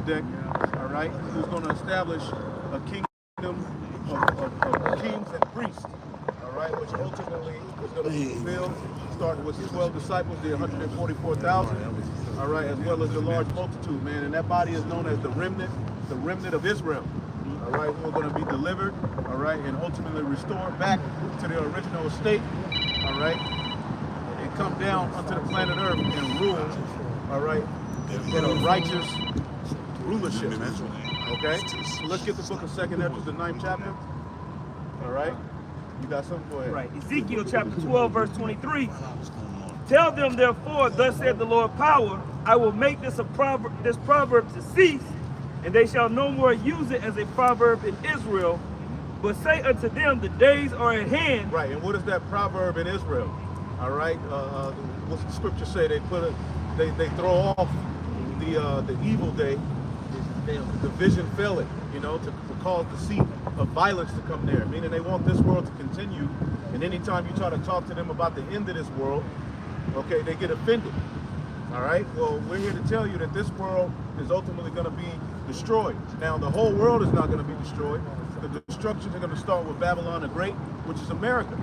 Melchizedek, all right, who's going to establish a kingdom of kings and priests, all right, which ultimately is going to be fulfilled, starting with the 12 disciples, the 144,000, all right, as well as the large multitude, man. And that body is known as the remnant of Israel, all right, who are going to be delivered, all right, and ultimately restored back to their original state, all right, and come down onto the planet Earth and rule, all right, in a righteous rulership. Okay? So let's get the book of 2nd Ezra, the 9th chapter. All right? You got something? Go ahead. Right. Ezekiel chapter 12, verse 23. Tell them, therefore, thus said the Lord power, I will make this proverb to cease, and they shall no more use it as a proverb in Israel, but say unto them, the days are at hand. Right. And what is that proverb in Israel? All right. What's the scripture say? They throw off the evil day, the vision failing, you know, to cause the seat of violence to come there, meaning they want this world to continue. And anytime you try to talk to them about the end of this world, okay, they get offended. All right. Well, we're here to tell you that this world is ultimately going to be destroyed. Now, the whole world is not going to be destroyed. The destructions are going to start with Babylon the Great, which is America.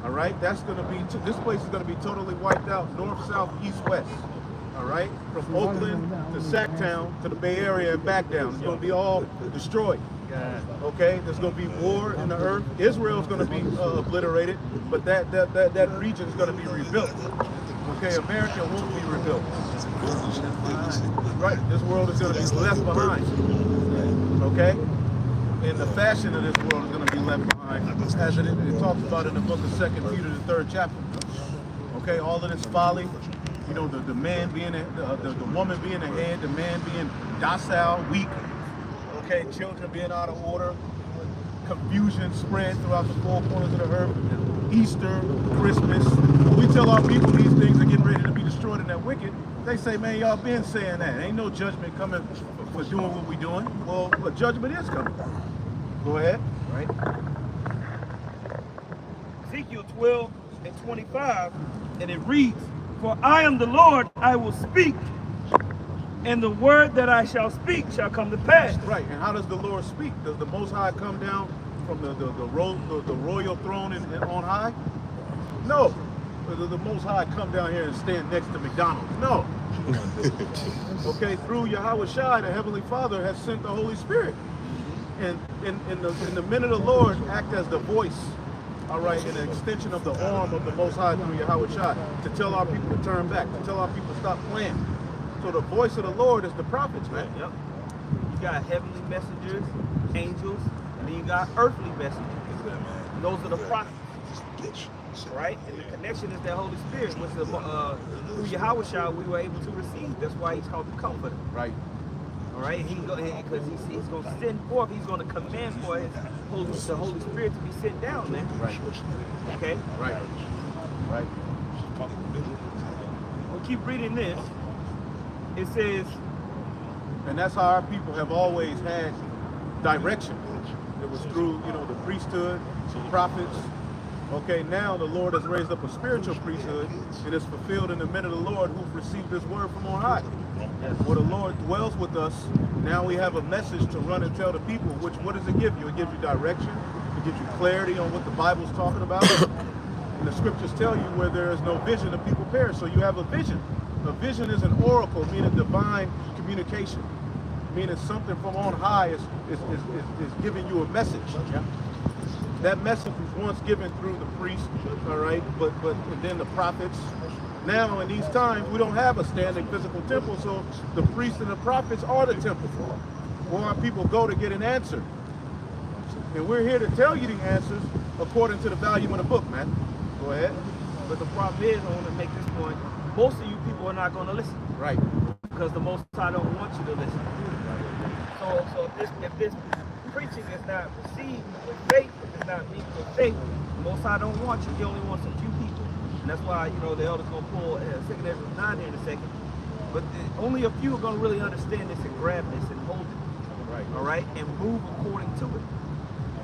All right. That's going to be, this place is going to be totally wiped out, north, south, east, west. All right, from Oakland to Sacktown to the Bay Area and back down. It's going to be all destroyed. Okay, there's going to be war in the earth. Israel's going to be obliterated, but that region is going to be rebuilt. Okay, America won't be rebuilt. Right, this world is going to be left behind. Okay, and the fashion of this world is going to be left behind, as it talks about in the book of 2nd Peter, the 3rd chapter. Okay, all of this folly. You know, the man being the woman being the head, the man being docile, weak, okay, children being out of order, confusion spread throughout the four corners of the earth, Easter, Christmas. When we tell our people these things are getting ready to be destroyed and that wicked, they say, man, y'all been saying that. Ain't no judgment coming for doing what we doing. Well, a judgment is coming. Go ahead. Right. Ezekiel 12 and 25, and it reads, for I am the Lord, I will speak, and the word that I shall speak shall come to pass. Right, and how does the Lord speak? Does the Most High come down from the royal throne on high? No. Does the Most High come down here and stand next to McDonald's? No. Okay, through Yahweh Shai, the Heavenly Father has sent the Holy Spirit. And the men of the Lord act as the voice, all right, an extension of the arm of the Most High through Yahweh Shai, to tell our people to turn back, to tell our people to stop playing. So the voice of the Lord is the prophets, man. Yep. You got heavenly messengers, angels, and then you got earthly messengers. And those are the prophets, right? And the connection is that Holy Spirit, which is through Yahweh Shai we were able to receive. That's why he's called the Comforter. Right. All right, because he's going to send forth, he's going to command for the Holy Spirit to be sent down, man. Right. Okay? Right. Right. We'll keep reading this. It says, and that's how our people have always had direction. It was through, you know, the priesthood, some prophets. Okay, now the Lord has raised up a spiritual priesthood, and it's fulfilled in the men of the Lord who've received this word from on high. Where the Lord dwells with us, now we have a message to run and tell the people. What does it give you? It gives you direction. It gives you clarity on what the Bible's talking about. And the scriptures tell you where there is no vision, the people perish. So you have a vision. A vision is an oracle, meaning divine communication. Meaning something from on high is giving you a message. Yeah? That message was once given through the priest, all right, but and then the prophets. Now, in these times, we don't have a standing physical temple, so the priests and the prophets are the temple where our people go to get an answer. And we're here to tell you the answers according to the volume of the book, man. Go ahead. But the problem is, I want to make this point, most of you people are not going to listen. Right. Because the Most High don't want you to listen. So if this preaching is not received with faith, if it's not meeting with faith, the Most High don't want you. He only wants a few people. And that's why, you know, the elders going to pull 2nd Ezra 9 here in a second. But only a few are going to really understand this and grab this and hold it. Right. All right? And move according to it.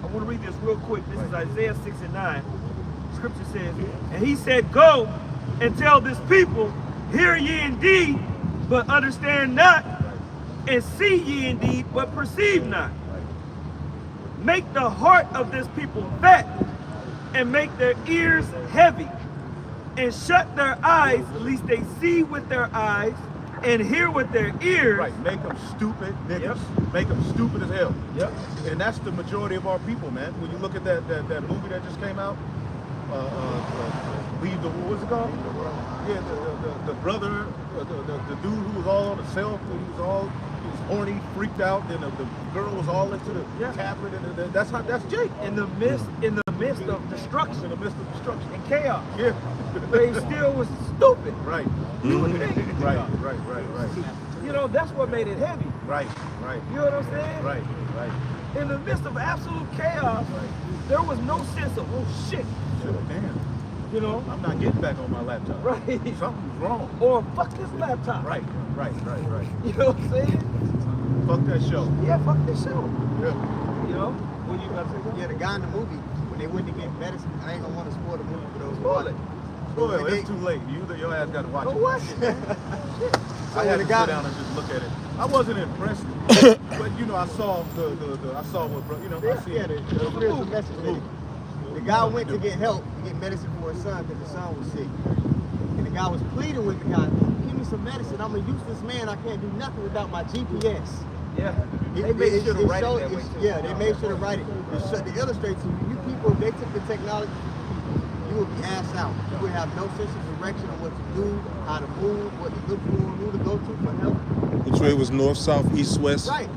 I want to read this real quick. This is Isaiah 6 and 9. Scripture says, and he said, go and tell this people, hear ye indeed, but understand not. and see ye indeed, but perceive not. Make the heart of this people fat, and make their ears heavy, and shut their eyes, lest they see with their eyes, and hear with their ears. Right, make them stupid niggas. Make them stupid as hell. Yep. And that's the majority of our people, man. When you look at that movie that just came out, Leave the, what was it called? Yeah, the brother, the dude who was all on the cell phone, he was horny, freaked out, and the girl was all into the tablet, and that's Jake. In the midst of destruction. In the midst of destruction. And chaos. Yeah. But he still was stupid. Right. Right. You know, that's what made it heavy. Right. You know what I'm saying? Right. In the midst of absolute chaos, there was no sense of, oh shit. Damn. You know? I'm not getting back on my laptop. Right. Something's wrong. Or fuck this laptop. Right. You know what I'm saying? Fuck that show. Yeah, fuck this show. Yeah. You know? What you about to say? Yeah, the guy in the movie, when they went to get medicine, I ain't gonna want to spoil the movie for those. Spoil it. Well, it's too late. Your ass got to watch Go it. watch it. I had to sit down and just look at it. I wasn't impressed, but you know, I saw I saw what, you know, I see the spiritual message in it. The guy went to get help to get medicine for his son because his son was sick. And the guy was pleading with the guy, give me some medicine. I'm a useless man. I can't do nothing without my GPS. Yeah. They made sure to write it that way too. Yeah, they made sure to write it. To illustrate to you people, if they took the technology, you would be asked out. You would have no sense of direction on what to do, how to move, what to look for, who to go to for help. Which way was north, south, east, west? Right.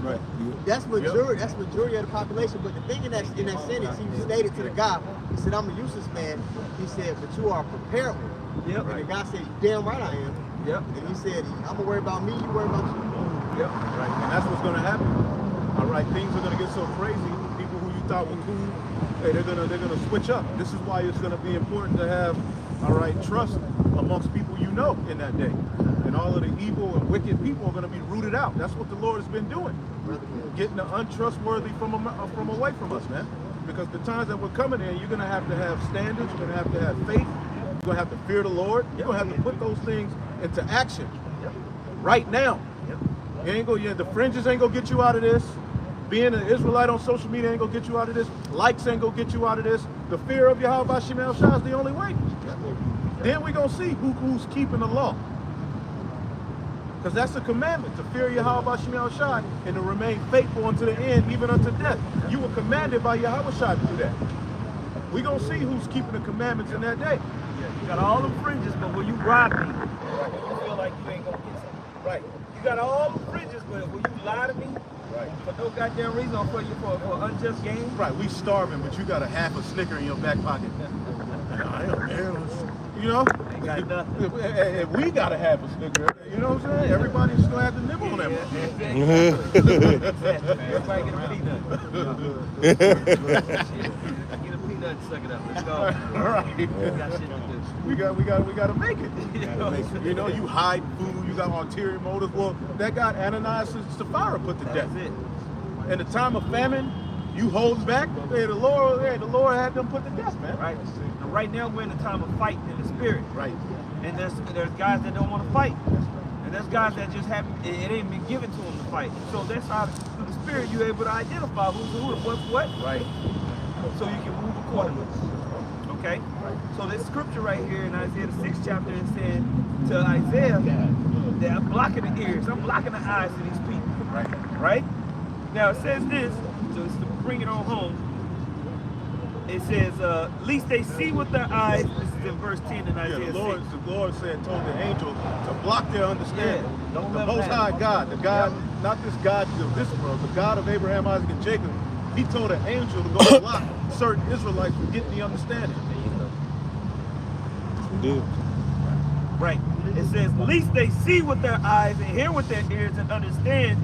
That's majority. That's majority of the population. But the thing in that sentence, he stated to the guy, he said, "I'm a useless man." He said, "But you are a prepared one." Yep. And the guy said, "Damn right I am." Yep. And he said, "I'm gonna worry about me. You worry about you." Yep. Right, and that's what's gonna happen. All right, things are gonna get so crazy. People who you thought were cool, hey, they're gonna switch up. This is why it's gonna be important to have, all right, trust amongst people you know in that day, and all of the evil and wicked people are gonna be rooted out. That's what the Lord has been doing, getting the untrustworthy from away from us, man. Because the times that we're coming in, you're gonna have to have standards. You're gonna have to have faith. You're gonna have to fear the Lord. You're gonna have to put those things into action right now. You ain't gonna, the fringes ain't gonna get you out of this. Being an Israelite on social media ain't gonna get you out of this. Likes ain't gonna get you out of this. The fear of Yahweh Shemel Shah is the only way. Then we gonna see who's keeping the law. Because that's a commandment, to fear Yahweh Shemel Shah and to remain faithful unto the end, even unto death. You were commanded by Yahweh Shah to do that. We gonna see who's keeping the commandments in that day. Yeah, you got all the fringes, but when you rob me, you feel like you ain't gonna get something. Right. You got all the fringes, but when you lie to me, for no goddamn reason, or for unjust gain. Right, we starving, but you got a half a Snicker in your back pocket. You know? Ain't got nothing. If we got a half a Snicker, you know what I'm saying? Everybody's gonna have to nibble on that one. Everybody get a peanut. Get a peanut and suck it up. Let's go. All right. We got shit to do. We gotta make it. You know, you hide food, you got ulterior motives. Well, that guy Ananias and Sapphira put to death. That's it. In the time of famine, you hold back. Hey, the Lord had them put to death, man. Right. And right now we're in the time of fighting in the spirit. Right. And there's guys that don't want to fight. And there's guys that just haven't, it ain't been given to them to fight. So that's how, through the spirit, you're able to identify who's who and what's what. Right. So you can move accordingly. Okay? Right. So this scripture right here in Isaiah the 6th chapter is saying to Isaiah that I'm blocking the ears, I'm blocking the eyes of these people. Right. Right? Now it says this, just to bring it on home. It says, least they see with their eyes. This is in verse 10 in Isaiah 6. The Lord told the angel to block their understanding. Yeah, don't the let them Most have High it. God, the God, not this God of this world, the God of Abraham, Isaac, and Jacob, he told an angel to go block certain Israelites from getting the understanding. Dude. Right. It says, least they see with their eyes and hear with their ears and understand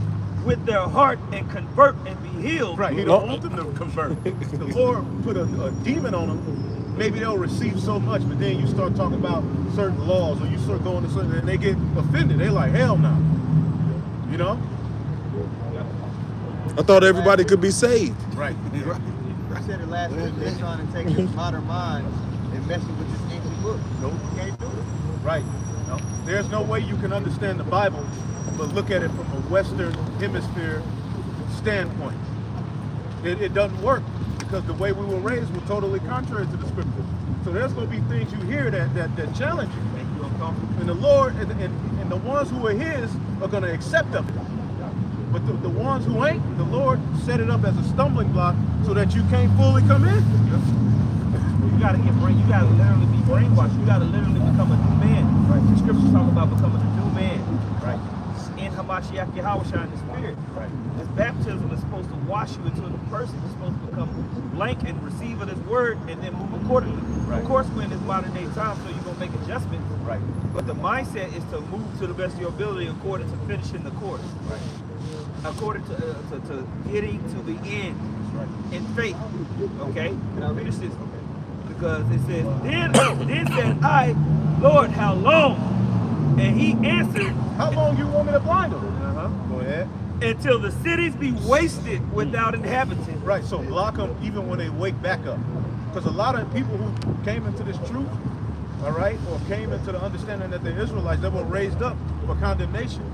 with their heart and convert and be healed. Right, he don't want them to convert. The Lord put a demon on them. Maybe they'll receive so much, but then you start talking about certain laws, or you start going to certain, and they get offended. They're like, hell no. You know? I thought everybody could be saved. Right. I said it last week. They're trying to take this modern mind and mess it with this ancient book. Nope. You can't do it. Right. No. There's no way you can understand the Bible but look at it from a Western Hemisphere standpoint. It doesn't work because the way we were raised was totally contrary to the scripture. So there's going to be things you hear that challenge you. Make you uncomfortable. And the Lord and the ones who are His are going to accept of it. But the ones who ain't, the Lord set it up as a stumbling block so that you can't fully come in. You gotta you gotta literally be brainwashed. You gotta literally become a new man. Right. The scriptures talk about becoming a new man. Right. In Hamashiach Yahushua in the spirit. Right. This baptism is supposed to wash you into a new person. You're supposed to become blank and receive of this word and then move accordingly. Right. Of course, we're in this modern day time, so you're gonna make adjustments. Right. But the mindset is to move to the best of your ability according to finishing the course. Right. According to getting to the end in faith. Okay? Now finish this. Because it says, then said I, Lord, how long? And he answered, How long you want me to blind them? Go ahead. until the cities be wasted without inhabitants. Right, so block them even when they wake back up. Because a lot of people who came into this truth, all right, or came into the understanding that they're Israelites, they were raised up for condemnation.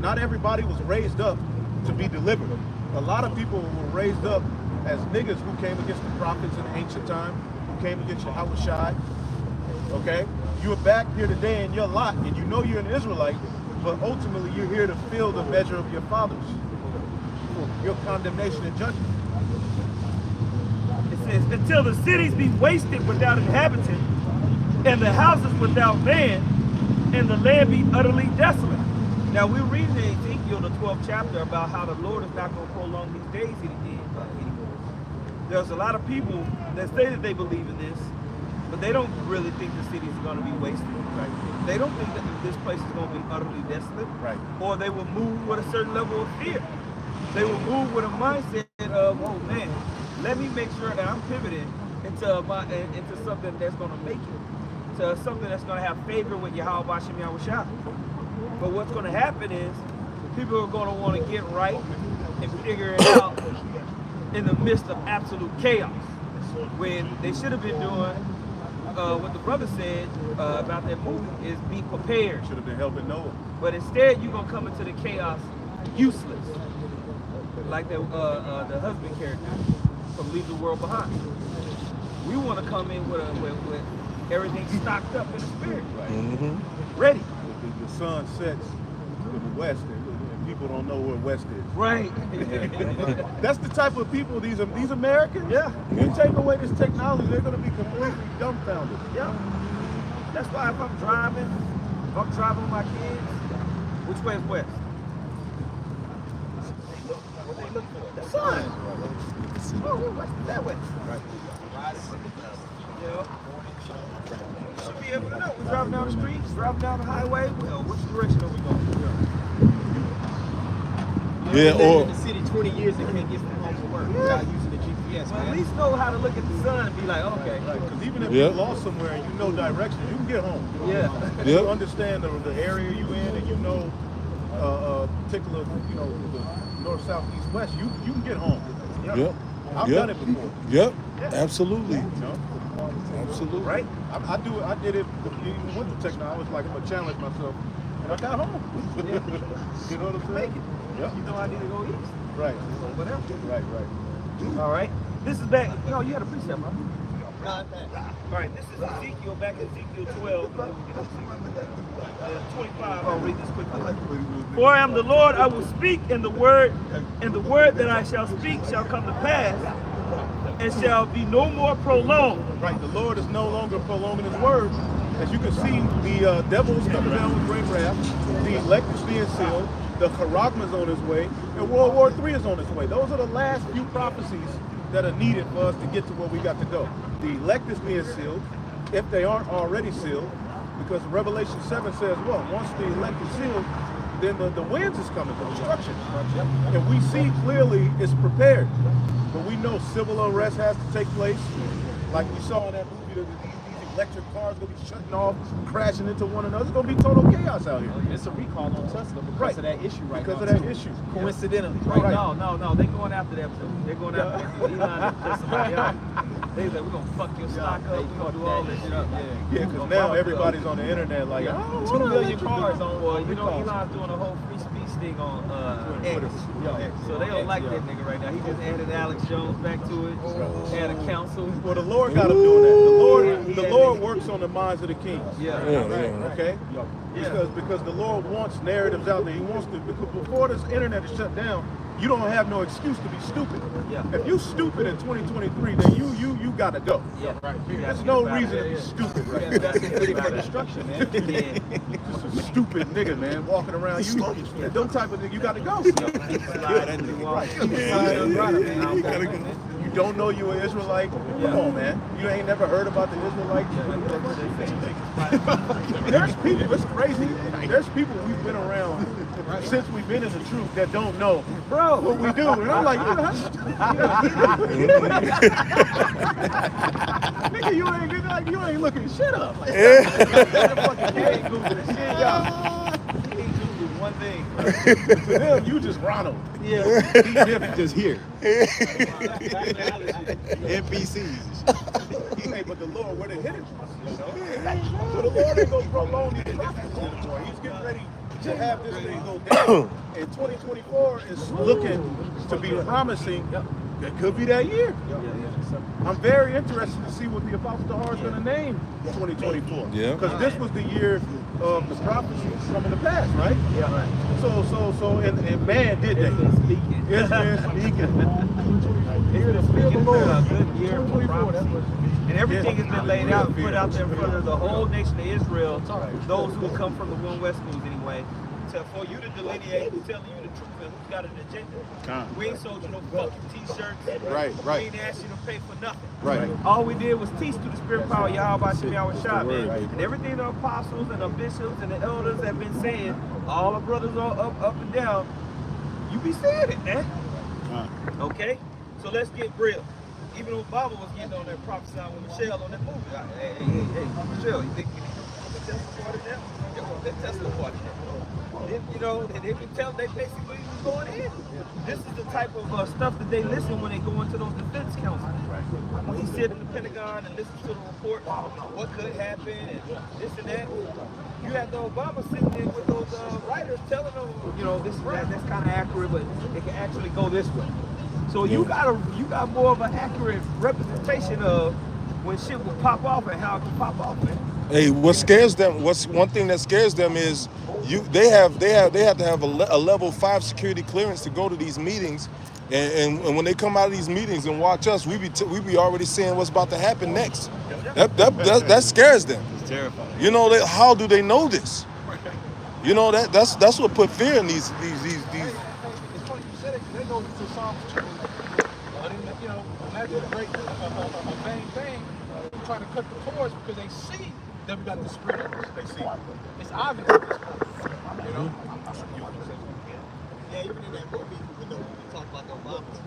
Not everybody was raised up to be delivered. A lot of people were raised up as niggas who came against the prophets in ancient time, who came against Yahushua. Okay? You're back here today in your lot, and you know you're an Israelite, but ultimately you're here to fill the measure of your fathers. Your condemnation and judgment. It says, until the cities be wasted without inhabitant, and the houses without man, and the land be utterly desolate. Now we're reading in Ezekiel, the 12th chapter, about how the Lord is not going to prolong these days anymore. There's a lot of people that say that they believe in this, but they don't really think the cities are going to be wasted. Right. They don't think that this place is going to be utterly desolate. Right. Or they will move with a certain level of fear. They will move with a mindset of, oh man, let me make sure that I'm pivoting into something that's going to make it, to something that's going to have favor with Yahweh Bashem Yahushua. But what's going to happen is people are going to want to get right and figure it out in the midst of absolute chaos, when they should have been doing what the brother said about that movie is be prepared. Should have been helping Noah. But instead, you're gonna come into the chaos useless, like the husband character from Leave the World Behind. We want to come in with everything stocked up in the spirit, Right. ready. The sun sets to the west, and people don't know where west is. Right. That's the type of people these Americans. Yeah. You take away this technology, they're going to be completely dumbfounded. Yeah. That's why if I'm driving with my kids, which way is west? What they look for? The sun. Oh, west is that way. Right. You know? You should be able to know. We're driving down the street, driving down the highway. Well, which direction are we going? Yeah, Living or in the city 20 years and can't get from home to work without using the GPS. Well, at Man. least know how to look at the sun and be like, okay. Right, because even if Yeah. you're lost somewhere and you know direction, you can get home. Yeah. If Yep. you understand the area you in and you know particular, the north, south, east, west, you can get home. Yep. I've Yep. done it before. Yep. Yeah. Absolutely. You know? Absolutely. Right? I do it. I did it even with the technology. I was like, I'm gonna challenge myself, and I got home. You know what I'm Make saying? it. Yep. You know I need to go east. Right. So whatever. Right. All right. This is back. No, you had a precept, huh? Not that. All right. This is Ezekiel, back in Ezekiel 12. 25. I'll read this quickly. For I am the Lord, I will speak, and the word that I shall speak shall come to pass, and shall be no more prolonged. Right. The Lord is no longer prolonging His word. As you can see, the devil is coming down with great wrath. The elect is being sealed. The charagma is on his way, and World War III is on its way. Those are the last few prophecies that are needed for us to get to where we got to go. The elect is being sealed, if they aren't already sealed, because Revelation 7 says, well, once the elect is sealed, then the winds is coming, the destruction. And we see clearly it's prepared. But we know civil unrest has to take place, like we saw in that movie. These electric cars going to be shutting off, crashing into one another. It's going to be total chaos out here. It's a recall on Tesla because Right. of that issue right Because now. of that too. issue. Coincidentally. Right. No, they're going after them too. They're going after them too. Elon is just somebody else. They like, we're gonna fuck your stock up, we're gonna do all this shit. Yeah, because now everybody's on the internet like, oh, 2 million cars on. Well, you know, Elon's doing a whole free speech thing on X. So they don't like that nigga right now. He just added Alex Jones back to it. Had a council. Well, the Lord got him doing that. The Lord works on the minds of the kings. Yeah. Okay? Because the Lord wants narratives out there. He wants to, because before this internet is shut down, you don't have no excuse to be stupid. Yeah. If you stupid in 2023, then you gotta go. Yeah. Right. There's no reason to be stupid right now. That's for destruction, man. Yeah. Just a stupid nigga, man, walking around. Them type of nigga, you gotta go. You don't know you're an Israelite? Come on, man. You ain't never heard about the Israelites? There's people, it's crazy. There's people we've been around since we've been in the truth that don't know, bro, what we do. And I'm like, nigga, you ain't looking shit up. Like, he ain't Googling shit, y'all. He ain't Googling one thing. To them, you just Ronald. Yeah. He's just here. NPCs. Hey, but the Lord, where they hit it? So the Lord ain't gonna prolong these prophets anymore. He's getting ready to have this thing go down. And 2024 is looking to be promising. It could be that year. I'm very interested to see what the Apostle Dahar is going to name 2024. Yeah. Because this was the year of the prophecy coming to pass, right? Yeah. So, and man did that. It's been speaking. It's been a good year for prophecy. And everything has been laid out, put out there in front of the whole nation of Israel, those who come from the One West News anyway, for you to delineate who's telling you the truth and who's got an agenda. We ain't sold you no fucking t-shirts. Right. We ain't asked you to pay for nothing. Right. All we did was teach through the spirit power Yahweh Shem Shah, man. And everything the apostles and the bishops and the elders have been saying, all the brothers are up and down, you be saying it, man. Okay? So let's get real. Even though Baba was getting on that prophesying with Michelle on that movie. Hey, Michelle, you think you need to testify to that? They want to testify to that. You know, and they can tell they basically was going in. This is the type of stuff that they listen when they go into those defense councils. When he sit in the Pentagon and listens to the report, what could happen and this and that. You had the Obama sitting there with those writers telling them, you know, this and that, that's kind of accurate, but it can actually go this way. So you got more of an accurate representation of when shit will pop off and how it can pop off, man. Hey, what scares them? What's one thing that scares them is they have to have a level 5 security clearance to go to these meetings, and when they come out of these meetings and watch us, we be already seeing what's about to happen next. That scares them. It's terrifying. You know, how do they know this? You know, that's what put fear in these. It's funny you said it, because they go to Psalms 2. You know, imagine a great, a vain thing, trying to cut the cords because they see that we got the spirit. They see it's obvious at this point. You know? Yeah, even in that movie, we talk about the Obamas.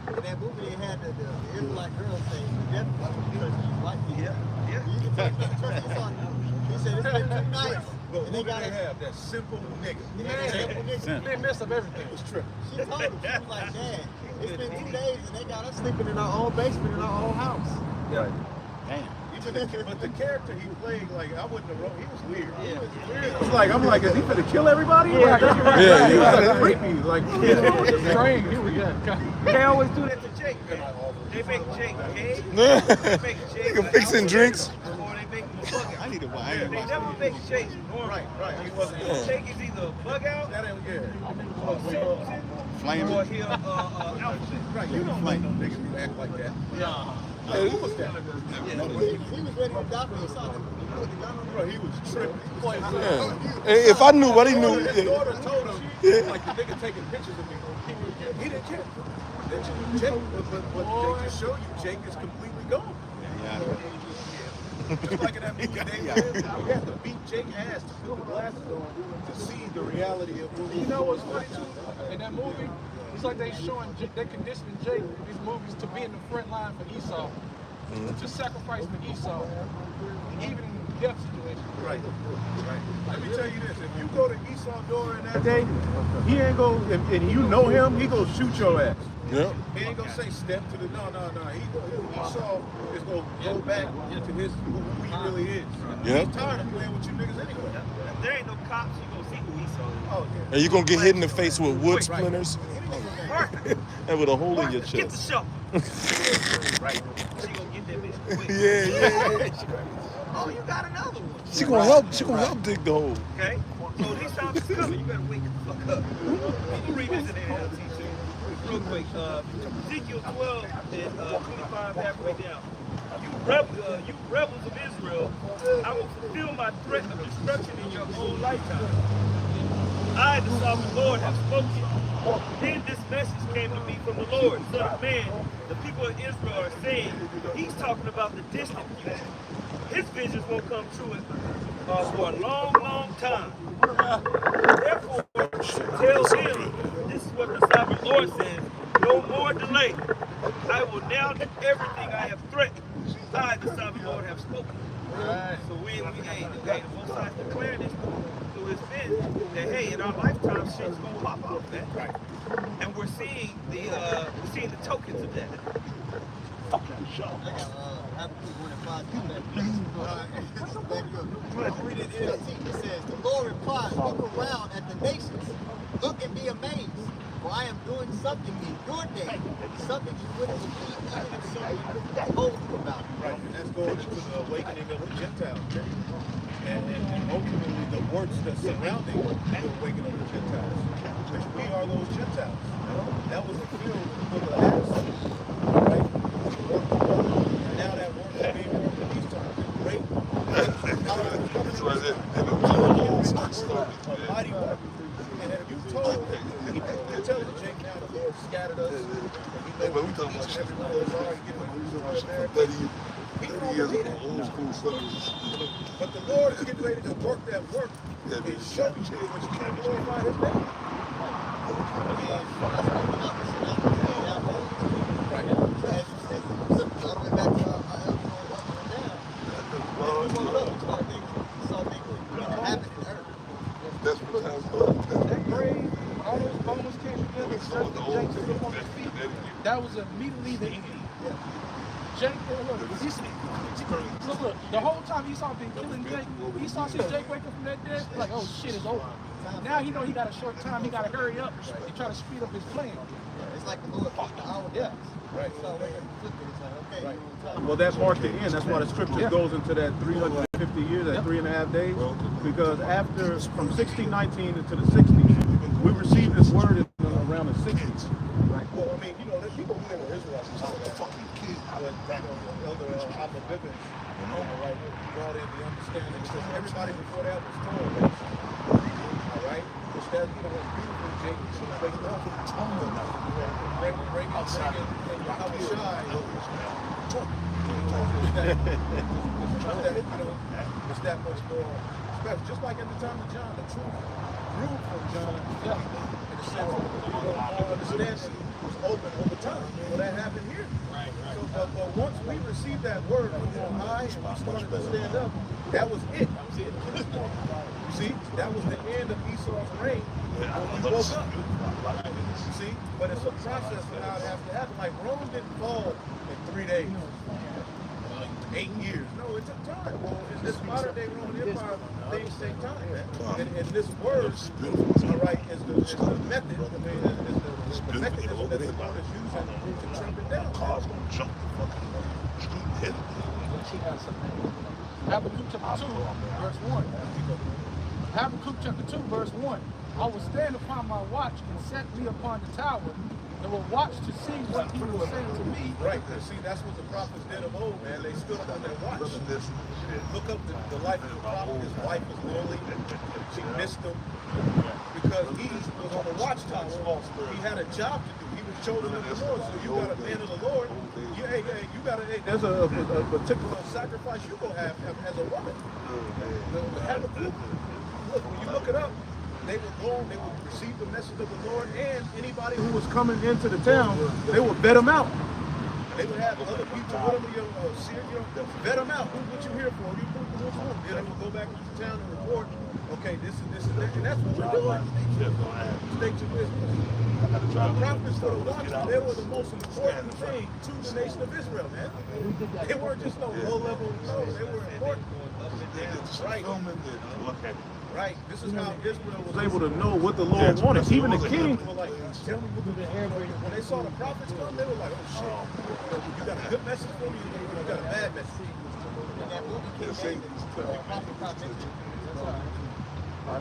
In that movie, they had the Israelite girl saying, the death because she's white. Yeah. You can take the church. He said, it's been 2 nights. But they gotta have that simple nigga. They mess up everything. It's true. She told him, she was like, Dad, it's been 2 days and they got us sleeping in our own basement in our own house. Yeah. Damn. But the character he played, like, I wouldn't have wrote, he was weird. It was like, I'm like, is he finna kill everybody? Yeah. He was like creepy. Like, Strange. Here we go. They always do that to Jake, man. They make Jake gay. They make Jake Nigga fixing drinks. Or they make him a bug out. I need to watch They never make Jake normal. right. He wasn't. Jake is either a bug out, That ain't, or simpleton, Flaming. or he'll alphabet. Right, you don't like no niggas who act like that. Who was that? He was ready to die for his son. He put the gun on him. Bro, he was tripping. Yeah. Hey, if I knew what he knew. His daughter told him, like, the nigga taking pictures of me. He didn't care. Jake, but Jake just showed you, Jake is completely gone. Just like in that movie, you have to beat Jake ass to put the glasses on to see the reality of what You know what's funny too? In that movie, it's like they conditioning Jake in these movies to be in the front line for Esau, to sacrifice for Esau, even in death situations. Right. Let me tell you this: if you go to Esau door in that day, he ain't go, and you know him, he gonna shoot your ass. Yeah. He ain't gonna say step to the no. Esau is gonna go back to his who he really is. Yeah. He's tired of playing with you niggas anyway. If there ain't no cops, you gonna see who Esau is. Oh yeah. And you're gonna get hit in the face with wood splinters Perfect. and with a hole in your Get the chest. shovel. Right. She gonna get that bitch quick. Yeah. Oh, you got another one. She gonna help dig the hole. Okay? So these times is coming. You better wake the fuck up. We'll read this in the NLT too. Real quick. Ezekiel 12 and 25 halfway down. You rebels of Israel, I will fulfill my threat of destruction in your own lifetime. I, the sovereign Lord, have spoken. Then this message came to me from the Lord. Son of man, the people of Israel are saying, he's talking about the distant future. His visions won't come true for a long, long time. Therefore, tell him, this is what the sovereign Lord says, no more delay. I will now do everything I have threatened. I, the sovereign Lord, have spoken. Right. So we both sides declare this through his vision that hey, in our lifetime, shit's gonna pop off, man. Right. And we're seeing the tokens of that. Read it in the text. It says, the Lord replied, look around at the nations. Look and be amazed. For I am doing something in your day. Something you wouldn't believe even if somebody told you about it. Right. And that's going into the awakening of the Gentiles. And ultimately the works that's surrounding the awakening of the Gentiles. Which we are those Gentiles. That was fulfilled in the book of Acts. Right? And now that work is being worked in these times. Great. That's what it is. A mighty work. And if you told, you tell the Jake now the Lord scattered us. Hey, but we talking about Each and every one of us already getting a new America. 30 years of old school stuff. But the Lord is getting ready to work that work and show you what you can glorify His name. That's what I'm talking That grave, all those bones came together, Jake stood up on his feet. That was immediately the end. Jake, look, the whole time Esau been killing Jake, Esau sees Jake wake up from that dead, like, oh shit, it's over. Now he know he got a short time, he got to hurry up and try to speed up his plan. It's like the Lord kept the hour. Yeah. Right. So they flip it. It's like, okay, Well, that marked the end. That's why the scripture goes into that 350 years, that 3.5 days. Because after, from 1619 into the 60s, we received this word in around the 60s. Right. Well, I mean, you know, there's people who were Israelites and all that. But, Elder Abba Bivens, right, brought in the understanding because everybody before that was told this. All right? Which that, you know, was beautiful, Jake. So break it up. Bring it, and Yahweh Shai. It's that much more special. Just like at the time of John, the truth grew from John. In the sense of our understanding was open over time. Well, that happened here. So, but once we received that word from on high and we started to stand up, that was it. You see, that was the end of Esau's reign when we woke up. You see, but it's a process for how it has to happen. Like Rome didn't fall in 3 days. 8 years. No, it took time. Well, in this modern day Roman Empire, things take time. And this word, all right, is the method, I mean, is the mechanism that the Lord is using to trim it down. Car's gonna jump the fucking street hit. Habakkuk chapter 2, verse 1. Habakkuk chapter 2, verse 1. I will stand upon my watch and set me upon the tower, and will watch to see what he will say to me. Right, and see, that's what the prophets did of old, man. They stood up on their watch. Look up the life of the prophet. His wife was lonely. She missed him because he was on the watchtower. He had a job to do. He was chosen of the Lord. So you got a man of the Lord. You got there's a particular sacrifice you're going to have as a woman. Habakkuk, look, when you look it up, they would go, they would receive the message of the Lord, and anybody who was coming into the town, they would bet them out. They would have other people with them, vet them out. What you here for? Then they would go back to the town and report, okay, this and that. And that's what we're doing. State your business. The prophets for the watchmen, they were the most important thing to the nation of Israel, man. They weren't just no low-level, no, they were important. Right. Right. This is how Israel was able to know what the Lord wanted. Even the king were like, tell me what the when they saw the prophets come, they were like, oh shit. You got a good message for me, you got a bad message. In that movie, King David, the prophet mentioned,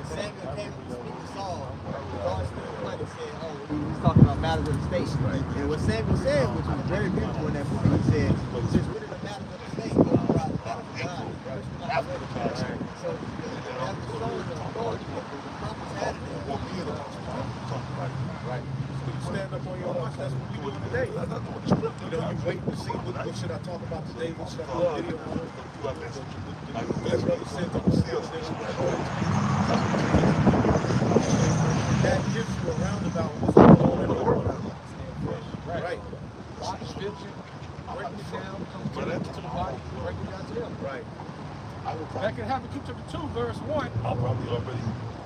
Samuel came to speak to Saul. God stood in front and said, oh, he was talking about matters of the state. And what Samuel said, which was very beautiful in that movie, he said, since we're in the matters of the state, we're about the matters of God. So, that's the soul of the authority that the prophets had in them. Right. So you stand up on your watch, that's what we do today. You wait to see what should I talk about today, what should I do a video on. That brother said to that gives you a roundabout what's going on in the world. Right. Watch scripture, break it down, come to the body, break it down to them. Right. Back in Habakkuk chapter 2, verse 1.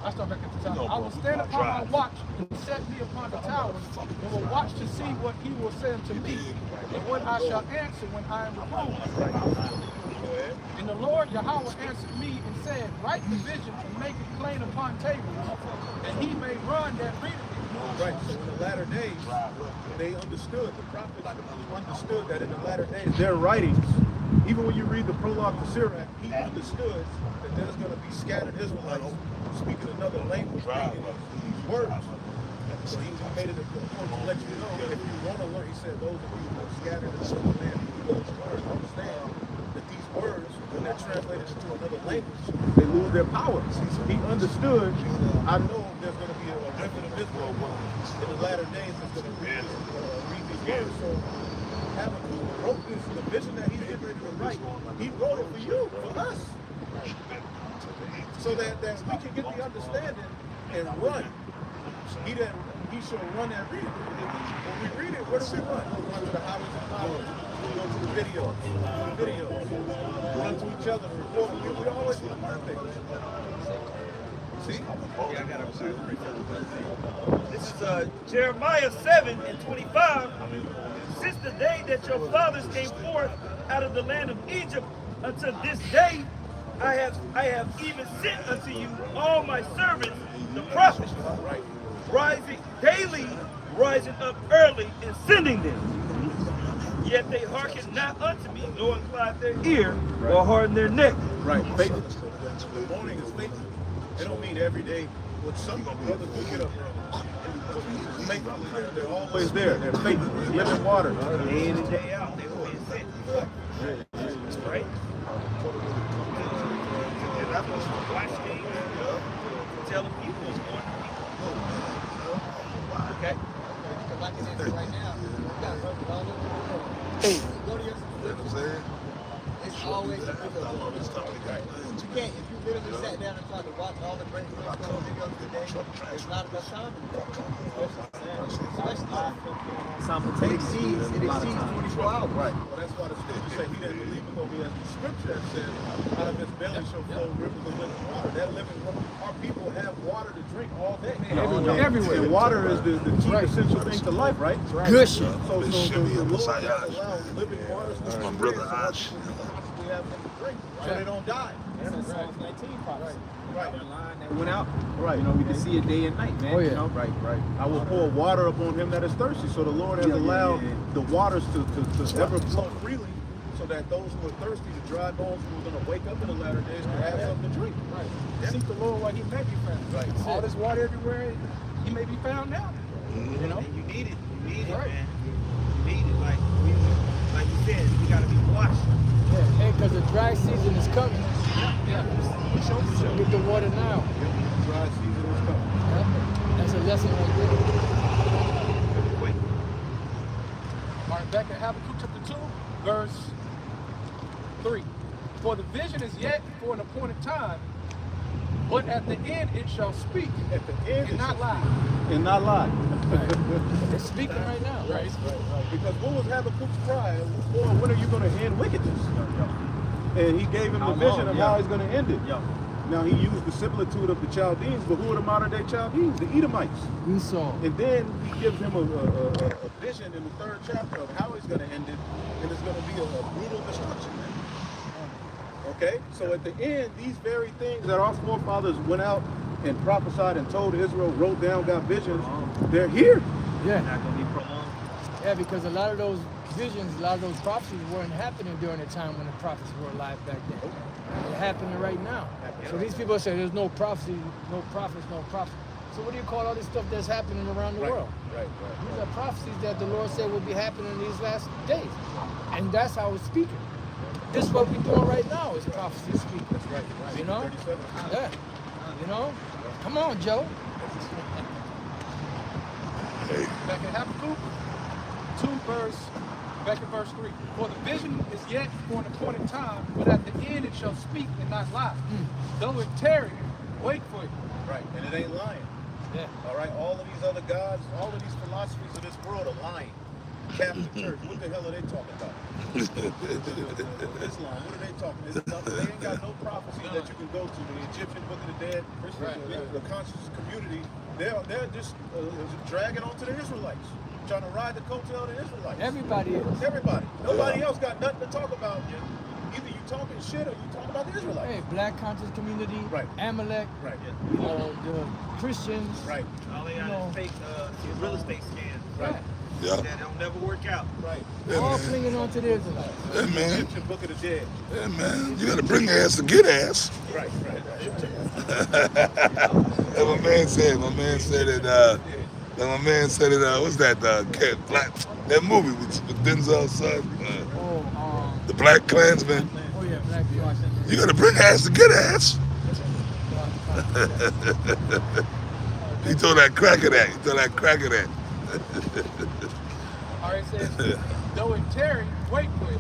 I start back at the top. I will stand upon my watch and set me upon the tower, and will watch to see what he will say unto me, and what I shall answer when I am reproved. And the Lord Yahweh answered me and said, write the vision and make it plain upon tables, and he may run that readeth it. Right, so in the latter days, they understood, the prophets understood that in the latter days, their writings, even when you read the prologue to Sirach, he understood that there's going to be scattered Israelites speaking another language, speaking these words. So he made it a point to let you know, if you want to learn, he said, those of you who are scattered in the land, who those words, understand that these words, when they're translated into another language, they lose their power. He understood, I know there's going to be a remnant of Israel in the latter days that's going to read these words. So Habakkuk wrote this, the vision that he's getting ready to write, he wrote it for you, for us. So that we can get the understanding and run. He shall run and read it. When we read it, where do we run? We run to the highways and byways. We go to the videos. We run to each other. We always do the perfect. See? Yeah, I got it. This is Jeremiah 7:25. Since the day that your fathers came forth out of the land of Egypt until this day, I have even sent unto you all my servants, the prophets, rising up early and sending them. Yet they hearken not unto me, nor incline their ear, or harden their neck. Right, faithful. The morning is faithful. It don't mean every day. Well, some brothers will get up early. Faithful. They're always there. They're faithful. Living water. Day in and day out, they will be sent. Right? Watching, telling people what's going on. Okay? Like it is right now, you got brothers all over the world. Go to your subscription. It's always a video. You can't, if you literally sat down and tried to watch all the great Flintstone videos today, it's not enough time. It exceeds 24 hours. Right. Well, that's why the scripture say he that believeth on me, as the scripture that says, out of his belly shall flow rivers of living water. That living water, our people have water to drink all day. Everywhere. And water is the key essential thing to life, right? Gushy. So the Lord has allowed living waters to my brother Ash. we have them to drink, so they don't die. That's in Psalms 19 prophecy. Right. The line that went out. Right. You know, we can see it day and night, man. Oh, yeah. You know? Right. I will pour water upon him that is thirsty. So the Lord has allowed the waters to ever flow freely, so that those who are thirsty, the dry bones who are going to wake up in the latter days, can have something to drink. Right. Seek the Lord while he may be found. Right. All this water everywhere, he may be found now. You know? And you need it. You need it, Right. man. You need it. Like you said, we got to be watched. Yeah, because the dry season is coming. Yeah. So get the water now. Dry season is coming. Yeah. That's a lesson right there. Quick. All right, back at Habakkuk chapter 2, verse 3. For the vision is yet for an appointed time, but at the end it shall speak At the end, and not lie. and not lie. It's speaking right now. crazy. Because what was Habakkuk's cry? Lord, when are you going to end wickedness? And he gave him How the vision long? of Yeah. how he's going to end it. Yeah. Now he used the similitude of the Chaldeans, but who are the modern day Chaldeans? The Edomites. Esau. And then he gives him a vision in the 3rd chapter of how he's going to end it, and it's going to be a brutal destruction. Okay? So at the end, these very things that our forefathers went out and prophesied and told Israel, wrote down, got visions, they're here. Yeah. Not gonna be prolonged. Yeah, because a lot of those visions, a lot of those prophecies weren't happening during the time when the prophets were alive back then. They're happening right now. So these people say there's no prophecy, no prophets, no prophets. So what do you call all this stuff that's happening around the world? Right. These are prophecies that the Lord said will be happening in these last days. And that's how it's speaking. This is what we're doing right now is prophecy speaking. That's right. You know? 37. Yeah. You know? Come on, Joe. Back in Habakkuk 2 back in verse 3. For the vision is yet for an appointed time, but at the end it shall speak and not lie. Though it tarry, wait for it. Right. And it ain't lying. Yeah. All right. All of these other gods, all of these philosophies of this world are lying. Catholic Church, what the hell are they talking about? Islam, what are they talking about? They ain't got no prophecy that you can go to. The Egyptian Book of the Dead, the conscious community, they're just dragging on to the Israelites, trying to ride the coattail of the Israelites. Everybody is. Everybody. Nobody else got nothing to talk about. Either you talking shit or you talking about the Israelites. Hey, black conscious community, Right. Amalek, Right. you know, the Christians. Right. All they got is fake real estate scams. Right. Yeah. That don't never work out. Right. All clinging on to the Israelites. Hey, man. Egyptian Book of the Dead. Hey, man. You got to bring ass to get ass. Right. And my man said that, what's that, that movie with Denzel's son, the Black Klansman. Oh yeah, black conscious. You got to bring ass to get ass. He told that cracker that. All right, it says, though it tarry, wait for it,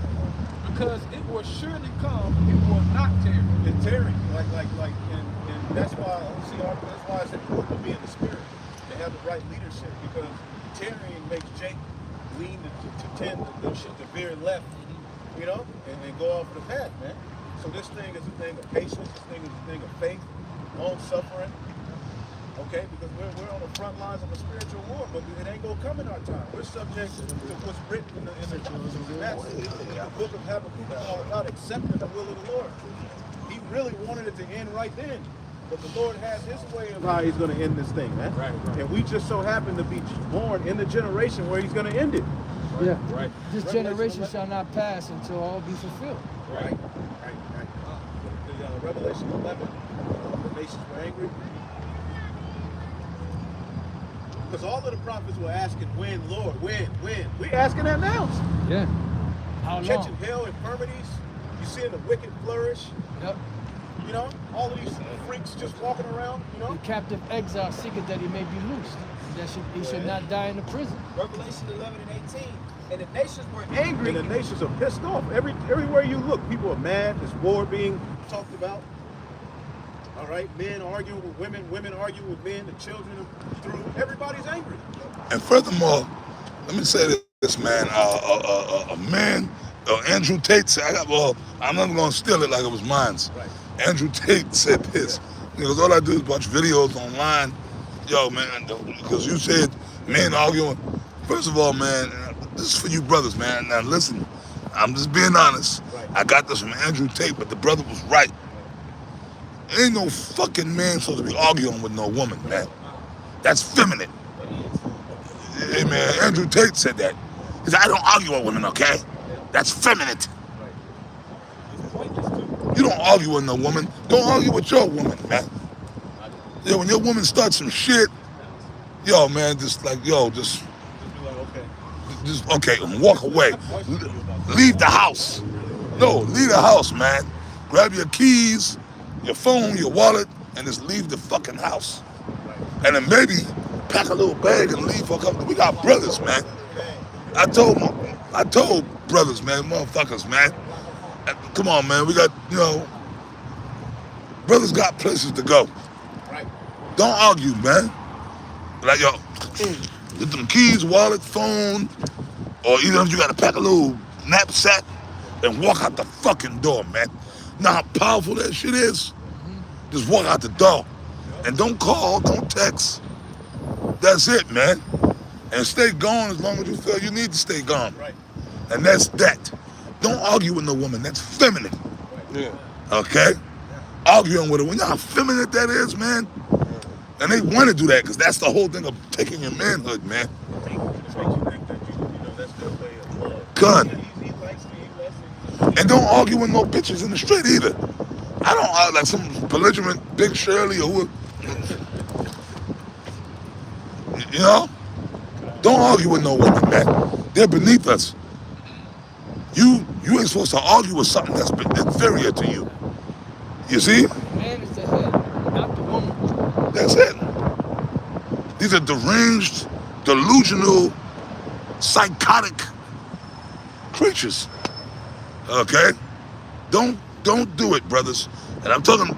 because it will surely come, it will not tarry. And Terry, and that's why that's why it's important to be in the spirit, to have the right leadership, because tarrying makes Jake lean to tend to veer left, you know, and go off the path, man. So this thing is a thing of patience, this thing is a thing of faith, long suffering. Okay, because we're on the front lines of a spiritual war, but it ain't gonna come in our time. We're subject to what's written in the prophecies, and that's the book of Habakkuk is all about accepting the will of the Lord. He really wanted it to end right then, but the Lord has His way of how He's gonna end this thing, man. Right. And we just so happen to be born in the generation where He's gonna end it. Yeah. Right. This generation shall not pass until all be fulfilled. Right. The Revelation 11, the nations were angry. Because all of the prophets were asking, when, Lord, when? We're asking that now. Yeah. How Catching long? hell, infirmities. You seeing the wicked flourish. Yep. You know, all of these freaks just walking around, you know. The captive exile seeketh that he may be loosed. He should not die in the prison. Revelation 11 and 18. And the nations were angry. And the nations are pissed off. Everywhere you look, people are mad. There's war being talked about. All right, men arguing with women, women arguing with men, the children are through. Everybody's angry. And furthermore, let me say this, man. A man, Andrew Tate said, I'm not going to steal it like it was mine. Right. Andrew Tate said this. He goes, all I do is watch videos online. Yo, man, because you said men arguing. First of all, man, this is for you brothers, man. Now listen, I'm just being honest. Right. I got this from Andrew Tate, but the brother was right. Ain't no fucking man supposed to be arguing with no woman, man. That's feminine. Hey, man, Andrew Tate said that. He said, I don't argue with women, okay? That's feminine. You don't argue with no woman. Don't argue with your woman, man. Yeah, when your woman starts some shit, yo, man, just okay, and walk away. Leave the house. No, leave the house, man. Grab your keys, your phone, your wallet, and just leave the fucking house. And then maybe pack a little bag and leave for a couple. We got brothers, man. I told brothers, man, motherfuckers, man. Come on, man. We got, brothers got places to go. Right. Don't argue, man. Like, yo, Get them keys, wallet, phone, or even if you gotta pack a little knapsack and walk out the fucking door, man. You know how powerful that shit is? Just walk out the door. And don't call, don't text. That's it, man. And stay gone as long as you feel you need to stay gone. Right. And that's that. Don't argue with no woman. That's feminine. Yeah. Okay? Arguing with her. You know how feminine that is, man? And they want to do that because that's the whole thing of taking your manhood, man. Just makes you think that that's their way of love. Gun. He likes me, he loves me. And don't argue with no bitches in the street either. I don't argue like some belligerent Big Shirley or who. You know? Don't argue with no women, man. They're beneath us. You ain't supposed to argue with something that's inferior to you. You see? Man is the head, not the woman. That's it. These are deranged, delusional, psychotic creatures. Okay? Don't do it, brothers. And I'm talking,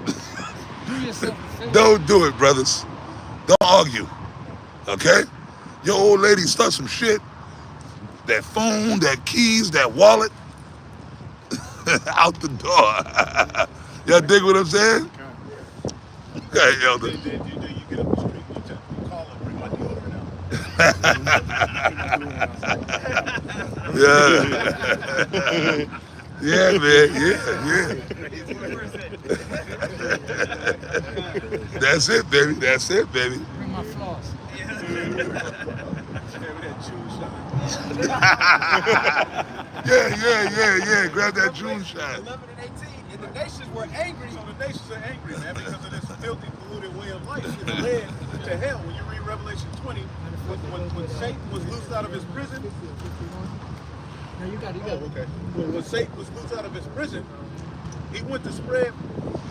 Do yourself a favor. don't do it, brothers. Don't argue. Okay? Your old lady stuck some shit. That phone, that keys, that wallet, out the door. Y'all dig what I'm saying? Okay, elder. Then you get up the street, you call her, bring my deodorant out. Yeah. Yeah, man. Yeah. That's it, baby. That's it, baby. Bring my floss. Yeah. Grab that June shot. 11 and 18, and the nations were angry. So the nations are angry, man, because of this filthy, polluted way of life. It led to hell. When you read Revelation 20, when Satan was loosed out of his prison, No, you got it. okay. When Satan was loosed out of his prison, he went to spread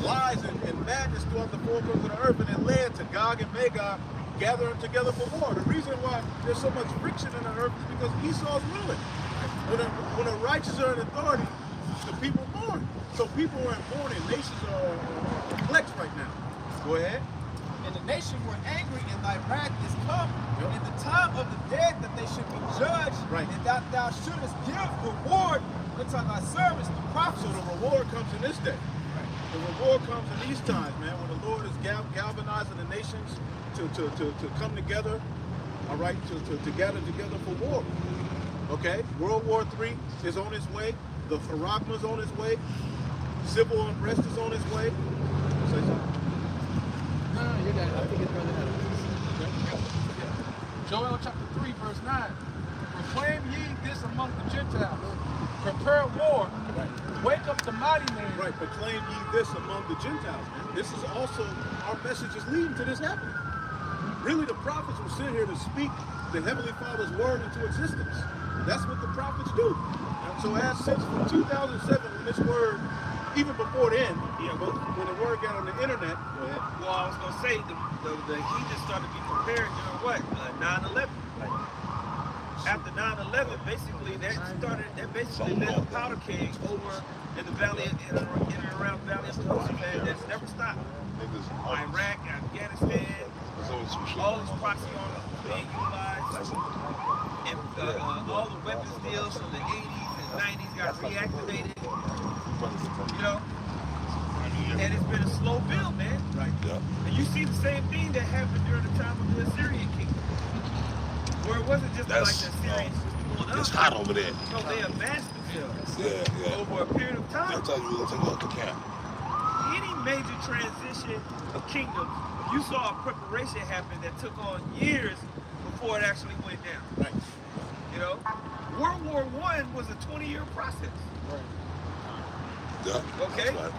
lies and madness throughout the four corners of the earth, and it led to Gog and Magog gathering together for war. The reason why there's so much friction in the earth is because Esau's ruling. When the righteous are in authority, the people mourn. So people aren't mourning. Nations are perplexed right now. Go ahead. And the nations were angry, and thy wrath is come. In the time of the dead that they should be judged, Right. and that thou shouldest give reward unto thy servants, the prophets. So the reward comes in this day. The reward comes in these times, man, when the Lord is galvanizing the nations to come together, all right, to gather together for war. Okay? World War III is on its way. The Faragma is on its way. Civil unrest is on its way. Say something. No, you got it. I think it's brother Adam. Joel chapter 3, verse 9. Proclaim ye this among the Gentiles. Prepare war. Wake up the mighty man. Right, proclaim ye this among the Gentiles. Man. This is also, our message is leading to this happening. Really, the prophets will sit here to speak the Heavenly Father's word into existence. That's what the prophets do. So as since from 2007, when this word, even before then, when the word got on the internet, go ahead. Well, I was gonna say the heathens started to be prepared during what? 9/11. After 9/11, basically that basically lit a powder keg over in the valley in and around the valley of Jehoshaphat that's never stopped. Iraq, Afghanistan, all these proxy armies being utilized, and all the weapons deals from the 80s and 90s got reactivated. You know, and it's been a slow build, man. Right. Yeah. And you see the same thing that happened during the time of the Assyrian kingdom, where it wasn't just like the Assyrians pulled up. It's hot over there. No, they amassed themselves Yeah. over a period of I'll time. tell you, let's take a look at camp. Any major transition of kingdoms, you saw a preparation happen that took on years before it actually went down. Right. You know, World War I was a 20-year process. Yeah. Okay. That's right.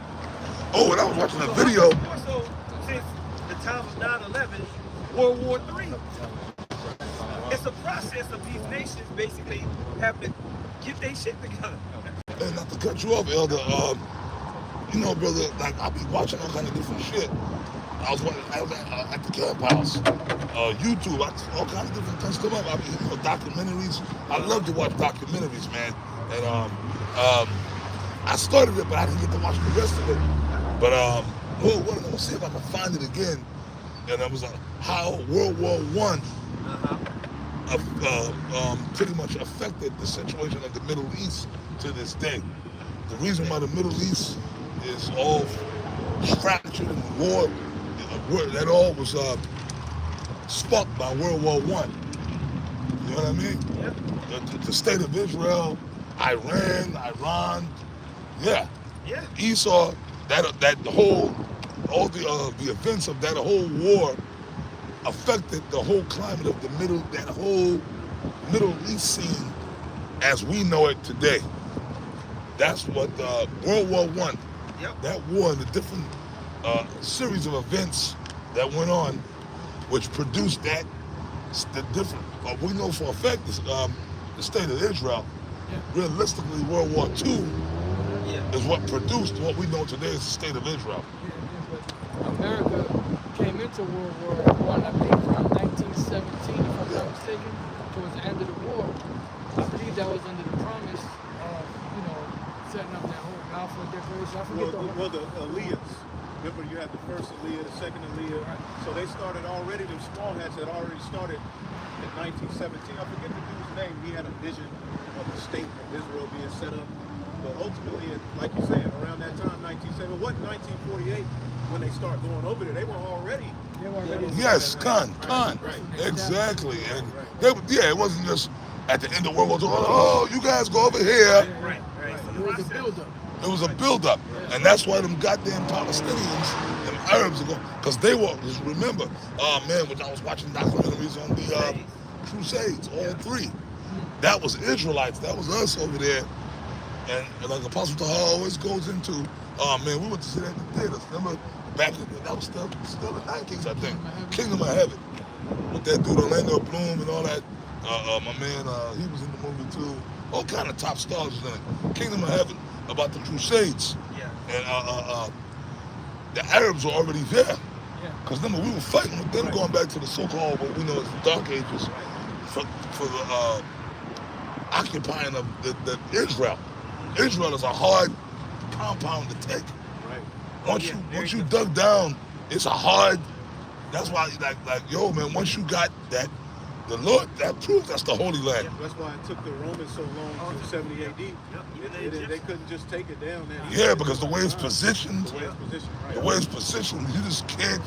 Oh, and I was watching a So video. how much more so since the time of 9/11, World War III. It's a process of these nations basically having to get their shit together. And not to cut you off, Elder, you know, brother, like I be watching all kind of different shit. I was at the camp house, YouTube, all kinds of different things come up. I mean, documentaries. I love to watch documentaries, man. And I started it, but I didn't get to watch the rest of it. But let me see if I can find it again. And it was how World War I pretty much affected the situation of the Middle East to this day. The reason why the Middle East is all fractured and war, that all was sparked by World War I. You know what I mean? Yeah. The state of Israel, Iran, yeah. Yeah. Esau, that whole, all the events of that whole war affected the whole climate of that whole Middle East scene as we know it today. That's what World War I, Yep. that war and the different series of events that went on, which produced that, the different, we know for a fact the state of Israel, realistically World War II is what produced what we know today as the state of Israel. America came into World War I believe around 1917, if I'm not mistaken, towards the end of the war. I believe that was under the promise of, setting up that whole Balfour Declaration. I forget Well, the Aliyahs. Remember, you had the first Aliyah, the second Aliyah. So they started already, the small hats had already started in 1917. I forget the dude's name. He had a vision of the state of Israel being set up. But ultimately, like you said, around that time, 1970, what, 1948, when they start going over there, they were already. Yes, Khan, exactly. And it wasn't just at the end of World War II, oh, you guys go over here. Right. It was a buildup. It was a buildup. And that's why them goddamn Palestinians, them Arabs are going, because they were, just remember, when I was watching documentaries on the Crusades, all three. That was Israelites, that was us over there. And like Apostle Taha always goes into, we went to see that in the theaters. Remember, back in that was still the 90s, I think. Kingdom of Heaven. With that dude Orlando Bloom and all that. My man, he was in the movie too. All kind of top stars was in it. Kingdom of Heaven, about the Crusades. Yeah. And the Arabs were already there. Because remember, we were fighting with them going back to the so-called, what we know as the Dark Ages, for the occupying of the Israel. Israel is a hard compound to take. Right. Once you dug down, it's a hard. That's why, man, once you got that, the Lord, that proves that's the Holy Land. That's why it took the Romans so long to 70 AD. They couldn't just take it down there. Yeah, because the way it's positioned, The way it's positioned, right. the way it's positioned, you just can't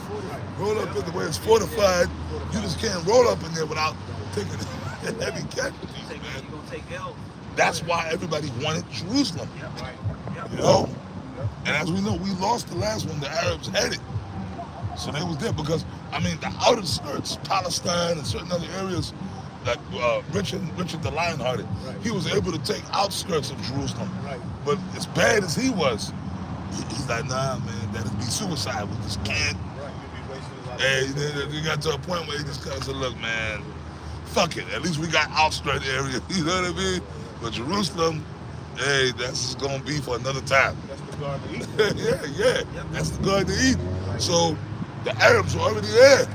roll up in the way it's fortified. You just can't roll up in there without taking heavy casualties, man. You're gonna take L. That's why everybody wanted Jerusalem. Right. You know? And as we know, we lost the last one. The Arabs had it. So they was there because, the outer skirts, Palestine and certain other areas, like Richard the Lionhearted, he was able to take outskirts of Jerusalem. Right. But as bad as he was, he's like, nah, man, that'd be suicide. We just can't. Right. You'd be wasting a lot of Hey, time. they got to a point where he just kind of said, look, man, fuck it. At least we got outskirt area. You know what I mean? But Jerusalem, hey, that's going to be for another time. That's the Garden of Eden. yeah. That's the Garden of Eden. So the Arabs were already there.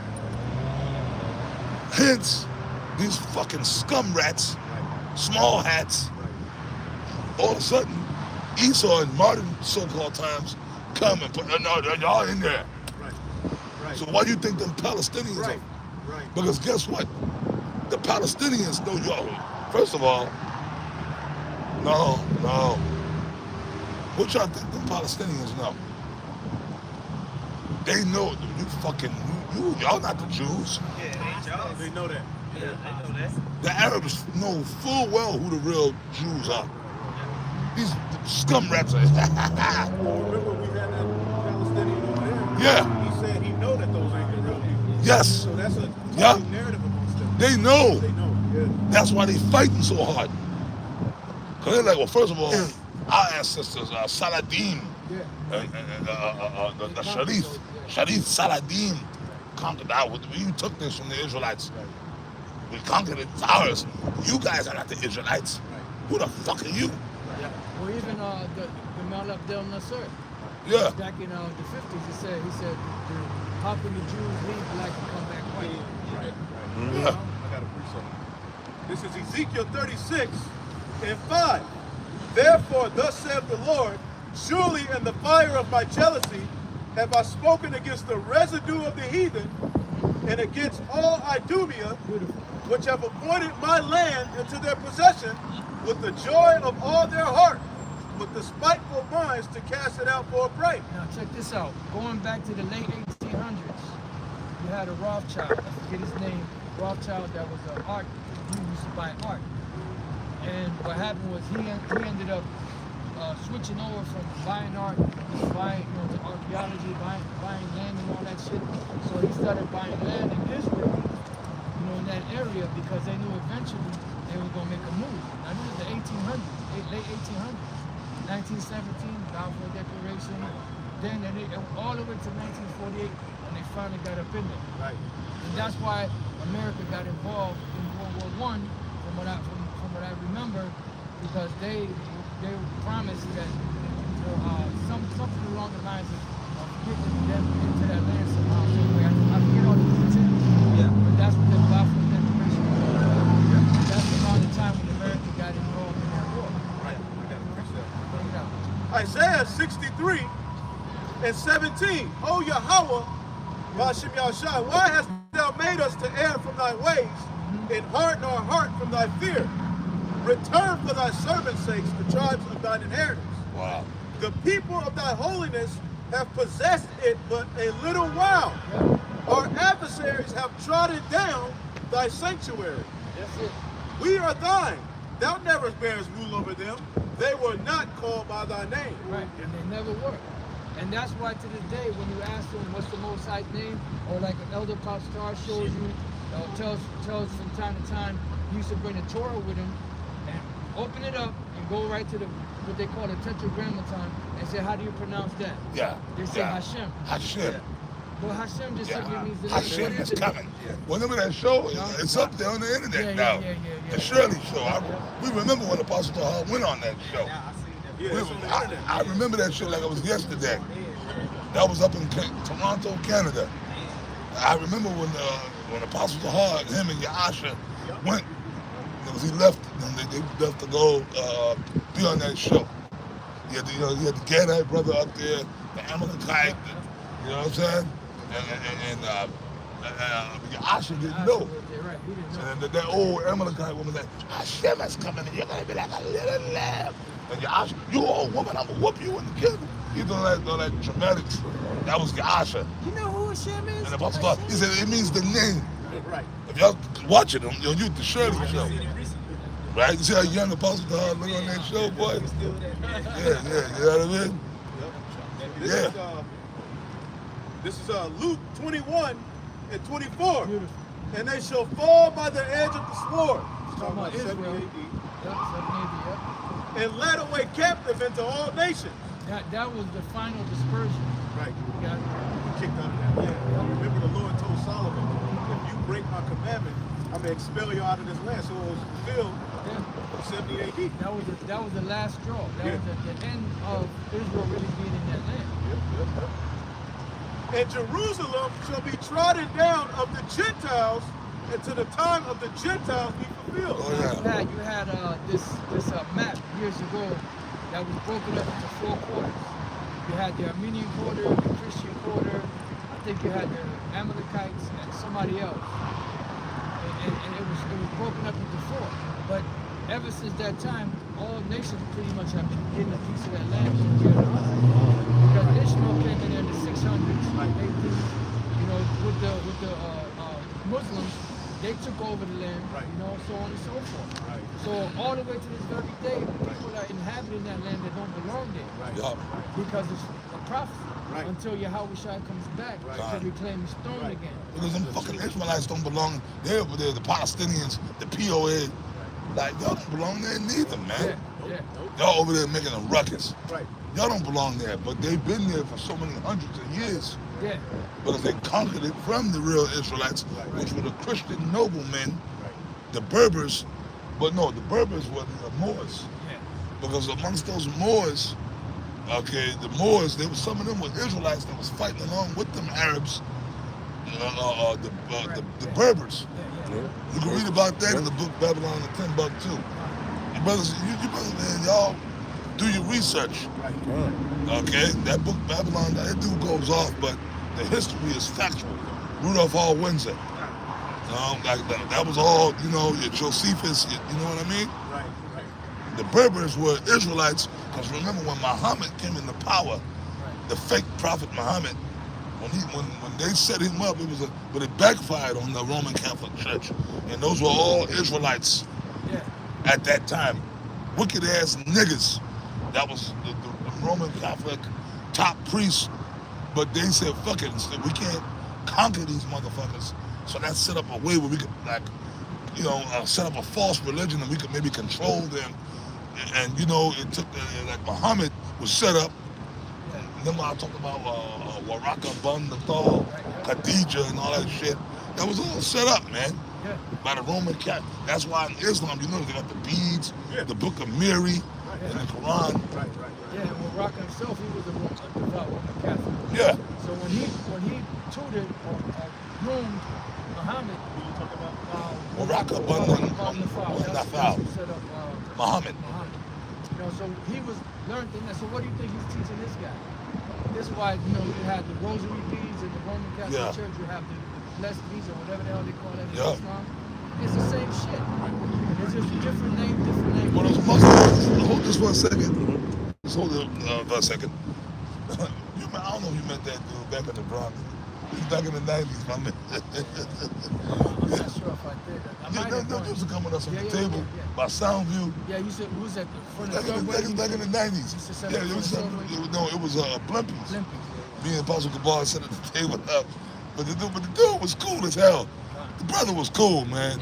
Hence, these fucking scum rats, small hats, all of a sudden, Esau in modern so-called times come and put, no, y'all in there. Right. So why do you think them Palestinians Right. are? Right. Because guess what? The Palestinians know y'all. First of all, no. What y'all think the Palestinians know? They know y'all not the Jews. Yeah, They know that. they know that. The Arabs know full well who the real Jews are. These scum rats are. Well, remember we had that Palestinian over there. Yeah. He said he know that those ain't the real people. Yes. So that's a Yeah. total narrative amongst them. They know. They know. Yeah. That's why they fighting so hard. Because they're like, well, first of all, our ancestors, Saladin, the Sharif Saladin conquered out. We took this from the Israelites. We conquered it. It's ours. You guys are not the Israelites. Who the fuck are you? Or even the Gamal Abdel Nasser. Yeah. Back in the 50s, he said, how can the Jews leave black and come back white? Right. Yeah. I got to preach something. This is Ezekiel 36:5. Therefore, thus saith the Lord, surely in the fire of my jealousy have I spoken against the residue of the heathen and against all Idumea, which have appointed my land into their possession with the joy of all their heart, with the spiteful minds to cast it out for a prey. Now check this out. Going back to the late 1800s, you had a Rothschild. I forget his name. Rothschild, that was an art. He used to buy art. And what happened was he ended up switching over from buying art to buying, to archaeology, buying land and all that shit. So he started buying land in Israel, in that area, because they knew eventually they were gonna make a move. Now this is the 1800s, late 1800s, 1917, Balfour Declaration. Then all the way to 1948, and they finally got up in there. Right. And that's why America got involved in World War I, from what I remember, because they promised that something along the lines of getting them into that land somehow. I forget all the details. Yeah. But that's what the Balfour Declaration was. That's around the time when America got involved in that war. Right. I got to preach that. Bring it out. Isaiah 63 and 17. O Yahweh, Bashem Yahshai, why hast thou made us to err from thy ways, and harden our heart from thy fear? Return for thy servants' sakes the tribes of thine inheritance. Wow. The people of thy holiness have possessed it but a little while. Our adversaries have trodden down thy sanctuary. That's it. We are thine. Thou never bearest rule over them. They were not called by thy name. Right, and they never were. And that's why to this day, when you ask them what's the Most High's name, or like an Elder Pastor shows you, tells from time to time, he used to bring the Torah with him and open it up and go right to what they call the Tetragrammaton and say, how do you pronounce that? Yeah. They say yeah. Hashem. Hashem. Well, Hashem just simply Yeah. means the Hashem is coming. Whenever that show, it's up there on the internet now. Yeah. The Shirley Show. We remember when Apostle Tahar went on that show. Yeah, it's on the internet. I remember that shit like it was yesterday. That was up in Toronto, Canada. I remember when Apostle Tahar, him and Yasha went, because he left, and they left to go be on that show. He had the Gadite brother up there, the Amalekite, you know what I'm saying? And Yasha didn't know. And that old Amalekite woman said, Hashem is coming and you're going to be like a little lamb. And Yasha, you old woman, I'm going to whoop you in the kid. He doing all that dramatics. That was Yasha. You know who Hashem is? And the Apostle Tahar, he said, it means the name. Right. If y'all watching them, you'll use the Shirley Show. Right? You see how young Apostle Tahar look on that show, boy? Yeah, you know what I mean? Yep. This is Luke 21 and 24. Beautiful. And they shall fall by the edge of the sword. Talking about 70 Israel. AD. Yep, 780, And led away captive into all nations. yep. That was the final dispersion. Right. You got He kicked out of that land. Remember the Lord told Solomon, if you break my commandment, I'm going to expel you out of this land. So it was fulfilled yeah. 70 AD. That was the last straw. That was the end of Israel really being in that land. Yep. And Jerusalem shall be trodden down of the Gentiles until the time of the Gentiles be fulfilled. Oh, yeah. You had this map years ago that was broken up into 4 quarters. You had the Armenian quarter, the Christian quarter. I think you had the Amalekites and somebody else. And it was broken up into 4. But ever since that time, all nations pretty much have been getting a piece of that land. Because Ishmael came in there in the 600s, like 18, with the Muslims, they took over the land, so on and so forth. Right. So all the way to this very day, people are inhabiting that land that don't belong there. Right. Yup. Because it's a prophecy. Right. Until Yahweh Shai comes back Right. to reclaim his throne Right. again. Because them fucking Israelites don't belong there over there. The Palestinians, the POA, like, y'all don't belong there neither, man. Yeah. Y'all over there making a ruckus. Right. Y'all don't belong there, but they've been there for so many hundreds of years Yeah. because they conquered it from the real Israelites, which were the Christian noblemen, Right. the Berbers. But no, the Berbers were the Moors. Yeah. Because amongst those Moors, the Moors, some of them were Israelites that was fighting along with them Arabs, the Berbers. You can read about that in the book Babylon the Timbuktu. You brothers, man, y'all do your research. Okay, that book Babylon, that dude goes off, but the history is factual. Rudolph Hall Windsor. That was all, you know, your Josephus, you know what I mean? Right, right. The Berbers were Israelites, because remember when Muhammad came into power, the fake prophet Muhammad, when they set him up, but it backfired on the Roman Catholic Church, and those were all Israelites at that time, wicked ass niggas. That was the Roman Catholic top priests, but they said, fuck it, we can't conquer these motherfuckers. So that set up a way where we could, like, you know, set up a false religion and we could maybe control them. And you know, it took, like Muhammad was set up. Remember I talked about Waraka Bun Nathal, Khadija and all that shit. That was all set up, man, by the Roman Catholic. That's why in Islam, you know, they got the beads, the Book of Mary, and the Quran. Yeah, and Waraka himself, he was a devout Roman Catholic. Yeah. So when he tutored or groomed Muhammad, Waraka Bun Nathal, Muhammad. You know, so he was learned in that. So what do you think he's teaching this guy? This is why, you know, you have the rosary beads in the Roman Catholic Church, you have the blessed beads or whatever the hell they call that in Islam. It's the same shit. It's just a different name, Well, those Muslims, hold this for a second. Just hold it for a second. I don't know if you met that dude back in the Bronx. Back in the 90s, my man. I'm not sure if I did. They used to come with us on the table by Soundview. Yeah, you said, who was that? Back in the 90s. Yeah, it was Blimpies. Me and Apostle Gabar sat at the table up. But the dude was cool as hell. The brother was cool, man.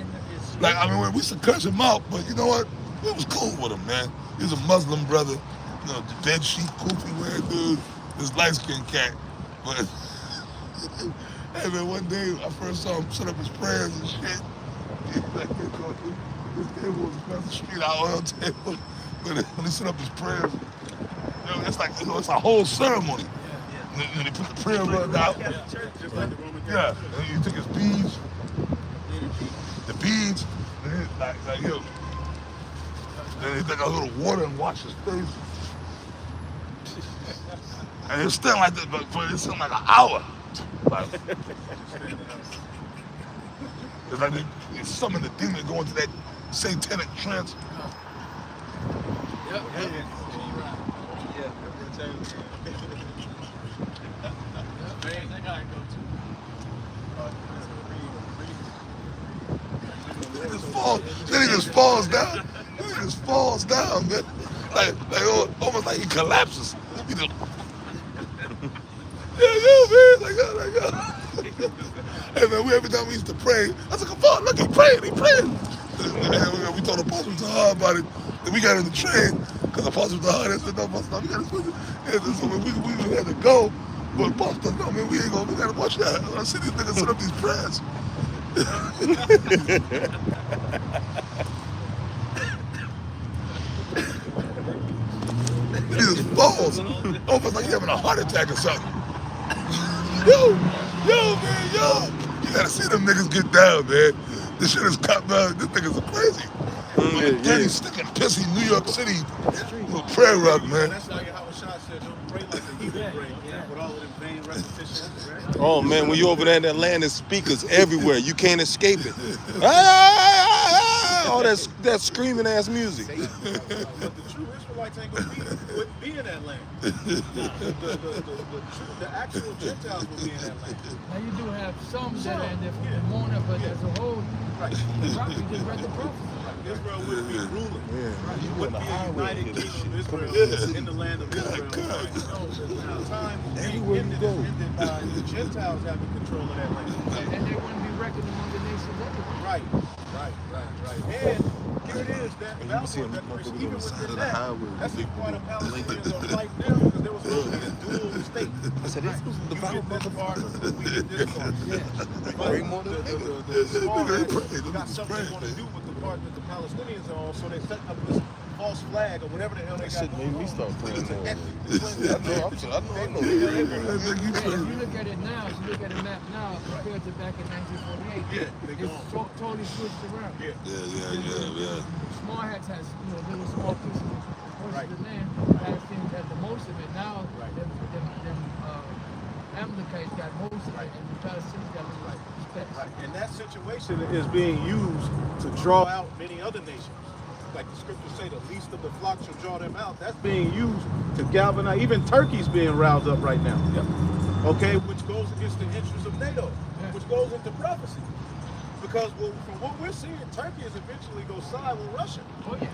Like, I mean, we used to curse him out, but you know what? We was cool with him, man. He was a Muslim brother. You know, the bed sheet, kufi wearing dude. This light-skinned cat. But, hey, man, one day I first saw him set up his prayers and shit. This table was across the street, our oil table. When he set up his prayers, you know, it's like, you know, it's a whole ceremony. And they put the prayer rug out. Yeah, and he took his beads, the beads, and he, like you know, then he took a little water and washed his face. And it still like that, but it seemed like an hour. Like, it's like they summoned the demon to go into that satanic trance. Then he just falls down. Then he just falls down, man. Like almost like he collapses. You know. Yeah, man. Hey, man, every time we used to pray, I said, come on, look, he praying. And we told Apostle Tahar about it. Then we got in the train, because Apostle Tahar said, no, Apostle, we got to so we had to go. But Apostle said, no, man, we got to watch that. I see these niggas set up these prayers. He just falls, almost like he's having a heart attack or something. Yo, man. You gotta see them niggas get down, man. This shit is cut, man. This niggas are crazy. Daddy's sticking pissy New York City little prayer rug, man. That's why Yahweh Shah said, don't pray like the heathen pray, with all of them vain repetitions. Oh man, when you over there in that land, there's speakers everywhere. You can't escape it. All that screaming ass music. But the true Israelites ain't gonna be in that land. The actual Gentiles will be in that land. Now you do have some that are in the Mona, but as a whole, the prophet just read the prophet. Israel wouldn't be ruling. You wouldn't be a united kingdom of Israel in the land of Israel. The time ended by the Gentiles having control of that land. And they wouldn't be reckoned among the nations anyway. Right. And here it is, that Balfour Declaration, even within that, that's the part of Palestinians are right now, because there was going to be a dual state. I said, this was the We did this part, we did this part. Way more than The small got something they want to do with the part that the Palestinians are on, so they set up this false flag or whatever the hell they got going on. I know. If you look at it now, if you look at a map now compared to back in 1948, it's totally switched around. Yeah. Small Hats has, little small pieces of the land. Palestinians had the most of it. Now, them Amalekites got most of it, and the Palestinians got Right. And that situation is being used to draw out many other nations. Like the scriptures say, the least of the flock shall draw them out. That's being used to galvanize. Even Turkey's being roused up right now. Okay, which goes against the interests of NATO, which goes into prophecy. Because from what we're seeing, Turkey is eventually going to side with Russia. Oh, yeah.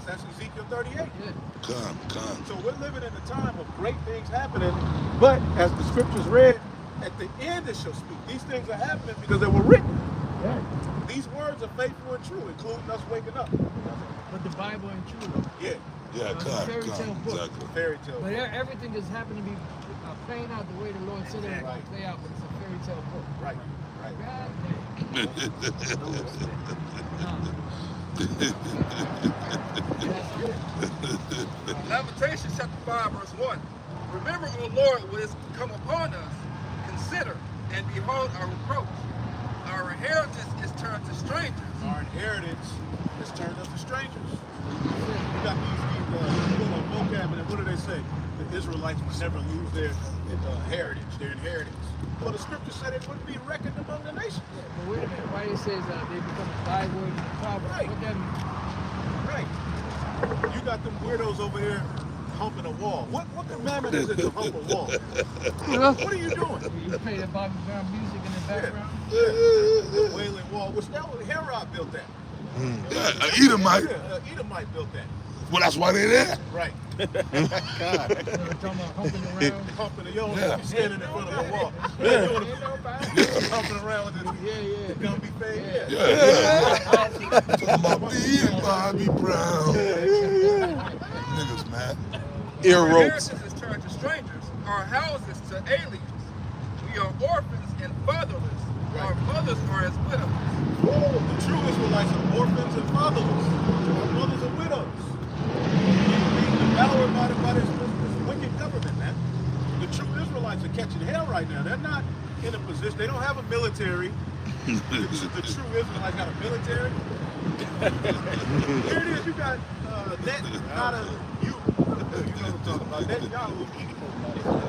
That's Ezekiel 38. Come. So we're living in a time of great things happening, but as the scriptures read, at the end it shall speak. These things are happening because they were written. Yeah. These words are faithful and true, including us waking up. But the Bible ain't true, though. Yeah, Yeah, It's a fairy tale book. exactly. fairy tale. But everything just happened to be playing out the way the Lord said it was going Right. to play out, but it's a fairy tale book. Right. God Lamentations chapter 5, verse 1. Remember, O Lord, what is come upon us. Consider and behold our reproach. Our inheritance is turned to strangers. Our inheritance is turned us to strangers. You got these little vocab, and what do they say? The Israelites would never lose their heritage, their inheritance. Well, the scripture said it wouldn't be reckoned among the nations. But wait a minute, why it says they become a byword and a proverb? Right. What that mean? Right. You got them weirdos over here humping a wall. What commandment is it to hump a wall? What are you doing? You play that Bobby Brown music in the background? The Wailing Wall, which that was Herod built that. Yeah, Edomite. Yeah, Edomite built that. Well, that's why they're there. Right. So we're talking about humping around. Humping the yo, Yeah. standing in front of the wall. Yeah. Yeah. Humping around with the Yeah. Gumby fade. Yeah. Talking about me and Bobby Brown. Niggas, man. Ear Our ropes. inheritance is turned to strangers. Our houses to aliens. We are orphans and fatherless. Our mothers are as widows. The true Israelites are orphans and fatherless. Our mothers are widows. Being devoured by this wicked government, man. The true Israelites are catching hell right now. They're not in a position. They don't have a military. The true Israelites got a military. Here it is. You got Net, not a you. You know what I'm talking about. Netanyahu.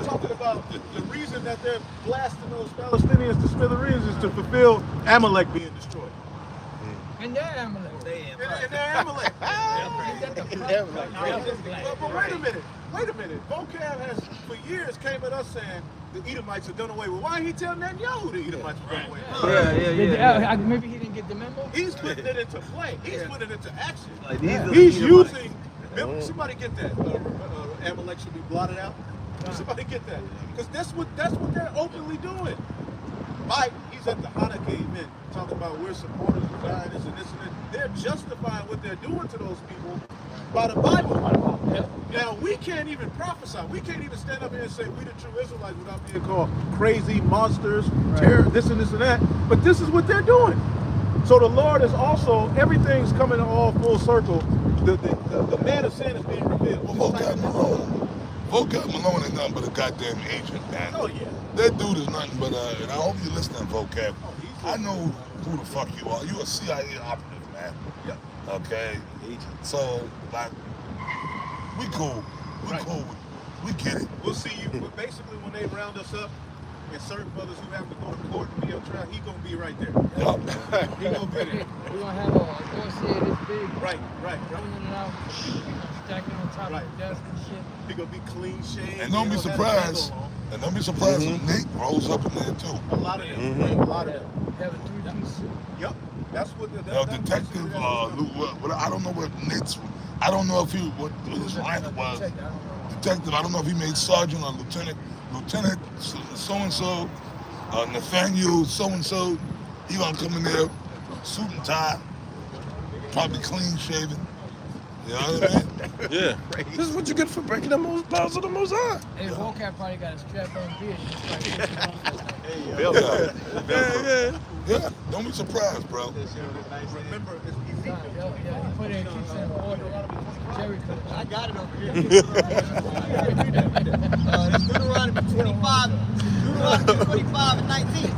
Talking about the reason that they're blasting those Palestinians to smithereens is to fulfill Amalek being destroyed. And they're Amalek. And they're Amalek. But wait a minute. Vocab has for years came at us saying the Edomites are done away with. Why he tell Netanyahu the Edomites are done away with? Maybe he didn't get the memo. He's putting it into play. He's putting it into action. Like, these are the He's Edomites. using. Somebody get that. Amalek should be blotted out. Somebody get that. Because that's what they're openly doing. Mike, he's at the Hanukkah event talking about we're supporters of Zionism and this and that. They're justifying what they're doing to those people by the Bible. Now, we can't even prophesy. We can't even stand up here and say we the true Israelites without being called crazy monsters, terror, this and that. But this is what they're doing. So the Lord is also, everything's coming all full circle. The man of sin is being revealed. Vocab Malone ain't nothing but a goddamn agent, man. Oh, yeah. That dude is nothing but and I hope you're listening, Vocab. I know who the fuck you are. You a CIA operative, man. Yeah. Okay? So, like, we cool. We cool. We get it. We'll see you. But basically, when they round us up, and certain brothers who have to go to court and be on trial, he gonna be right there. Yup. He gonna be there. We're going to have a dossier this big. Right. Rolling it out, stacking on top of the desk and shit. He gonna be clean shaved. And don't be surprised. And don't be surprised if Nate rolls up in there too. A lot of them. A lot of them. Have a 3-piece suit. Yep. That's what the Detective, I don't know what Nate's, I don't know if he, what his rank was. Detective, I don't know if he made sergeant or lieutenant so-and-so, Nathaniel so-and-so. He gonna come in there, suit and tie, probably clean shaven. You know what I mean? Yeah. This is what you get for breaking the laws of the Most High. Hey, Vocab probably got a strap-on beard. Yeah, don't be surprised, bro. Remember, it's He put in, keeps in order. Jerry cut. I got it over here. It's Deuteronomy 25 and 19.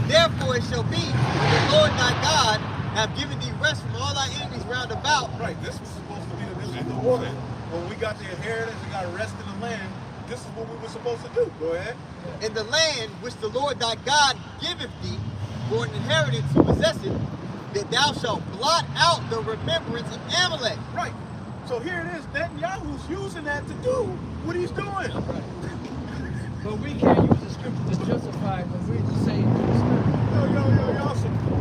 Therefore it shall be, when the Lord thy God have given thee rest from all thy enemies round about. right. This was supposed to be the order. When we got the inheritance, we got rest in the land. this is what we were supposed to do. Go ahead. In the land which the Lord thy God giveth thee for an inheritance to possess it, that thou shalt blot out the remembrance of Amalek. Right. So here it is. Netanyahu's using that to do what he's doing. But we can't use the scripture to justify what we're saying to the scripture.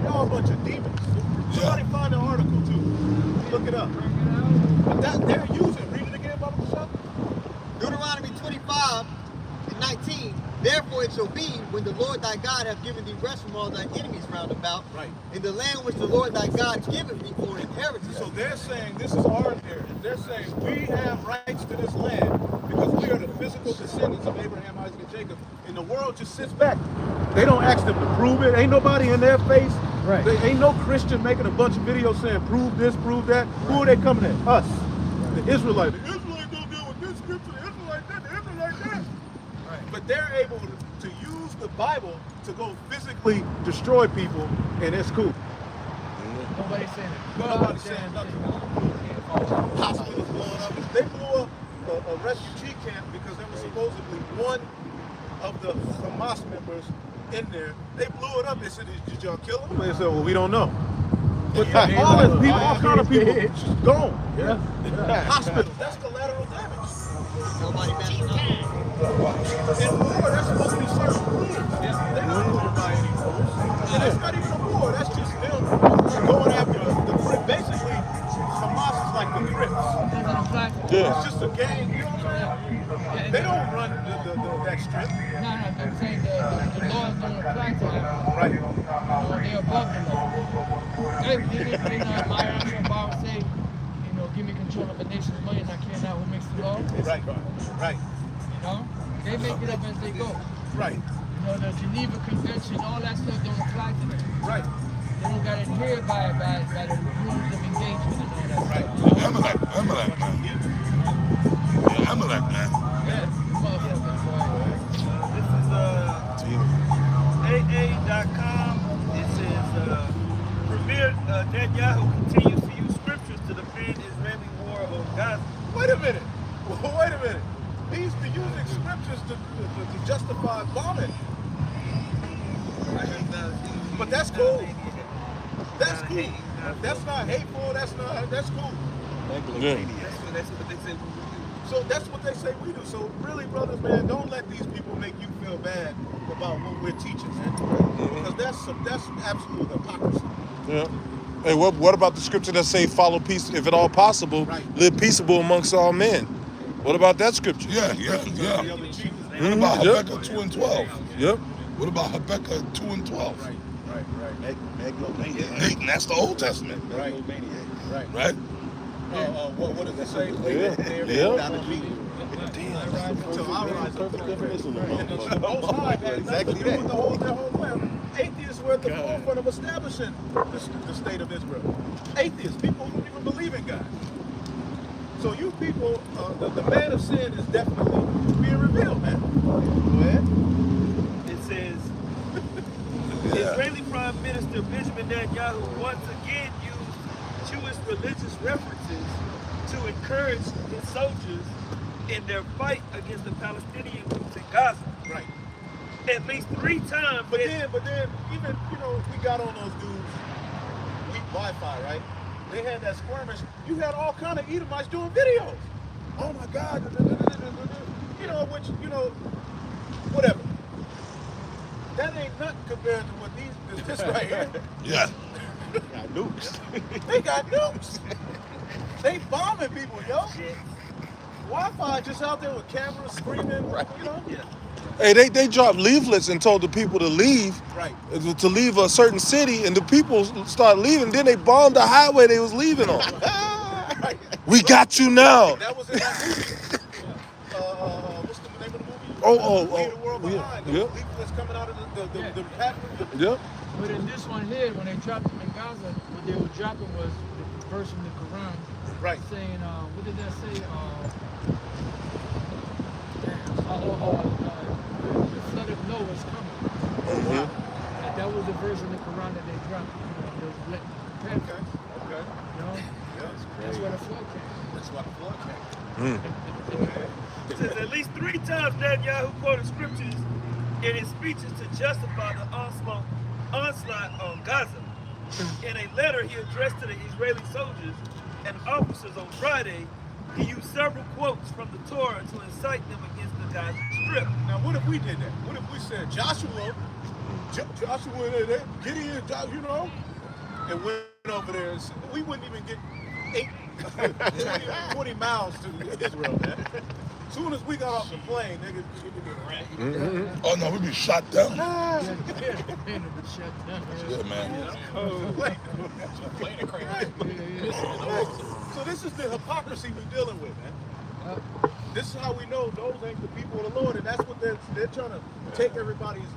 Y'all a bunch of demons. Somebody find an article too. Look it up. But they're using. Read it again, Baba Kasha. Deuteronomy 25:19. Therefore it shall be when the Lord thy God hath given thee rest from all thy enemies round about, Right. in the land which the Lord thy God giveth thee for an inheritance. So they're saying this is our inheritance. They're saying we have rights to this land because we are the physical descendants of Abraham, Isaac, and Jacob. And the world just sits back. They don't ask them to prove it. Ain't nobody in their face. Right. Ain't no Christian making a bunch of videos saying prove this, prove that. Who are they coming at? Us. The Israelites. The Israelites don't deal with this scripture. The Israelites that. The Israelites that. But they're able to use the Bible to go physically destroy people, and it's cool. Nobody's saying it. Nobody's saying nothing. Hospitals blowing up. They blew up a refugee camp because there was supposedly one of the Hamas members in there. They blew it up. They said, "Did y'all kill him?" They said, "Well, we don't know." But all kind of people just gone. Yeah. Hospitals. That's collateral damage. Nobody messing up. In war, that's supposed to be certain rules. They're not going by any rules. And that's not even a war. That's just them going after the Crips. Basically, Hamas is like the Crips. It's just a gang. You know what I'm saying? They don't run that strip. No, I'm saying the laws don't apply to them. Right. They're above the law. Didn't my National Bar say, give me control of the nation's money and I care not who makes the law? Right. Right. They make it up as they go. Right. The Geneva Convention, all that stuff don't apply to them. Right. They don't got adhered by the rules of engagement and all that Right. stuff. Amalek, man. Yeah, Amalek, man. Yeah, motherfuckers, boy. This is AA.com. It says Premier Netanyahu continues to use scriptures to defend Israeli war on Gaza. Wait a minute. Wait a minute. He's using scriptures to justify bombing. But that's cool. That's cool. That's not hateful. That's cool. That's what they say. So that's what they say we do. So really, brothers, man, don't let these people make you feel bad about what we're teaching, man. Because that's absolute hypocrisy. Yeah. Hey, what about the scripture that say follow peace, if at all possible, live peaceable amongst all men? What about that scripture? Yeah. What about Habakkuk 2:12? Yep. What about Habakkuk 2:12? Right. That's the Old Testament. Right. Right? What does it say? Exactly that. Atheists were at the forefront of establishing the state of Israel. Atheists, people who don't even believe in God. So you people, the man of sin is definitely being revealed, man. Go ahead. It says, Israeli Prime Minister Benjamin Netanyahu once again used Jewish religious references to encourage his soldiers in their fight against the Palestinian groups in Gaza. Right. At least 3 times. But then even, we got on those dudes, weak Wi-Fi, right? They had that skirmish. You had all kind of Edomites doing videos. Oh my God. Whatever. That ain't nothing compared to what this right here. Yeah. Got nukes. They got nukes. They bombing people, yo. Wi-Fi just out there with cameras screaming, Yeah. Hey, they dropped leaflets and told the people to leave, to leave a certain city, and the people started leaving. Then they bombed the highway they was leaving on. We got you now. That was in that movie. What's the name of the movie? Leave the World Behind. Yeah. Those leaflets coming out of the Yep. But in this one here, when they dropped them in Gaza, what they were dropping was the verse from the Quran, saying, what did that say? The flood of Noah is coming. And that was the verse in the Quran that they dropped. Okay. That's where the flood came. That's why the flood came. It says at least 3 times Netanyahu quoted scriptures in his speeches to justify the onslaught on Gaza. In a letter he addressed to the Israeli soldiers and officers on Friday, he used several quotes from the Torah to incite them against the Gaza Strip. Now, what if we did that? What if we said, Joshua, Gideon, you know, and went over there and said, we wouldn't even get 20 miles to Israel, man. As soon as we got off the plane, nigga, Oh no, we'd be shot down. Yeah, man. So this is the hypocrisy we're dealing with, man. This is how we know those ain't the people of the Lord, and that's what they're trying to take everybody's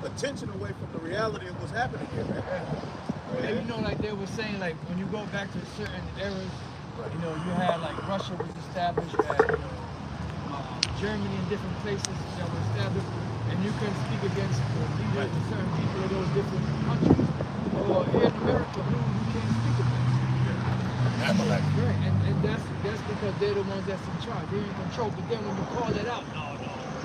attention away from the reality of what's happening here, man. And you know, like they were saying, like when you go back to certain eras, you know, you had like Russia was established, Germany and different places that were established, and you couldn't speak against the leaders of certain people of those different countries. Or here in America, you can't speak against. Amalek. Right, and that's because they're the ones that's in charge. They're in control. But then when you call it out, no,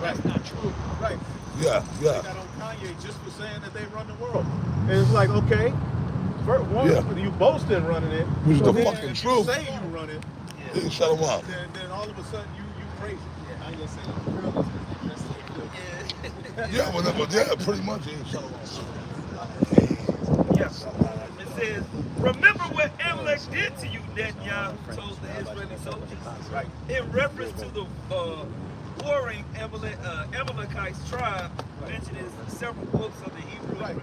that's not true. Right. Yeah. They got on Kanye just for saying that they run the world. And it's like, okay, you boasting running it. Which is so the then fucking if truth. You say you run it, They shut them up. then all of a sudden you crazy. Yeah, well, pretty much. They shut them up. Yes. It says, remember what Amalek did to you, Netanyahu told the Israeli soldiers. Right. In reference to the warring Amalekites tribe mentioned in several books of the Hebrew. Right.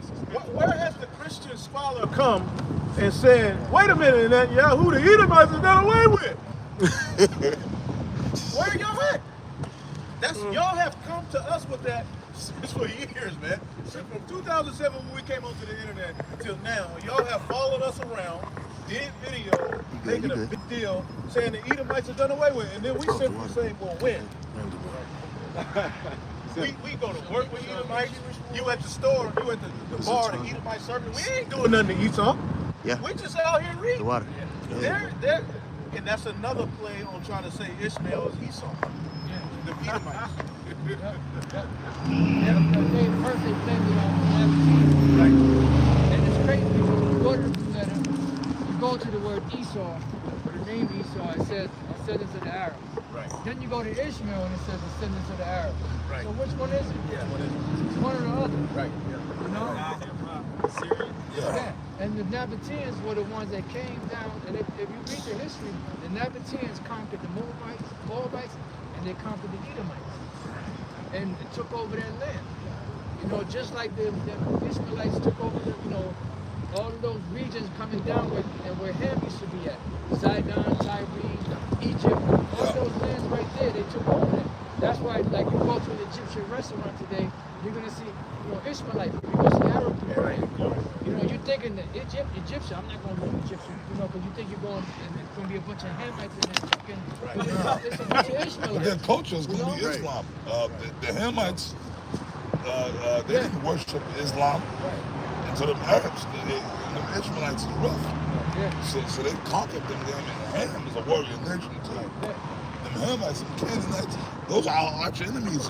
Where has the Christian scholar come and said, wait a minute, Netanyahu, the Edomites are done away with? Where y'all at? Y'all have come to us with that for years, man. From 2007 when we came onto the internet till now, y'all have followed us around, did video, making a big deal, saying the Edomites are done away with, and then we simply say, well, when? We go to work with Edomites. You at the store, you at the bar, the Edomite serving. We ain't doing nothing to Esau. Yeah. We just out here reading. The water. They're, and that's another play on trying to say Ishmael is Esau. The Edomites. Yeah, because they blamed it on the Right. And it's crazy because when you go to the letter, you go to the word Esau, or the name Esau, it says descendants of the Arabs. Right. Then you go to Ishmael and it says descendants of the Arabs. Right. So which one is it? Yeah. What is it? It's one or the other. Right. You know? Yeah. And the Nabateans were the ones that came down, and if you read the history, the Nabateans conquered the Moabites, and they conquered the Edomites, and took over their land. You know, just like the Ishmaelites took over the, all of those regions coming down where Ham used to be at. Sidon, Tyre, Egypt, all those lands right there, they took over them. That's why, like, you go to an Egyptian restaurant today, you're gonna see, Ishmaelite people, you're gonna see Arab people. Right. You're thinking that Egyptian, I'm not gonna go Egyptian, because you think you're going, and it's gonna be a bunch of Hamites and then fucking, it's a bunch of Ishmaelites. But their culture is going to be Islam. The Hamites, they didn't worship Islam. And so the Arabs, the Ishmaelites is rough. So they conquered them. And Ham is a warrior nation too. Them Hamites and Canaanites, those are our arch enemies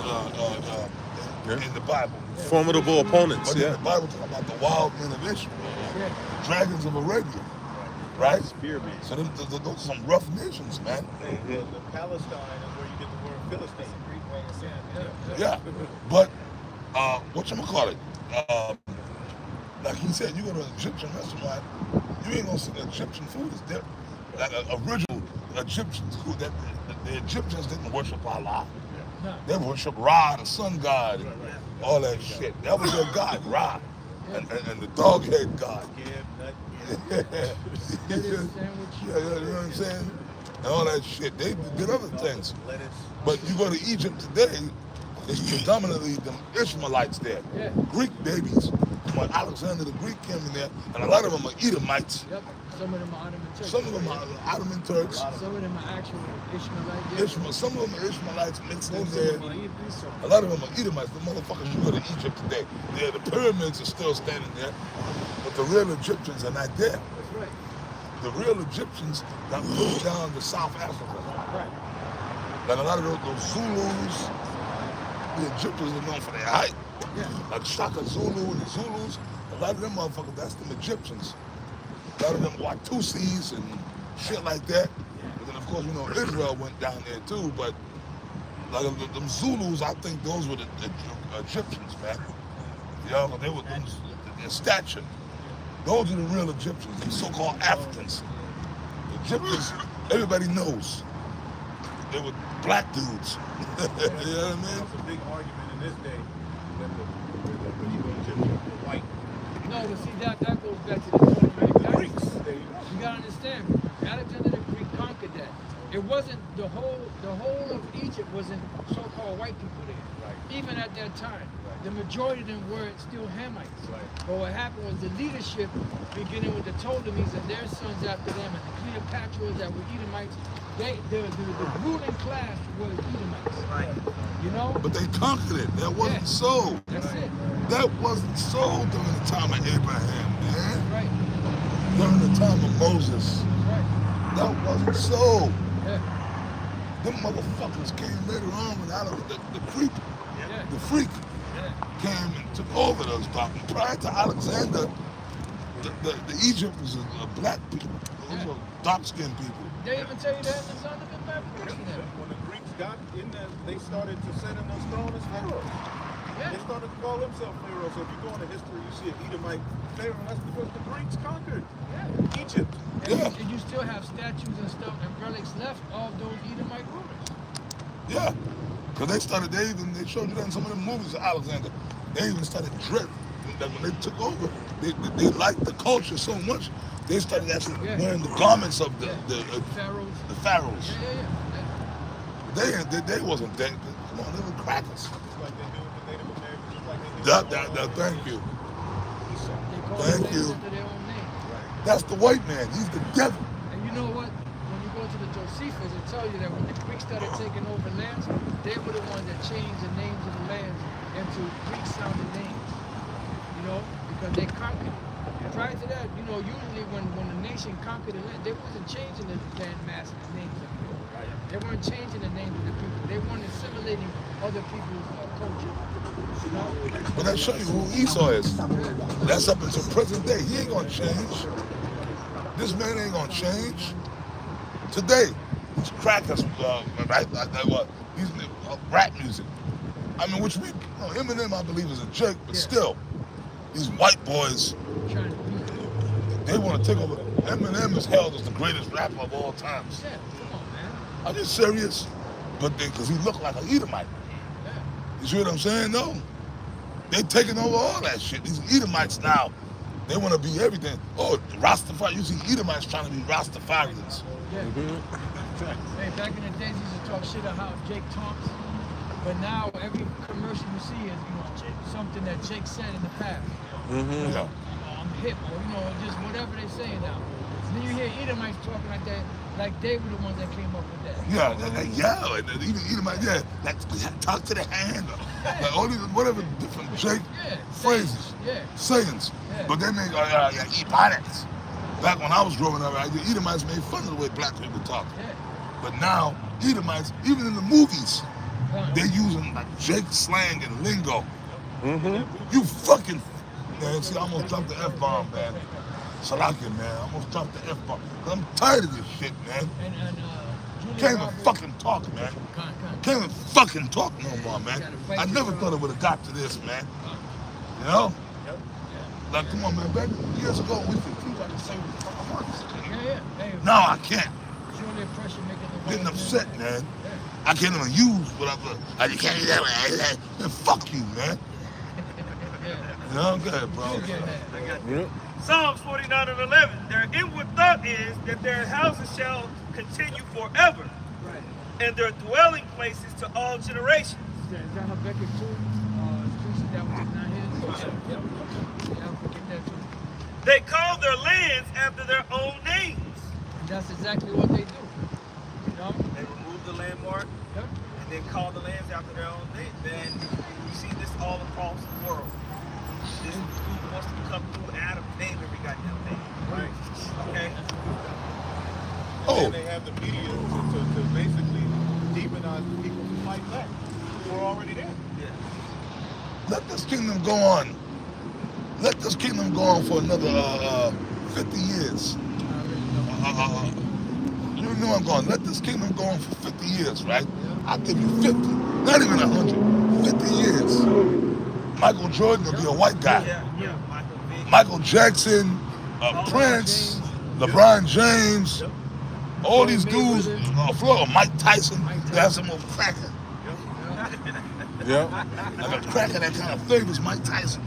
in the Bible. Formidable opponents, But the Bible talks about the wild men of Israel, dragons of Arabia, right? Spearmen. So those are some rough nations, man. The Palestine is where you get the word Philistine. Yeah, but whatchamacallit, like he said, you go to an Egyptian restaurant, you ain't gonna see the Egyptian food is there. Like original Egyptians, the Egyptians didn't worship Allah. They worship Ra, the sun god, and all that shit. That was their god, Ra, and the dog head god. You know what I'm saying? And all that shit. They did other things. But you go to Egypt today, it's predominantly them Ishmaelites there. Greek babies. When Alexander the Greek came in there, and a lot of them are Edomites. Yep. Some of them are Ottoman Turks. Some of them are Ottoman Turks. Some of them are actual Ishmaelites. Some of them are Ishmaelites mixed in there. A lot of them are Edomites. The motherfuckers you go to Egypt today. Yeah, the pyramids are still standing there, but the real Egyptians are not there. That's right. The real Egyptians got moved down to South Africa. Right. Like a lot of those Zulus, the Egyptians are known for their height. Yeah. Like Shaka Zulu and the Zulus, a lot of them motherfuckers, that's them Egyptians. A lot of them Watusis and shit like that. And then of course, you know, Israel went down there too, but like them Zulus, I think those were the Egyptians, man. You know, they were their stature. Those are the real Egyptians, the so-called Africans. The Egyptians, everybody knows. They were black dudes. You know what I mean? That's a big argument in this day that the Egyptians were white. No, but see that goes back to the point, right? The Greeks, You gotta understand, Alexander the Greek conquered that. It wasn't the whole of Egypt wasn't so-called white people there. Right. Even at that time. The majority of them were still Hamites. Right. But what happened was the leadership, beginning with the Ptolemies and their sons after them, and the Cleopatras that were Edomites, the ruling class was Edomites. Right. You know? But they conquered it. That wasn't Yeah. so. That's it. That wasn't so during the time of Abraham, man. Right. During the time of Moses. Right. That wasn't so. Yeah. Them motherfuckers came later on when the creep, Yeah. the freak, Yeah. came and took over those doctors. Prior to Alexander, the Egypt was a black people. Those were dark-skinned people. They even tell you that in the Son of the Fabrication. When the Greeks got in there, they started to set in those thrones as pharaohs. Yeah. They started to call themselves pharaohs. So if you go into history, you see an Edomite pharaoh. That's because the Greeks conquered Yeah. Egypt. And you still have statues and stuff and relics left of those Edomite rulers. Yeah, because they showed you that in some of the movies of Alexander. They even started drip. That when they took over, they liked the culture so much, they started actually wearing the garments of the Pharaohs. pharaohs. Yeah. They wasn't dead. Come on, they were crackers. Just like they do with the Native Americans. Just like they do with Thank you. They call Thank the you. names after their own name. That's the white man. He's the devil. And you know what? When you go to the Josephus, it tells you that when the Greeks started taking over lands, they were the ones that changed the names of the lands into Greek-sounding names. You know, because they conquered it. Prior to that, you know, usually when a nation conquered a land, they wasn't changing the land mass and the names of people. They weren't changing the names of the people. They weren't assimilating other people's culture. You know? But that shows you who Esau is. That's up until present day. He ain't gonna change. This man ain't gonna change. Today, these crackers, right? These rap music. I mean, which Eminem, I believe, is a jerk, but still, these white boys, Trying to be. they want to take over. Eminem is held as the greatest rapper of all times. Yeah, come on, man. I'm just serious, but because he looked like an Edomite. Yeah. You see what I'm saying? No, they taking over all that shit. These Edomites now, they want to be everything. Oh, Rastafari. You see Edomites trying to be Rastafarians. Yeah. Hey, back in the days, you used to talk shit about Jake Thompson, but now every commercial you see is, you know, something that Jake said in the past. Yeah. I'm hip, or you know, just whatever they say now. And then you hear Edomites talking like that, like they were the ones that came up with that. Yeah, and even Edomite, like talk to the hand, like all these whatever different Jake phrases, sayings. Yeah. But they make Ebonics. Back when I was growing up, the Edomites made fun of the way black people talk. Yeah. But now, Edomites, even in the movies, they're using like Jake slang and lingo. You fucking, man, see, I almost dropped the F-bomb, man. Salakia, man, I almost dropped the F-bomb. I'm tired of this shit, man. And Julia Can't even Roberts- fucking talk, man. Can't even fucking talk no more, man. I never thought it would have got to this, man. You know? Like, come on, man. Back years ago, we could say what the fuck I wanted to say. Hey, Now I can't. Julia pressure making the Getting white upset, man. man. I can't even use whatever. You can't do that. Man, fuck you, man. You know, go ahead, bro. I got that. Psalms 49 and 11. Their inward thought is that their houses shall continue forever, and their dwelling places to all generations. Is that Habakkuk 2? That was not his? Yeah, I'll forget that too. They call their lands after their own names. And that's exactly what they do. You know? They remove the landmark and then call the lands after their own name. Then you see this all across the world. This dude wants to come through Adam, name every goddamn thing. Right? Okay? And they have the media to basically demonize the people who fight back, who are already there. Let this kingdom go on. Let this kingdom go on for another 50 years. You know I'm going. Let this kingdom go on for 50 years, right? I'll give you 50, not even 100, 50 years. Michael Jordan will be a white guy. Yeah, Michael Vick. Michael Jackson, Prince, LeBron James, all these dudes, Mike Tyson, they have some more cracker. Yeah. Like a cracker that kind of favors Mike Tyson.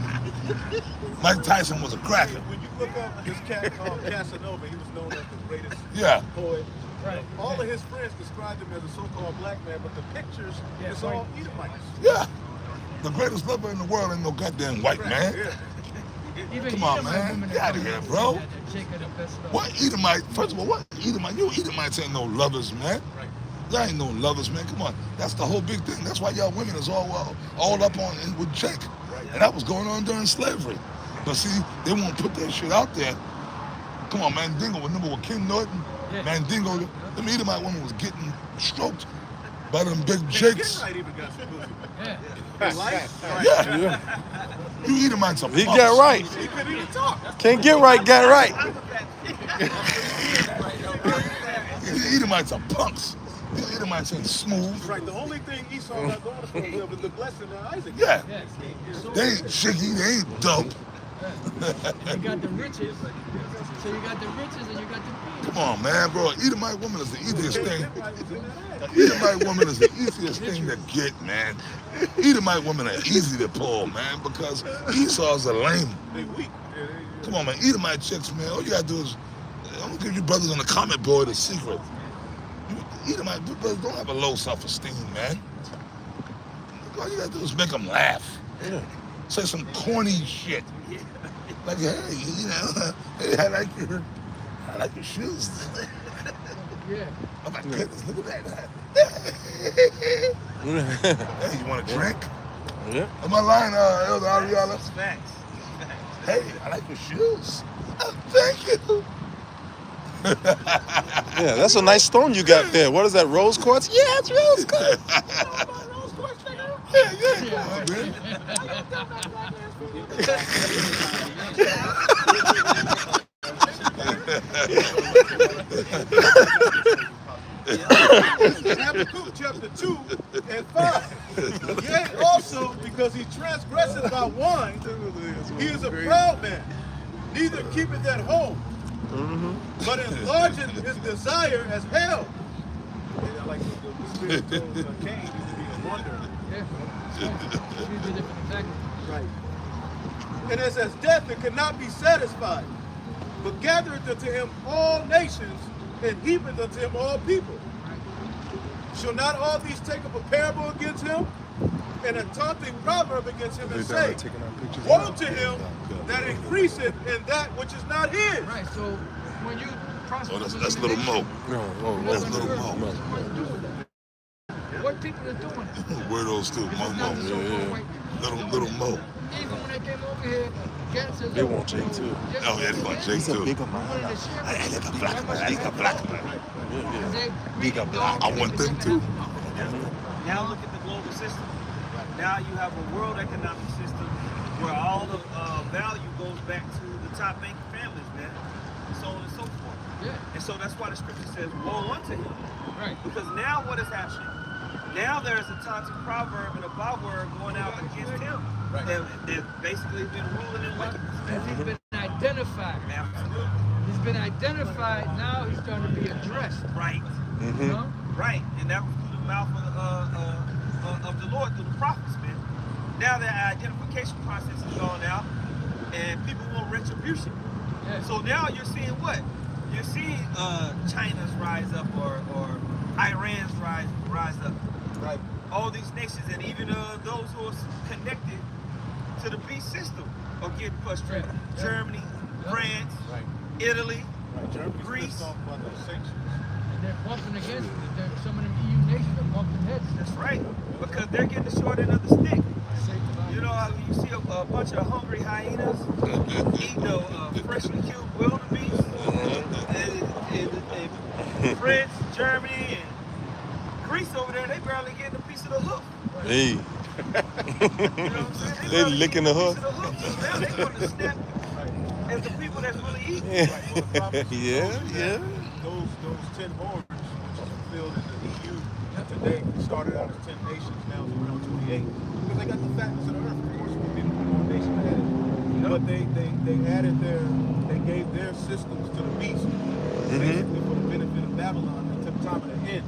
Mike Tyson was a cracker. When you look up this cat called Casanova, he was known as the greatest Yeah. poet. Right. All of his friends described him as a so-called black man, but the pictures, it's all Edomites. Yeah. The greatest lover in the world ain't no goddamn white man. Yeah. Even Come on, Edomite man. women Get are outta here, coming bro. out there checking the best stuff. What Edomite? First of all, what Edomite? You Edomites ain't no lovers, man. Right. Y'all ain't no lovers, man. Come on. That's the whole big thing. That's why y'all women is all up on and with Jake. And that was going on during slavery. But see, they won't put that shit out there. Come on, man. Dingo, remember with Ken Norton? Yeah. Man, Dingo, them Edomite women was getting stroked by them big Jakes. Kid even got some pussy. Yeah. Life. Yeah. You Edomites are He punks. got right. He couldn't even talk. Can't get right, got right. You Edomites are punks. You Edomites ain't smooth. Right. The only thing Esau got going for him is the blessing of Isaac. Yeah. Yeah. They ain't jiggy, they ain't dope. You got the riches. So you got the riches and you got the peace. Come on, man, bro. Edomite woman is the easiest thing. Edomite woman is the easiest thing to get, man. Edomite women are easy to pull, man, because Esau's a lame. They weak. Come on, man. Edomite chicks, man. All you gotta do is, I'm gonna give you brothers on the comment board a secret. Edomite brothers don't have a low self-esteem, man. All you gotta do is make them laugh. Yeah. Say some corny shit. Like, hey, hey, I like your shoes. Yeah. Oh my goodness, look at that. Hey, you want a drink? Yeah. Am I lying, Elder Ariella? Facts. Hey, I like your shoes. Oh, thank you. Yeah, that's a nice stone you got there. What is that, rose quartz? Yeah, it's rose quartz. Habakkuk chapter 2 and 5. Yet also, because he transgresseth by wine, he is a proud man, neither keepeth at home, but enlargeth his desire as hell. Yeah, like the spirit told Cain, used to be a wonder. Right. And as death, it could not be satisfied, but gathereth unto him all nations, and heapeth unto him all people. Shall not all these take up a parable against him, and a taunting proverb against him, and say, woe to him that increaseth in that which is not his? Right, so when you prosper, Oh, that's little Mo. That's little Mo. what people are doing. Weirdos too, It's Mo. not the so-called white people. Little Mo. Even when they came over here, Gad said, They want Jake too. Oh yeah, they want Jake too. I like a black man. I like a black man. I want them too. Now look at the global system. Now you have a world economic system where all the value goes back to the top banking families, man, so on and so forth. Yeah. And so that's why the scripture says, woe unto him. Right. Because now what is happening? Now there's a taunting proverb and a byword going out against him. That basically been ruling in wickedness. Because he's been identified. Absolutely. He's been identified, now he's going to be addressed. Right. You know? Right. And that was through the mouth of the Lord, through the prophets, man. Now the identification process is gone out, and people want retribution. Yeah. So now you're seeing what? You're seeing China's rise up or Iran's rise up. Right. All these nations, and even those who are connected to the beast system are getting frustrated. Yeah. Germany, France, Right. Italy, Right. Germany's Greece. pissed off about those sanctions. And they're bumping against some of them EU nations are bumping heads. That's right, because they're getting the short end of the stick. You know how you see a bunch of hungry hyenas eating freshly killed wildebeest, and France, Germany, and Greece over there, they barely getting a piece of the hook. Hey, You know what I'm saying? they barely licking getting the a hook. piece of the hook. So now they want to snap as the people that's really eating. Yeah. Those 10 horns, which is fulfilled in the EU today, started out as 10 nations, now it's around 28. Because they got the fatness of the earth, of course, when people more nation added. But they added they gave their systems to the beast, basically for the benefit of Babylon until the time of the end.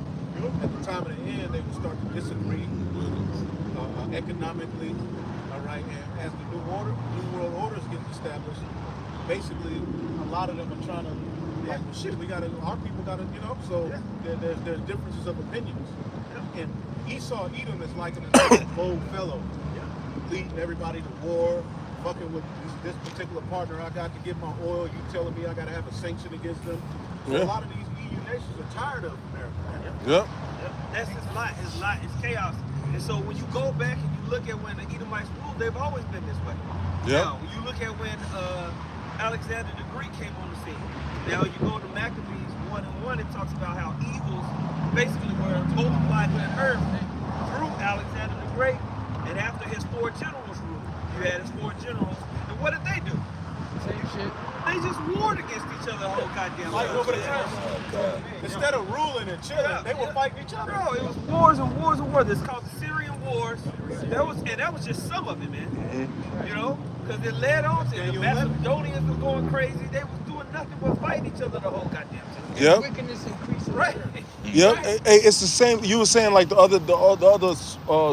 At the time of the end, they would start to disagree economically, all right, and as the New World Order is getting established, basically a lot of them are trying to, like, well, shit, our people gotta, so there's differences of opinions. And Esau Edom is like an bold fellow, leading everybody to war, fucking with this particular partner I got to get my oil, you telling me I gotta have a sanction against them. So a lot of these EU nations are tired of America. Yep. That's his lot. It's chaos. And so when you go back and you look at when the Edomites ruled, they've always been this way. Yep. Now, when you look at when Alexander the Great came on the scene, now you go to Maccabees 1:1, it talks about how evils basically were multiplied to the earth through Alexander the Great. And after his 4 generals ruled, you had his 4 generals. And what did they do? Same shit. They just warred against each other the whole goddamn Like time. over the time. Instead of ruling and chilling, they were fighting each other. Bro, it was wars and wars and wars. It's called the Syrian Wars. That was just some of it, man. You know, because it led on to the Macedonians was going crazy. They was doing nothing but fighting each other the whole goddamn time. Yep. Wickedness increases. Right. Yep. Hey, it's the same. You were saying like the other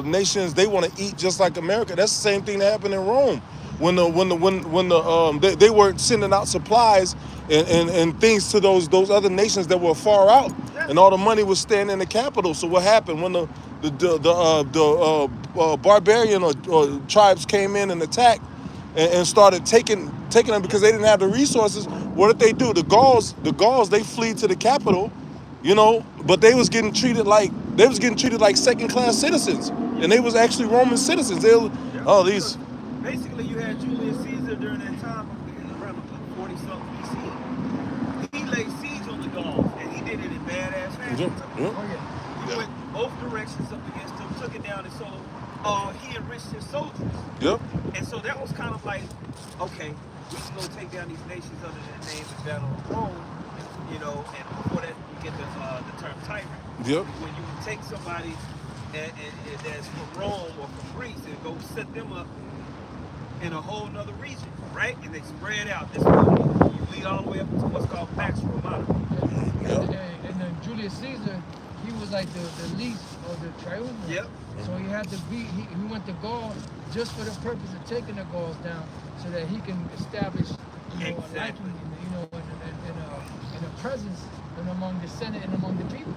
nations, they want to eat just like America. That's the same thing that happened in Rome. When they were sending out supplies and things to those other nations that were far out, and all the money was staying in the capital. So what happened when the barbarian or tribes came in and attacked and started taking them because they didn't have the resources? What did they do? The Gauls they flee to the capital, but they was getting treated like second-class citizens, and they was actually Roman citizens. Basically, you had Julius Caesar during that time, around 40-something BC. He laid siege on the Gauls, and he did it in badass fashion. He went both directions up against them, took it down, and so he enriched his soldiers. Yep. And so that was kind of like, okay, we can go take down these nations under the name of Battle of Rome, and before that, you get the term tyrant. Yep. When you take somebody that's from Rome or from Greece and go set them up in a whole nother region, right? And they spread out. This you lead all the way up to what's called Pax Romana. And then Julius Caesar, he was like the least of the triumvirate. Yep. So he had to be. He went to Gaul just for the purpose of taking the Gauls down, so that he can establish, a liking, and a presence and among the Senate and among the people.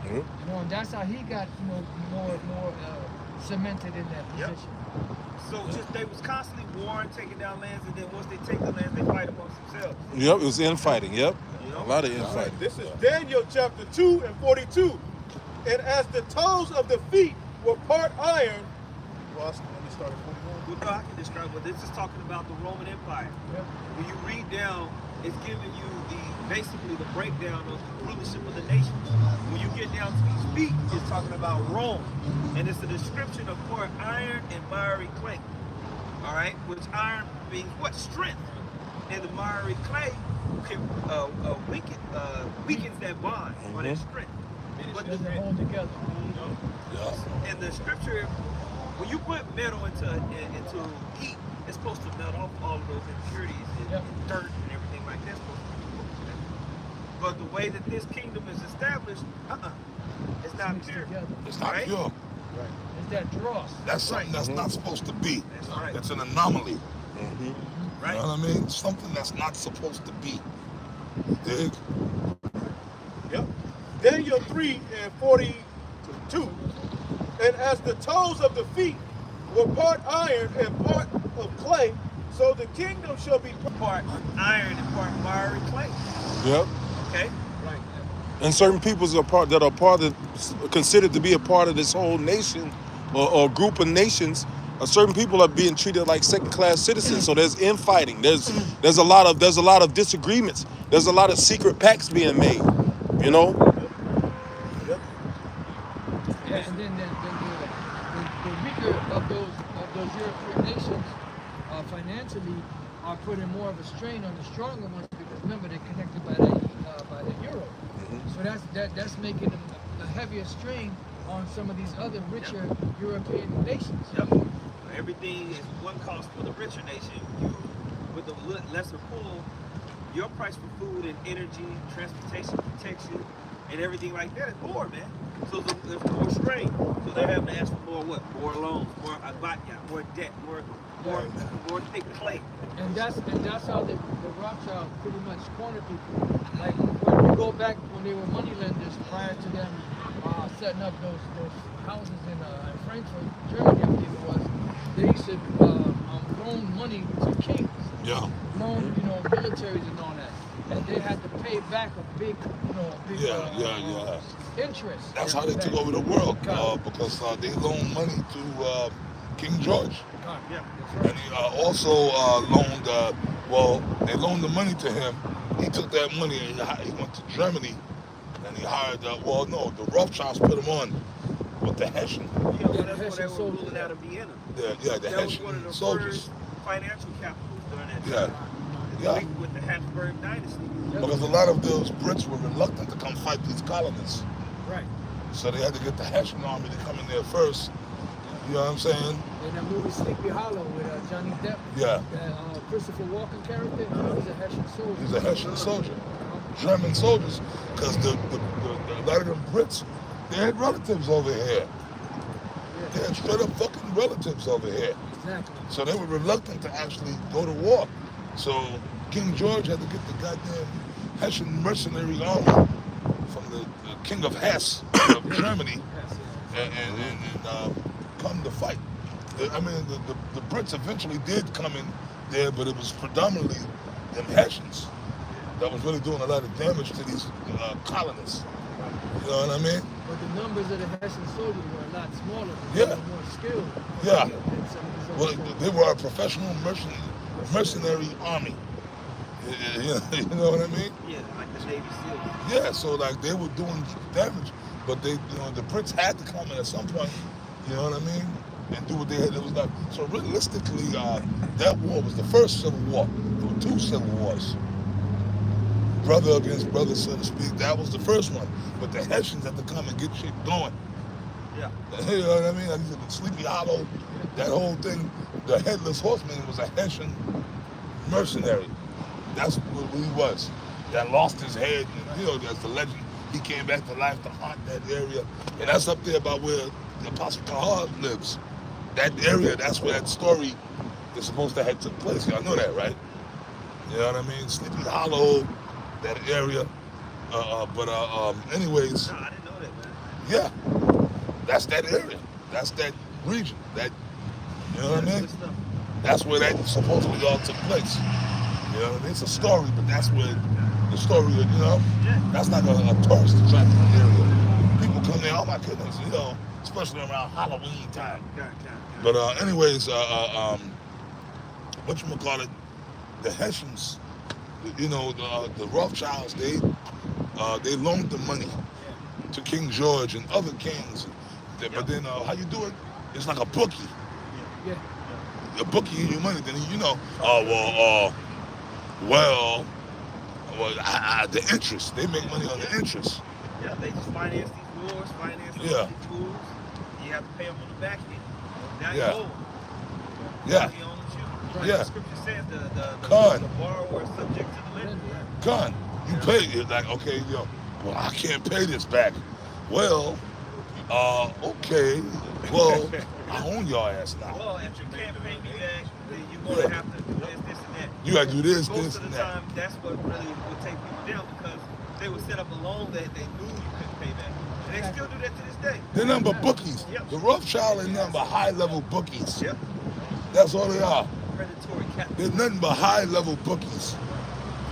And that's how he got, more cemented in that position. So they was constantly warring, taking down lands, and then once they take the lands, they fight amongst themselves. Yep, it was infighting. Yep, a lot of infighting. This is Daniel chapter 2 and 42. And as the toes of the feet were part iron, let me start at 41. Well, no, I can describe, but this is talking about the Roman Empire. Yep. When you read down, it's giving you basically the breakdown of the rulership of the nations. When you get down to these feet, it's talking about Rome. And it's a description of part iron and miry clay. All right? Which iron means what? Strength. And the miry clay weakens that bond or that strength. But Doesn't hold together. in the scripture, when you put metal into heat, it's supposed to melt off all of those impurities and dirt and everything like that. But the way that this kingdom is established, it's not Mixed pure. together. It's not Right? pure. It's that dross. That's something that's not supposed to be. That's right. That's an anomaly. Right? You know what I mean? Something that's not supposed to be. Dig? Yep. Daniel 3 and 42. And as the toes of the feet were part iron and part of clay, so the kingdom shall be Part iron and part miry clay. Yep. Okay? And certain peoples considered to be a part of this whole nation or group of nations. Certain people are being treated like second-class citizens. So there's infighting. There's a lot of disagreements. There's a lot of secret pacts being made. And then the weaker of those European nations financially are putting more of a strain on the stronger ones because remember they're connected by the euro. So that's making a heavier strain on some of these other richer European nations. Yep. Everything is one cost for the richer nation. You, with the lesser pool, your price for food and energy, transportation, protection, and everything like that is more, man. So there's more strain. So they're having to ask for more what? More loans, more abatya, more debt, more thick clay. And that's how the Rothschilds pretty much corner people. Like when you go back when they were money lenders prior to them setting up those houses in Frankfurt, Germany, I believe it was. They used to loan money to kings. Yeah. Loan, militaries and all that. And they had to pay back a big interest. That's how they took over the world because they loaned money to King George. Yeah, And he also loaned, they loaned the money to him. He took that money and he went to Germany and he hired, the Rothschilds put him on with the Hessian. Yeah, well, that's what they were ruling out of Vienna. The That was Hessian one of the soldiers. first financial capitals during that Yeah. time. Yeah. With the Habsburg dynasty. Because a lot of those Brits were reluctant to come fight these colonists. Right. So they had to get the Hessian army to come in there first. You know what I'm saying? In that movie Sleepy Hollow with Johnny Depp. Yeah. Christopher Walken character, he was a Hessian soldier. He's a Hessian soldier. German soldiers. Because a lot of them Brits, they had relatives over here. They had straight up fucking relatives over here. Exactly. So they were reluctant to actually go to war. So King George had to get the goddamn Hessian mercenary army from the King of Hesse of Germany and come to fight. I mean, the Brits eventually did come in there, but it was predominantly them Hessians that was really doing a lot of damage to these colonists. You know what I mean? But the numbers of the Hessian soldiers were a lot smaller. Yeah. They were more skilled. Yeah. than some of these other Well, soldiers. they were a professional mercenary army. You know what I mean? Yeah, like the Navy SEALs. Yeah, so like they were doing damage, but they, the Brits had to come in at some point. You know what I mean? And do what they had. It was like so. Realistically, that war was the first civil war. There were two civil wars, brother against brother, so to speak. That was the first one. But the Hessians had to come and get shit going. Yeah. You know what I mean? Like you said, Sleepy Hollow, that whole thing. The Headless Horseman was a Hessian mercenary. That's what he was. That lost his head. And, that's the legend. He came back to life to haunt that area. And that's up there about where the Apostle Kahar lives. That area, that's where that story is supposed to have took place. Y'all know that, right? You know what I mean? Sleepy Hollow, that area. Anyways. No, I didn't know that, man. Yeah. That's that area. That's that region. That, you know what I mean? Good stuff. That's where that supposedly all took place. You know what I mean? It's a story, but that's where the story, that's like a tourist attraction area. People come there, oh my goodness, especially around Halloween time. But anyways, whatchamacallit, the Hessians, the Rothschilds, they loaned the money to King George and other kings. But then how you do it, it's like a bookie. Yeah. A bookie in your money, then the interest. They make money on the interest. Yeah, they just finance these wars, finance these tools. You have to pay them on the back end. Now you owe them. Yeah. He owns you. Like Yeah. the scripture says, the Con. borrower is subject to the lender. Con, you pay it like, okay, well, I can't pay this back. Well, okay, well, I own your ass now. Well, if you can't pay me back, then you're going to have to do this, and that. You gotta do this, Most this, of and the that. time, that's what really would take people down because they would set up a loan that they knew you couldn't pay back. And they still do that to this day. They're nothing but bookies. Yep. The Rothschild ain't nothing but high-level bookies. Yep. That's all they are. Predatory capital. They're nothing but high-level bookies.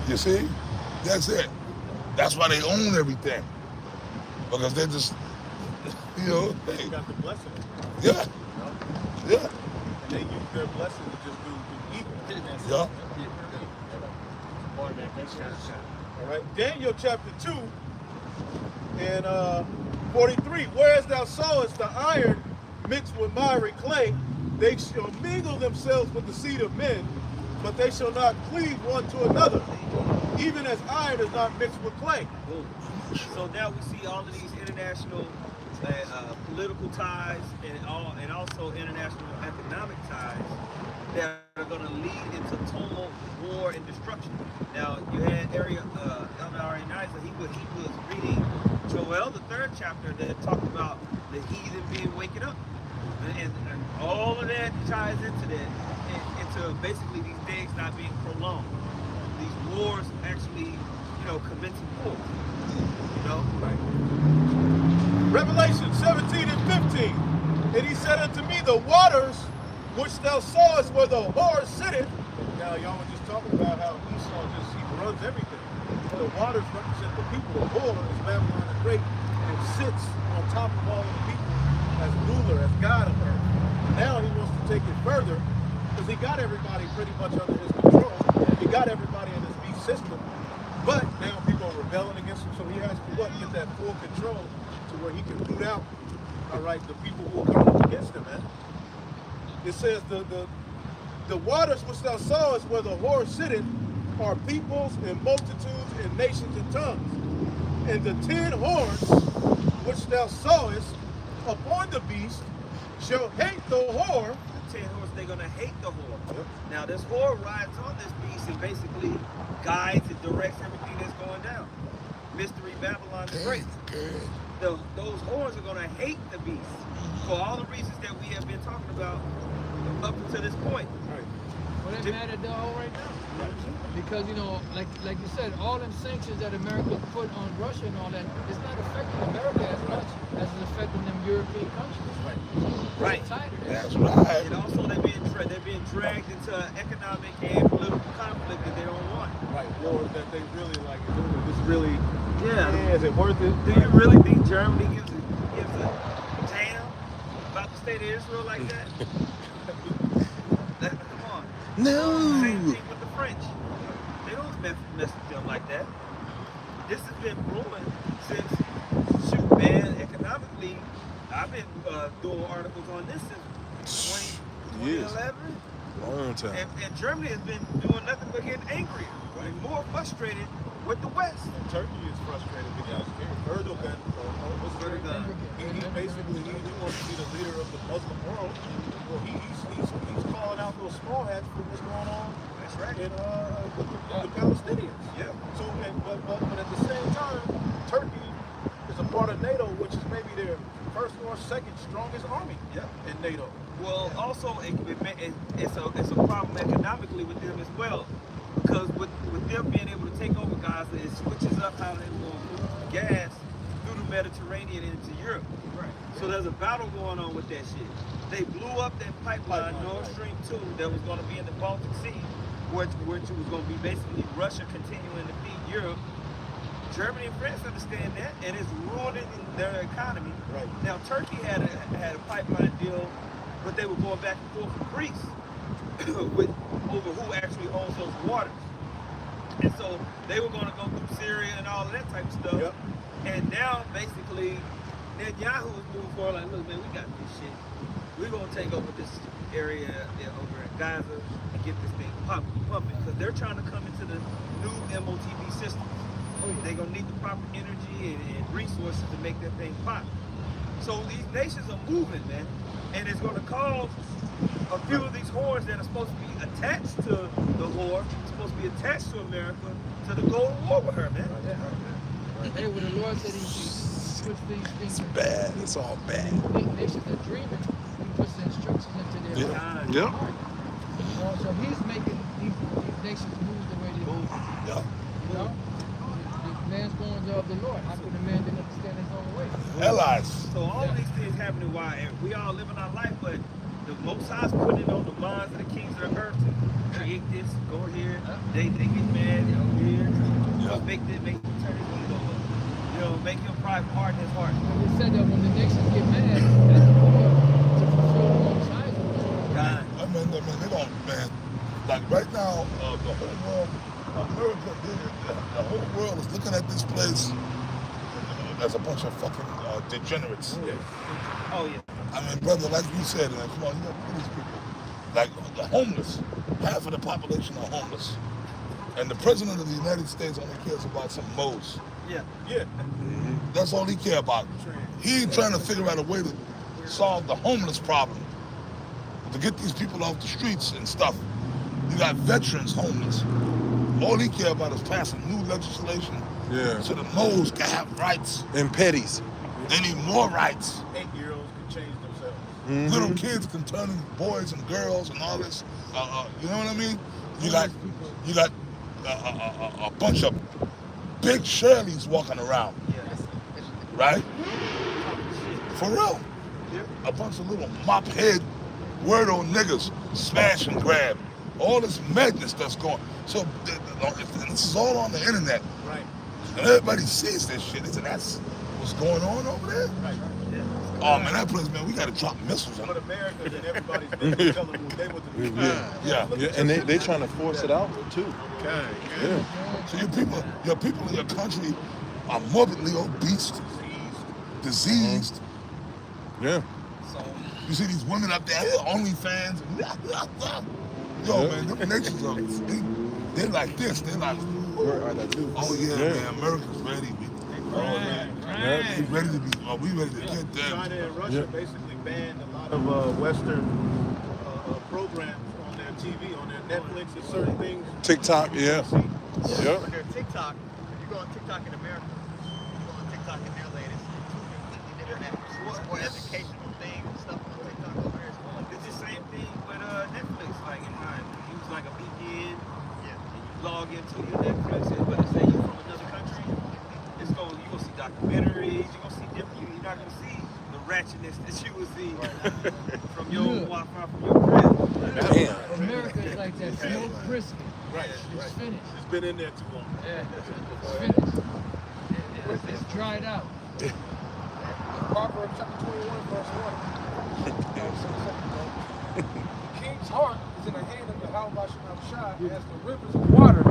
You see? That's it. That's why they own everything. Because they're just, They hey, got the blessing. yeah, yeah, And they use their blessing to just do evil. yeah. All right. Daniel chapter 2 and 43, whereas thou sawest the iron mixed with miry clay, they shall mingle themselves with the seed of men, but they shall not cleave one to another, even as iron is not mixed with clay. Boom. So now we see all of these international political ties and also international economic ties that are going to lead into total war and destruction. Now you had Elder Ari Niza, he was reading Joel, the 3rd chapter, that talked about the heathen being waking up, and all of that ties into that, into basically these days not being prolonged, these wars actually, commencing war. Right. Revelation 17 and 15. And he said unto me, the waters which thou sawest where the whore sitteth. Now y'all were just talking about how Esau he runs everything. The waters represent the people. The whore is Babylon the Great and sits on top of all of the people as ruler, as God of earth. Now he wants to take it further because he got everybody pretty much under his control. He got everybody in his beast system. But now people are rebelling against him, so he has to get that full control to where he can root out, all right, the people who are coming up against him, man. It says the waters which thou sawest where the whore sitteth are peoples and multitudes and nations and tongues. And the 10 horns which thou sawest upon the beast shall hate the whore. The 10 horns, they're gonna hate the whore. Yep. Now this whore rides on this beast and basically guides and directs everything that's going down. Mystery Babylon the Great. Those horns are gonna hate the beast for all the reasons that we have been talking about up until this point. Right. Well, they mad at the whole right now. Because, like you said, all them sanctions that America put on Russia and all that, it's not affecting America as much as it's affecting them European countries. Right. They're tired of that. That's right. And also they're being dragged into economic and political conflict that they don't want. Right. Wars that they really like. It's really, Yeah. is it worth it? Do you really think Germany gives a damn about the state of Israel like that? Come on. No. Same thing with the French. They don't mess with them like that. This has been brewing since, shoot, man, economically, I've been doing articles on this since 2011. Long time. And Germany has been doing nothing but getting angrier and more frustrated with the West. Turkey is frustrated because Erdogan, he basically he wants to be the leader of the Muslim world. Well, he's calling out those small hats for what's going on. That's right. In the Palestinians. Yeah. So, but at the same time, Turkey is a part of NATO, which is maybe their first or second strongest army. Yeah. In NATO. Well, also it's a problem economically with them as well, because with them being able to take over Gaza, it switches up how they will move gas through the Mediterranean into Europe. Right. So there's a battle going on with that shit. They blew up that pipeline, Nord Stream 2, that was going to be in the Baltic Sea, which was going to be basically Russia continuing to feed Europe. Germany and France understand that, and it's ruining their economy. Right. Now Turkey had a pipeline deal, but they were going back and forth with Greece over who actually owns those waters. And so they were going to go through Syria and all of that type of stuff. Yep. And now basically Netanyahu is moving forward like, look, man, we got this shit. We're going to take over this area over in Gaza and get this thing pumping, because they're trying to come into the new MOTV systems. They're going to need the proper energy and resources to make that thing pop. So these nations are moving, man, and it's going to cause a few of these whores that are supposed to be attached to the whore, supposed to be attached to America, to go to war with her, man. Hey, when the Lord said he puts these things, It's bad. It's all bad. nations are dreaming, he puts the instructions into their heart. Yep. So he's making these nations move the way they move. Yep. You know? The man's going to of the Lord. How can a man then understand his own way? Allies. So all of these things happening while we all living our life, but the Most High's putting it on the minds of the kings of the earth to create this, go here, they get mad, over here, make him turn his heat over, make him harden his heart. He said that when the nations get mad at the Lord to fulfill the Most High's will. God. I mean, they don't, man. Like right now, the whole world, America, the whole world is looking at this place as a bunch of fucking degenerates. Oh yeah. I mean, brother, like you said, man, come on, you got these people. Like the homeless, half of the population are homeless. And the president of the United States only cares about some moles. Yeah. Yeah. That's all he care about. He ain't trying to figure out a way to solve the homeless problem, to get these people off the streets and stuff. You got veterans homeless. All he care about is passing new legislation so the moles can have rights. And petties. They need more rights. 8-year-olds can change themselves. Little kids can turn into boys and girls and all this. You know what I mean? You got a bunch of big Shirleys walking around, right? For real. A bunch of little mop head, weirdo niggas, smash and grab. All this madness that's going. So and this is all on the internet. Right. And everybody sees this shit. Isn't that what's going on over there? Right. Oh man, that place, man, we gotta drop missiles on But it. America and everybody's been telling them what they want to do. Yeah. And they trying to force it out too. Yeah. So your people in your country are morbidly obese, diseased. Yeah. You see these women up there, OnlyFans. Yo, man, them nations are, they're like this. They're like, oh yeah, man, America's ready. We ready to be, we ready to get them. China and Russia basically banned a lot of Western programs on their TV, on their Netflix, and certain things. TikTok, yeah. Yep. But their TikTok, if you go on TikTok in America, you go on TikTok in their latest, it's completely different. It's more educational things and stuff on TikTok over here. It's the same thing with Netflix. Like in mine, you use like a VPN, and you log into your Netflix, and but it say you from another country, you gonna see documentaries, you gonna see different. You're not gonna see the ratchetness that you would see from your Wi-Fi from your crib. Damn. America is like that smoked brisket. Right. It's finished. It's been in there too long. Yeah, it's finished. It's dried out. Proverbs chapter 21, verse 1. The king's heart is in the hand of Yahweh Shai, as the rivers of water.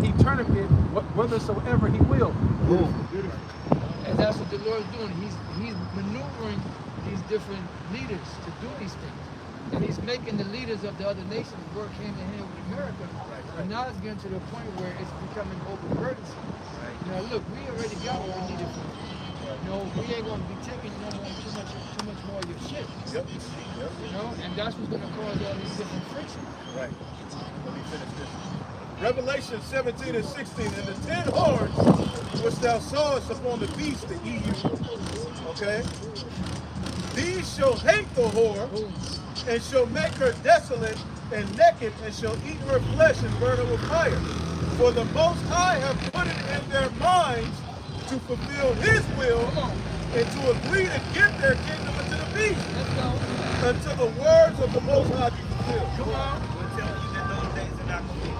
He turneth it whithersoever he will. And that's what the Lord's doing. He's maneuvering these different leaders to do these things. And he's making the leaders of the other nations work hand in hand with America. And now it's getting to the point where it's becoming overburdensome. Now look, we already got what we needed from you. You know, we ain't gonna be taking too much more of your shit. Yep. You know, and that's what's gonna cause all these different frictions. Right. Let me finish this. Revelation 17 and 16, and the 10 horns which thou sawest upon the beast, the EU, okay? These shall hate the whore, and shall make her desolate and naked, and shall eat her flesh and burn her with fire. For the Most High have put it in their minds to fulfill his will and to agree to give their kingdom unto the beast, until the words of the Most High be fulfilled. Come on. We're telling you that those days are not going to be.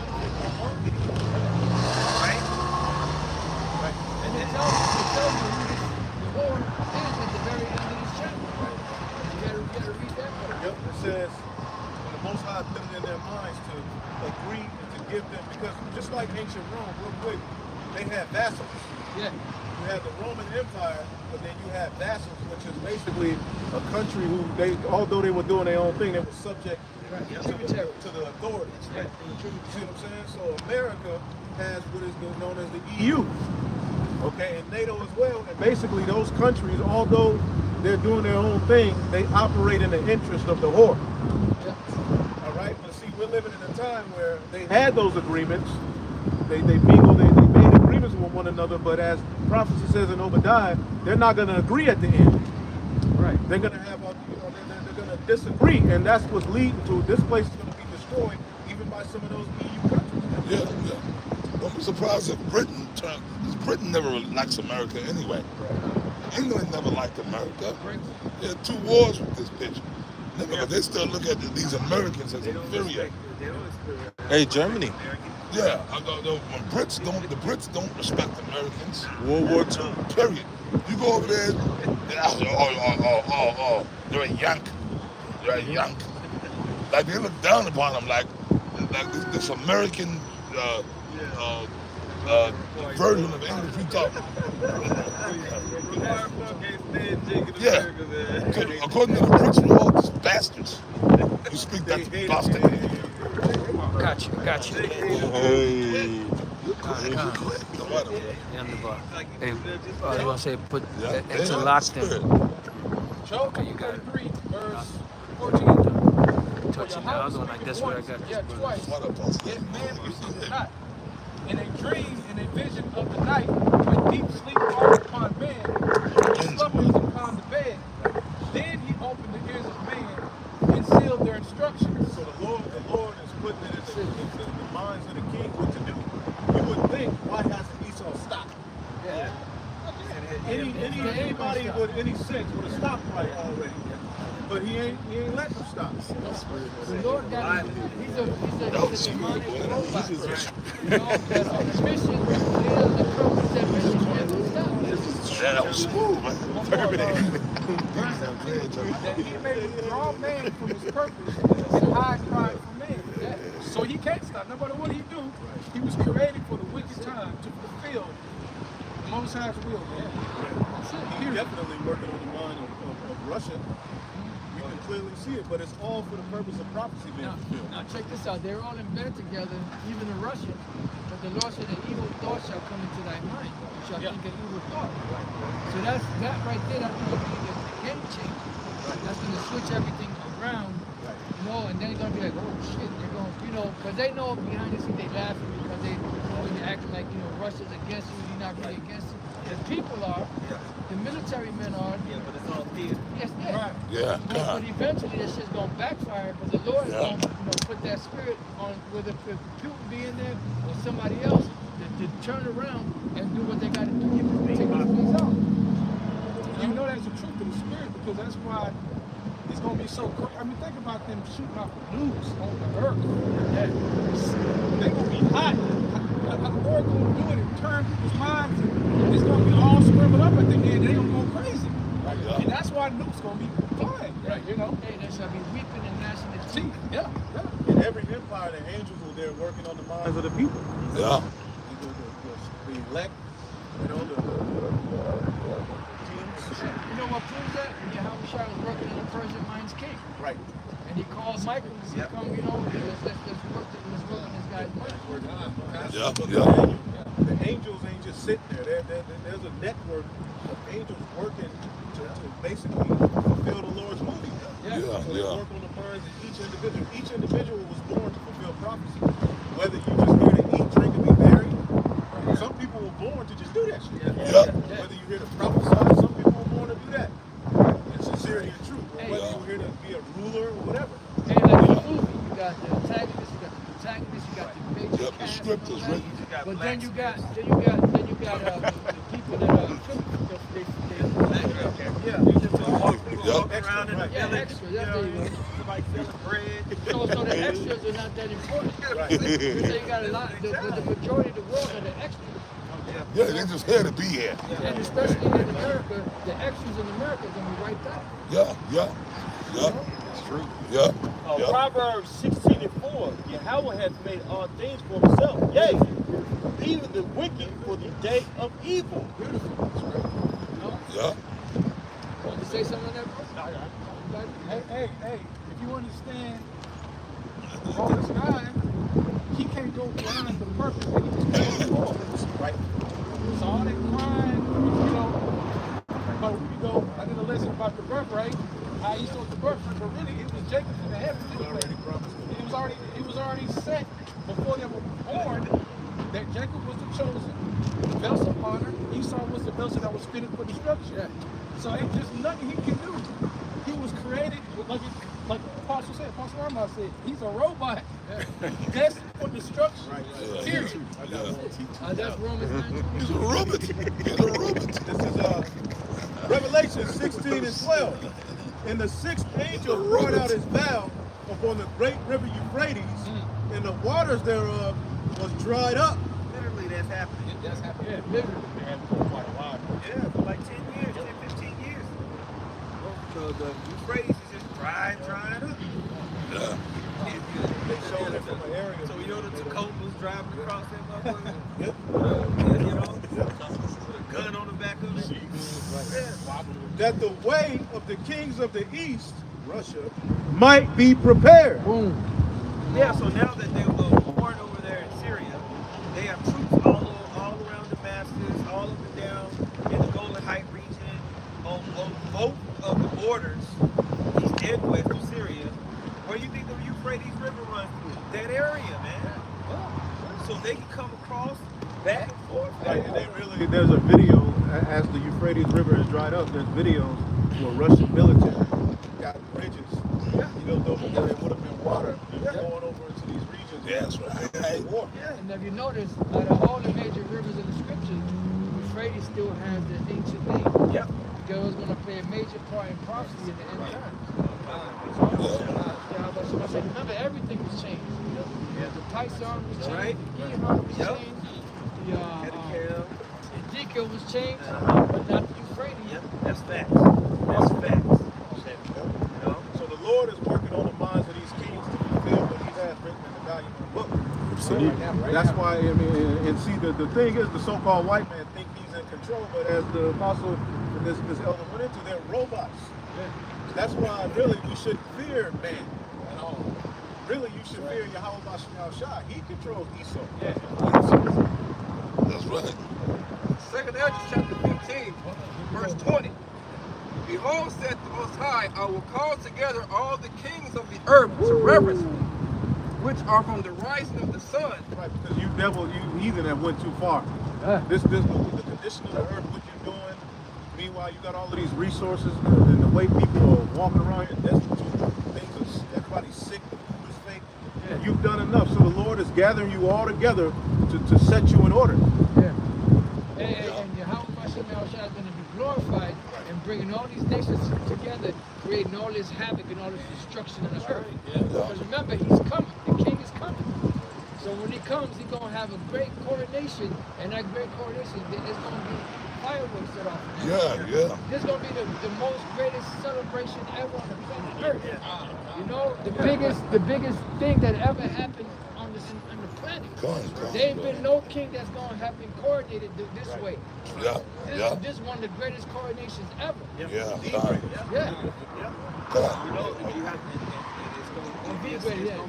Right? And it tells you the whore is at the very end of this chapter. You gotta read that part. Yep, it says, when the Most High put it in their minds to agree and to give them, because just like ancient Rome, real quick, they had vassals. Yeah. You had the Roman Empire, but then you had vassals, which is basically a country who, although they were doing their own thing, they were subject to the authorities. Yeah. You see what I'm saying? So America has what is known as the EU, okay, and NATO as well. And basically those countries, although they're doing their own thing, they operate in the interest of the whore. Yeah. All right, but see, we're living in a time where they had those agreements. They made agreements with one another, but as prophecy says in Obadiah, they're not going to agree at the end. Right. They're going to have, they're going to disagree, and that's what's leading to this place is going to be destroyed, even by some of those EU countries. Yeah. Don't be surprised if Britain turned, because Britain never really likes America anyway. England never liked America. They had 2 wars with this bitch. But they still look at these Americans as inferior. Hey, Germany. Yeah, when the Brits don't respect Americans. World War II. Period. You go over there, you're a Yank. You're a Yank. Like they look down upon them, like this American version of English we talk. Yeah. According to the preacher, all these bastards. You speak that to bastard. Got you. Hey. Hey, I was gonna say put Yeah, they interlock have the them. Job Okay, you got it. 33, verse 14. Touching the other one, like that's what I got. Yeah, twice. What up, Pastor? Yet man perceived it not. In a dream, in a vision of the night, when deep sleep falls upon man, and slumbers upon the bed, then he opened the ears of man and sealed their instructions. So the Lord is putting it into the minds of the king what to do. You would think, why hasn't Esau stopped? Yeah. Anybody with any sense would have stopped right already. But he ain't letting them stop. The Lord got he's a demonic robot. You know, that's on the mission, the purpose that mission never stops. That was smooth, man. That he may withdraw man from his purpose and hide pride from man. So he can't stop. No matter what he do, he was created for the wicked time to fulfill the Most High's will. He's definitely working on the mind of Russia. You can clearly see it, but it's all for the purpose of prophecy being fulfilled. Now check this out. They're all in bed together, even the Russians. But the Lord said, "An evil thought shall come into thy mind. You shall think an evil thought." So that right there. That's going to be the game changer. That's going to switch everything around. You know, and then they're going to be like, "Oh shit!" They're going, you know, because they know behind the scenes they laughing because they acting like, you know, Russia's against you. You're not really against it. The people are. The military men are. But it's all theater. Yes, Right. Yeah, but God. eventually this shit's gonna backfire because the Lord is gonna, you know, put that spirit on whether Putin be in there or somebody else to turn around and do what they gotta do to take this place out. You know that's the truth of the spirit because that's why it's going to be so crazy. I mean, think about them shooting off news on the earth. They're going to be hot. How the Lord going to do it and turn people's minds and it's going to be all scribbled up at the end. They're going to go crazy. And that's why nukes going to be flying. Right, you know? Hey, there shall be weeping and gnashing of teeth. Yeah. In every empire, the angels were there working on the minds of the people. Yeah. The elect, you know, the teams. You know what proves that? When Yahushua was working in the Persian mind's king. Right. And he called Michael to come, you know, let's work on this guy's mind. Yeah. The angels ain't just sitting there. There's a network of angels working to basically fulfill the Lord's movie. So they work on the minds of each individual. Each individual was born to fulfill prophecy. Whether you just here to eat, drink, and be married, some people were born to just do that shit. Whether you're here to prophesy, some people were born to do that. In sincerity and truth. Or whether you're here to be a ruler or whatever. Hey, like in the movie, you got the antagonist, you got the protagonist, you got the major Yep, the cast, script is written. but then you got the people that Walk around in the village, extras. That's there you go. somebody selling bread. So the extras are not that important. So you got a lot. The majority of the world are the extras. Yeah, they just here to be here. And especially in America, the extras in America are gonna be wiped out. It's true. Yeah. Proverbs 16:4, Yahweh has made all things for himself. Yea, even the wicked for the day of evil. Yeah. Want to say something on that, bro? Hey, if you understand Romans 9, he can't go beyond the purpose that he was made for. Right? So all that crying, you know, but we go, I did a lesson about the birth, right? How he saw the birth, but really it was Jacob in the heavens anyway. It was already set before they were born that Jacob was the chosen vessel upon her. Esau was the vessel that was fitted for destruction. So ain't just nothing he can do. He was created, like Apostle said, Apostle Armand said, he's a robot. Destined for destruction. Period. That's Romans 9. He's a robot. This is Revelation 16:12. And the sixth angel poured out his valve upon the great river Euphrates, and the waters thereof was dried up. Literally, that's happening. That's happening. Yeah, literally. They haven't for quite a while. Yeah, for like 10 years, 15 years. So the Euphrates is just drying up. Yeah. They showed it from an aerial. So you know the Tacomas driving across that motherfucker? Yep. You know? With a gun on the back of it? That the way of the kings of the east, Russia, might be prepared. Boom. Yeah, so now that they're warring over there in Syria, they have troops all around Damascus, all up and down in the Golan Heights region, on both of the borders, east and west of Syria. Where you think the Euphrates River runs through? That area, man. So they can come across back and forth. Like, and there's a video as the Euphrates River is dried up. There's videos where Russian military got bridges built over where there would have been water going over into these regions. Yeah, that's right. War. And if you notice, out of all the major rivers in the scriptures, Euphrates still has the ancient name. Yep. Because it's going to play a major part in prophecy in the end times. Remember, everything was changed. The Pison was changed, Right. the Gihon was Yep. changed, Ezekiel. Ezekiel was changed, but not the Euphrates. Yep, that's facts. That's facts. You know? So the Lord is working on the minds of these kings to fulfill what He has written in the volume of the book. That's why, I mean, and see, the thing is, the so-called white man think he's in control, but as the apostle and this elder went into, they're robots. That's why really we shouldn't fear man at all. Really, you should fear Yahweh Bashar Shah. He controls Esau. That's right. 2nd Ezra chapter 15, verse 20. Behold, said the Most High, I will call together all the kings of the earth to reverence me, which are from the rising of the sun. Right, because you heathen have went too far. This the condition of the earth, what you're doing. Meanwhile, you got all of these resources, and the way people are walking around here destitute, things are, everybody's sick, the food is fake. You've done enough, so the Lord is gathering you all together to set you in order. Yeah. And Yahweh Hashem Yahushua is going to be glorified and bringing all these nations together, creating all this havoc and all this destruction on the earth. Because remember, he's coming. The king is coming. So when he comes, he's going to have a great coronation, and that great coronation, there's going to be fireworks set off. Yeah. This is going to be the most greatest celebration ever on the planet Earth. You know, the biggest thing that ever happened on the planet. There ain't been no king that's going to have been coronated this way. This is one of the greatest coronations ever. Yeah. You know, you have to, and it's going to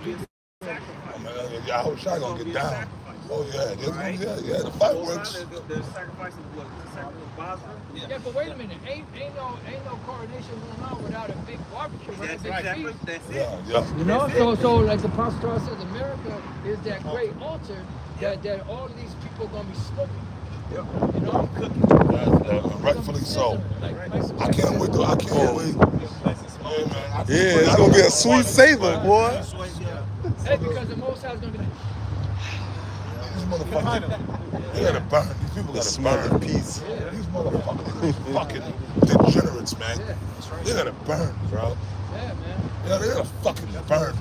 be a sacrifice. Yahweh Shai gonna get down. Oh yeah, the fireworks. The sacrifice of what? The sacrifice of Basra? Yeah, but wait a minute. Ain't no coronation going on without a big barbecue, right? That's A big exactly. feast. That's it. Yeah. You know, so like the Apostle Paul says, America is that great altar that all of these people are gonna be smoking. You know, Rightfully so. I can't wait. I can't wait. Hey, man, Yeah, it's gonna be a sweet savor, boy. hey, because the Most High is gonna be like, These motherfuckers, they gotta burn. These people gotta Smell burn. the peace. These motherfuckers, fucking degenerates, man. They gotta burn, bro. yeah, man. Yeah, they gotta fucking burn.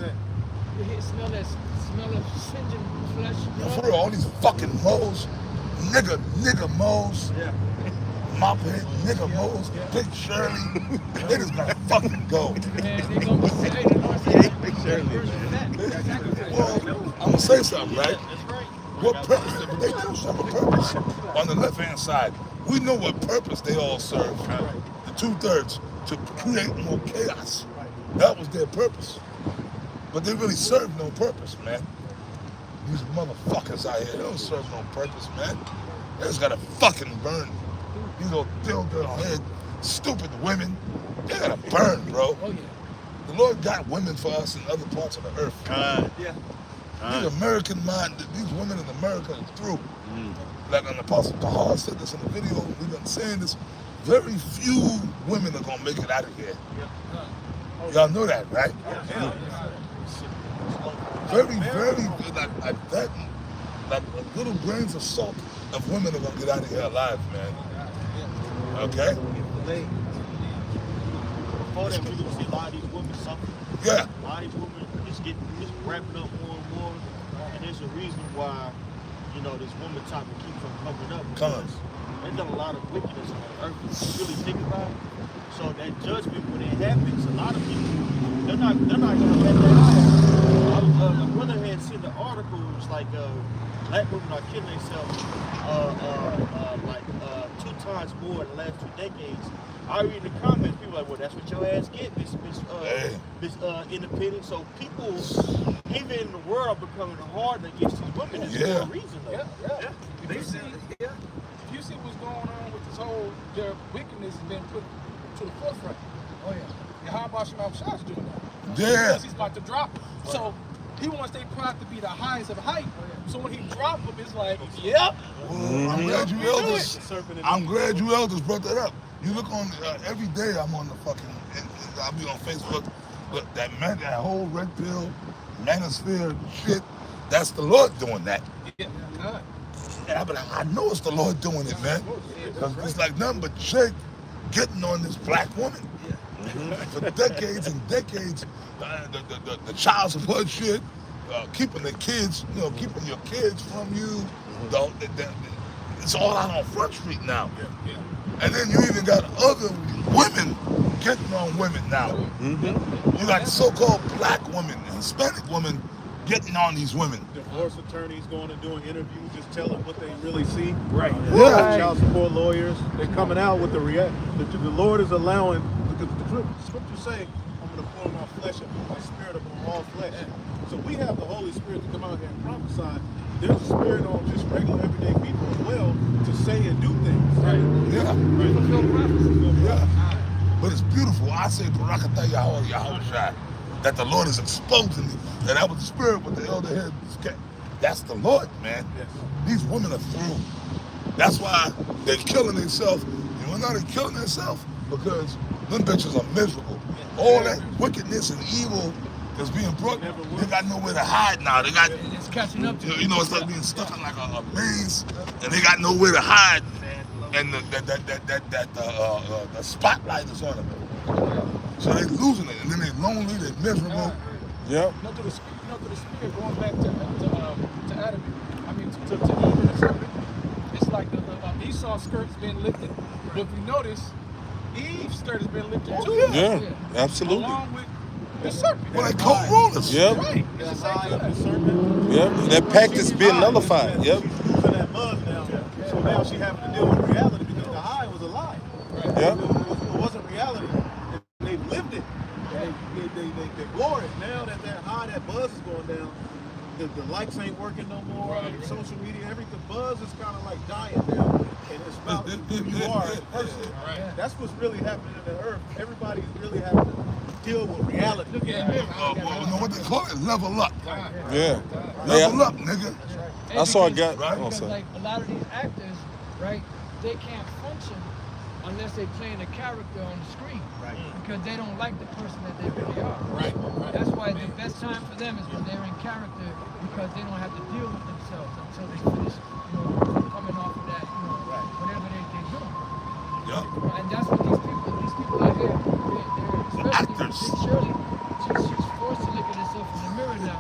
You hear smell of singeing flesh. Yeah, for real, all these fucking moles, nigga moles, mop head, nigga moles, Big Shirley, they just gonna fucking go. Man, they gonna be saying, the Lord said, Big Shirley. Well, I'm gonna say something, right? What purpose? They do serve a purpose. On the left-hand side, we know what purpose they all serve. The 2/3, to create more chaos. That was their purpose. But they really serve no purpose, man. These motherfuckers out here, they don't serve no purpose, man. They just gotta fucking burn. These little dildo head, stupid women, they gotta burn, bro. oh yeah. The Lord got women for us in other parts of the earth. These American mind, these women in America are through. Like an Apostle Tahar said this in the video, we've been saying this, very few women are gonna make it out of here. Y'all know that, right? Very, like little grains of salt of women are gonna get out of here alive, man. Okay? Before that, we would see a lot of these women suffer. Yeah. A lot of these women just ramping up more and more. And there's a reason why, this woman topic keeps on coming up. Come on. There's done a lot of wickedness on earth. If you really think about it. So that judgment, when it happens, a lot of people, they're not going to let that happen. the brother had seen the article. It was like black women are killing themselves 2 times more in the last 2 decades. I read the comments. People are like, well, that's what your ass get, Miss Independent. So people, even in the world, becoming hard against these women. Is for a reason, though. Yeah. If you see what's going on with this whole, their wickedness has been put to the forefront. Oh yeah. And how about Shemar Shah's doing that? Yeah. Because he's about to drop. So he wants their pride to be the highest of height. So when he drop them, it's like, yep. I'm glad you elders. I'm glad you elders brought that up. You look on every day. I'm on the fucking. I'll be on Facebook. Look, that whole red pill, manosphere shit. That's the Lord doing that. Yeah. Yeah, but I know it's the Lord doing it, man. It's like nothing but Jake getting on this black woman. For decades and decades, the child support shit, keeping the kids, keeping your kids from you. It's all out on Front Street now. And then you even got other women getting on women now. You got so-called black women, Hispanic women getting on these women. Divorce attorneys going and doing interviews, just telling what they really see. Right. Yeah. Child support lawyers, they're coming out with the Lord is allowing, because the scriptures say, I'm going to pour my flesh and my spirit upon all flesh. So we have the Holy Spirit to come out here and prophesy. There's a spirit on just regular everyday people as well to say and do things. Right. Yeah. Fulfill prophecy. Yeah. But it's beautiful. I say Barakatah Yahweh Shai, that the Lord is exposing me. And that was the spirit with the elder head. That's the Lord, man. Yes. These women are through. That's why they're killing themselves. You know why they're killing themselves? Because them bitches are miserable. All that wickedness and evil that's being brought, they got nowhere to hide now. They got, It's catching up to you know, it's like being stuck in like a maze, and they got nowhere to hide. And the spotlight is on them. So they're losing it, and then they're lonely, they're miserable. Yep. Through the spirit, going back to Adam, I mean to Eve and the serpent, it's like the Esau's skirt's been lifted. But if you notice, Eve's skirt has been lifted too. Yeah, absolutely. Along with the serpent. Well, they co-rulers. Yep. Right. It's the same thing. Yep. That pact is being nullified. Yep. She's losing that buzz now. So now she having to deal with reality because the high was a lie. Yep. It wasn't reality. They lived it. They wore it. Now that high, that buzz is going down, the likes ain't working no more. Social media, everything, buzz is kind of like dying now. And it's about who you are as a person. That's what's really happening in the earth. Everybody's really having to deal with reality. You know what they call it? Level up. Yeah. Level up, nigga. I saw a guy. Right. Oh, Because sorry. like a lot of these actors, right, they can't function unless they're playing a character on the screen. Right. Because they don't like the person that they really are. Right. That's why the best time for them is when they're in character, because they don't have to deal with themselves until they finish, coming off of that, whatever they're doing. Yeah. And that's what these people out here, they're Actors. especially Shirley, she's forced to look at herself in the mirror now.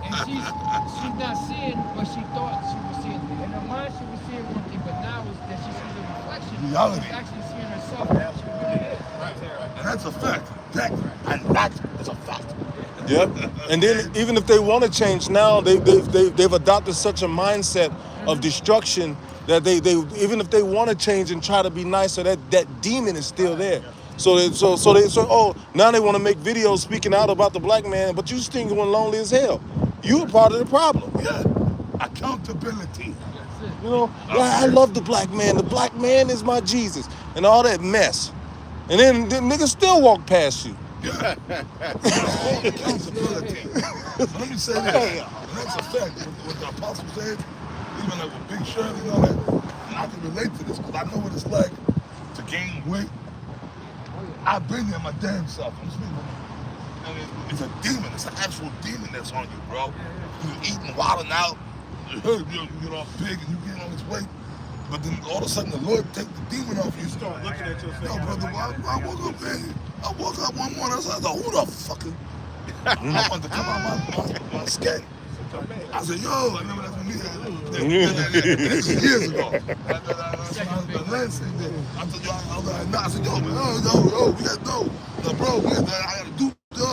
And she's not seeing what she thought she was seeing. In her mind, she was seeing one thing, but now it's that she sees a reflection. Reality. She's actually seeing herself as she really is. And that's a fact. That is a fact. Yep. And then even if they want to change now, they've adopted such a mindset of destruction that they even if they want to change and try to be nicer, that demon is still there. So now they want to make videos speaking out about the black man, but you still going lonely as hell. You a part of the problem. Yeah. Accountability. You know, I love the black man. The black man is my Jesus, and all that mess. And then niggas still walk past you. Yeah. Accountability. Let me say this. And that's a fact. What the apostle said, even like with Big Shirley and all that, and I can relate to this because I know what it's like to gain weight. I've been there my damn self. I'm speaking. I mean, it's a demon. It's an actual demon that's on you, bro. You're eating, wilding out. You get all big and you get all this weight. But then all of a sudden the Lord take the demon off you. Start looking at yourself. Yo, brother, I woke up, man. I woke up one morning. I was like, who the fuck is... I wanted to come out my skin. I said, yo, I remember that's when we had this is years ago. The last thing that I told you, I said, yo, man, yo, we got to go. No, bro, I got to do, yo.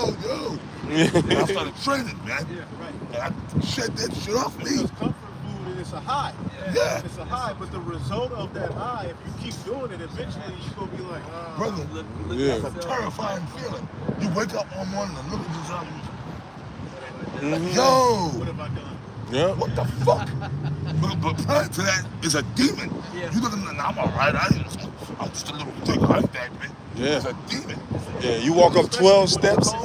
And I started training, man. Right. And I shed that shit off me. Because comfort food is a high. Yeah. It's a high, but the result of that high, if you keep doing it, eventually you're going to be like, Brother, Yeah. that's a terrifying feeling. You wake up one morning and look at yourself and you say, yo, what have I done? Yeah. what the fuck? But prior to that is a demon. You look at me, I'm all right. I'm just a little thick. I ain't that big. Yeah. It's a demon. Yeah, you walk up 12 steps. The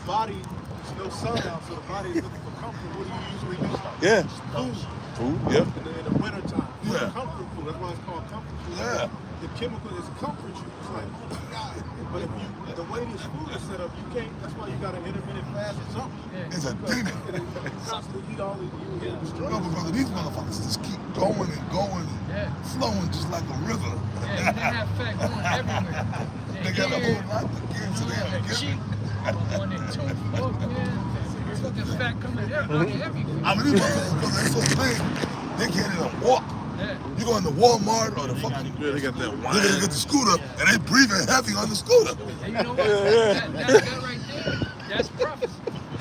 body, there's no sun out, so the body is looking for comfort. What do you usually do? Yeah. Food. Food, yeah. In the wintertime. Yeah. Comfort food. That's why it's called comfort food. Yeah. The chemical is comfort you. It's like, oh my God. But if you, the way this food is set up, you can't, that's why you got an intermittent fast or something. It's a demon. You constantly eat all these, you get destroyed. No, but brother, these motherfuckers just keep going and going and flowing just like a river. Yeah, they have fat going everywhere. They got a whole lot to give to them. The cheek, on their tooth, oh man, it's fucking fat coming everywhere. I mean, these motherfuckers, brother, they're so big, they can't even walk. Yeah. You go into Walmart or the fucking, Yeah, they got that wine. they get the scooter and they breathing heavy on the scooter. And you know what? That right there, that's prophecy.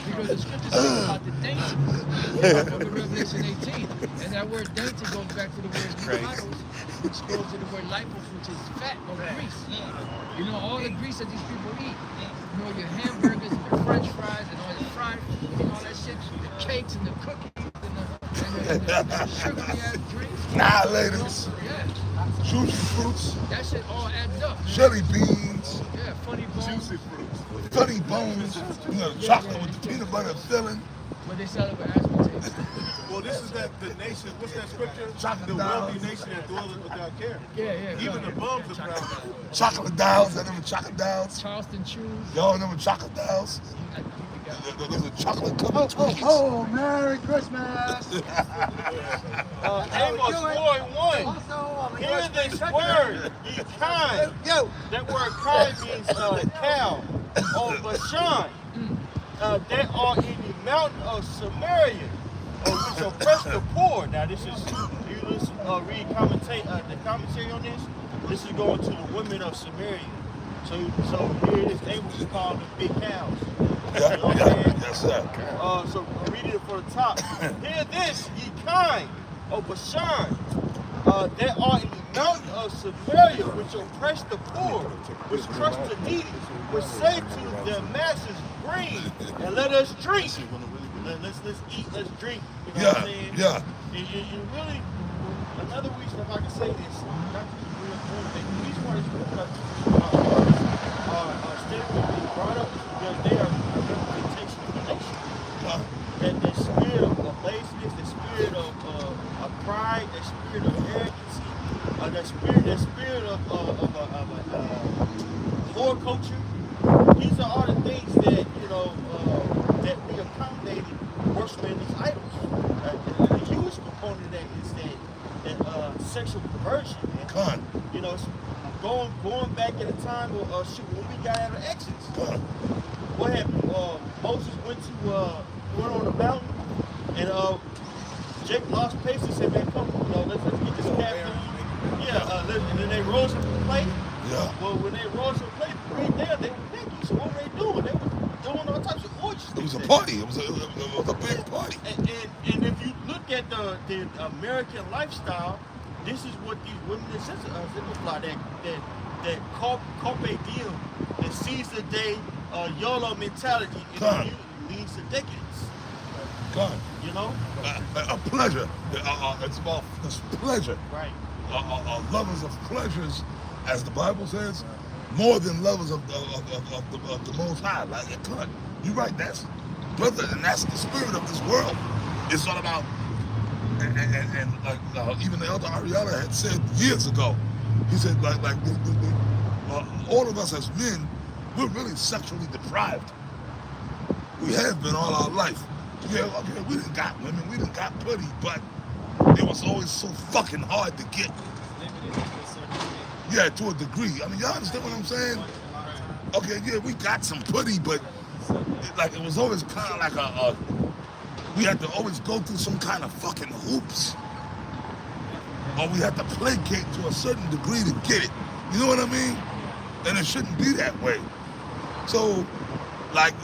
Because the scripture says about the dainty of Revelation 18. And that word dainty goes back to the word lipos, which goes to the word lipos, which is fat or grease. You know, all the grease that these people eat. You know, your hamburgers and your french fries and all your fried food and all that shit, the cakes and the cookies and the sugary ass drinks. Annihilators, Yeah, juicy fruits, that shit all adds up. jelly beans, Yeah, funny bones. Juicy fruits. funny bones, you know, chocolate with the peanut butter filling. But they sell it with aspartame. Well, this is the nation, what's that scripture? Chocolate The wealthy dollars. nation that dwelleth without care. Yeah. Even the bums are proud. Chocolate dolls, I never chocolate dolls. Charleston chews. Y'all remember chocolate dolls? Those are chocolate covered Twinkies. Oh, Merry Christmas! Amos 4:1. Hear this word, ye kind. Yo, That word kind means cow or Bashan. That are in the mountain of Samaria, which oppress the poor. Now this is, you listen, read the commentary on this. This is going to the women of Samaria. So here it is. Amos is calling them big cows. Yeah, You know what I'm saying? yes, sir. So read it for the top. Hear this, ye kind of Bashan, that are in the mountain of Samaria, which oppress the poor, which crush the needy, which say to their masters, bring and let us drink. Let's eat, let's drink. You know what I'm saying? Yeah. You really, another reason, if I can say this, not to be real important, the reason why these stereotypes being brought up is because they are a representation of the nation. That the spirit of laziness, the spirit of pride, the spirit of arrogancy, that spirit of whore culture. These are all the things that that we accommodated worshiping these idols. The huge component of that is that sexual perversion, man. Con. You know, it's going back at a time when we got out of Exodus. What happened? Moses went on the mountain, and Jake lost patience and said, "Man, come, let's get this calf done." Yeah, and then they rose up and played. Yeah. Well, when they rose up and played, right there, they were naked. So what were they doing? They were doing all types of orgies. It was a party. It was a big party. And if you look at the American lifestyle, this is what these women exemplify, that carpe diem, the seize the day, YOLO mentality, Come. leads to decadence. Con. You know? A pleasure. It's about this pleasure. Right. Lovers of pleasures, as the Bible says, more than lovers of the Most High. Like, God, you're right. That's brother, and that's the spirit of this world. It's all about, and like even the elder Ariella had said years ago. He said all of us as men, we're really sexually deprived. We have been all our life. Yeah, okay, we didn't got women, we didn't got putty, but it was always so fucking hard to get. Yeah, to a degree. I mean, y'all understand what I'm saying? Okay, yeah, we got some putty, but it was always kind of like we had to always go through some kind of fucking hoops. Or we had to placate to a certain degree to get it. You know what I mean? And it shouldn't be that way. So, like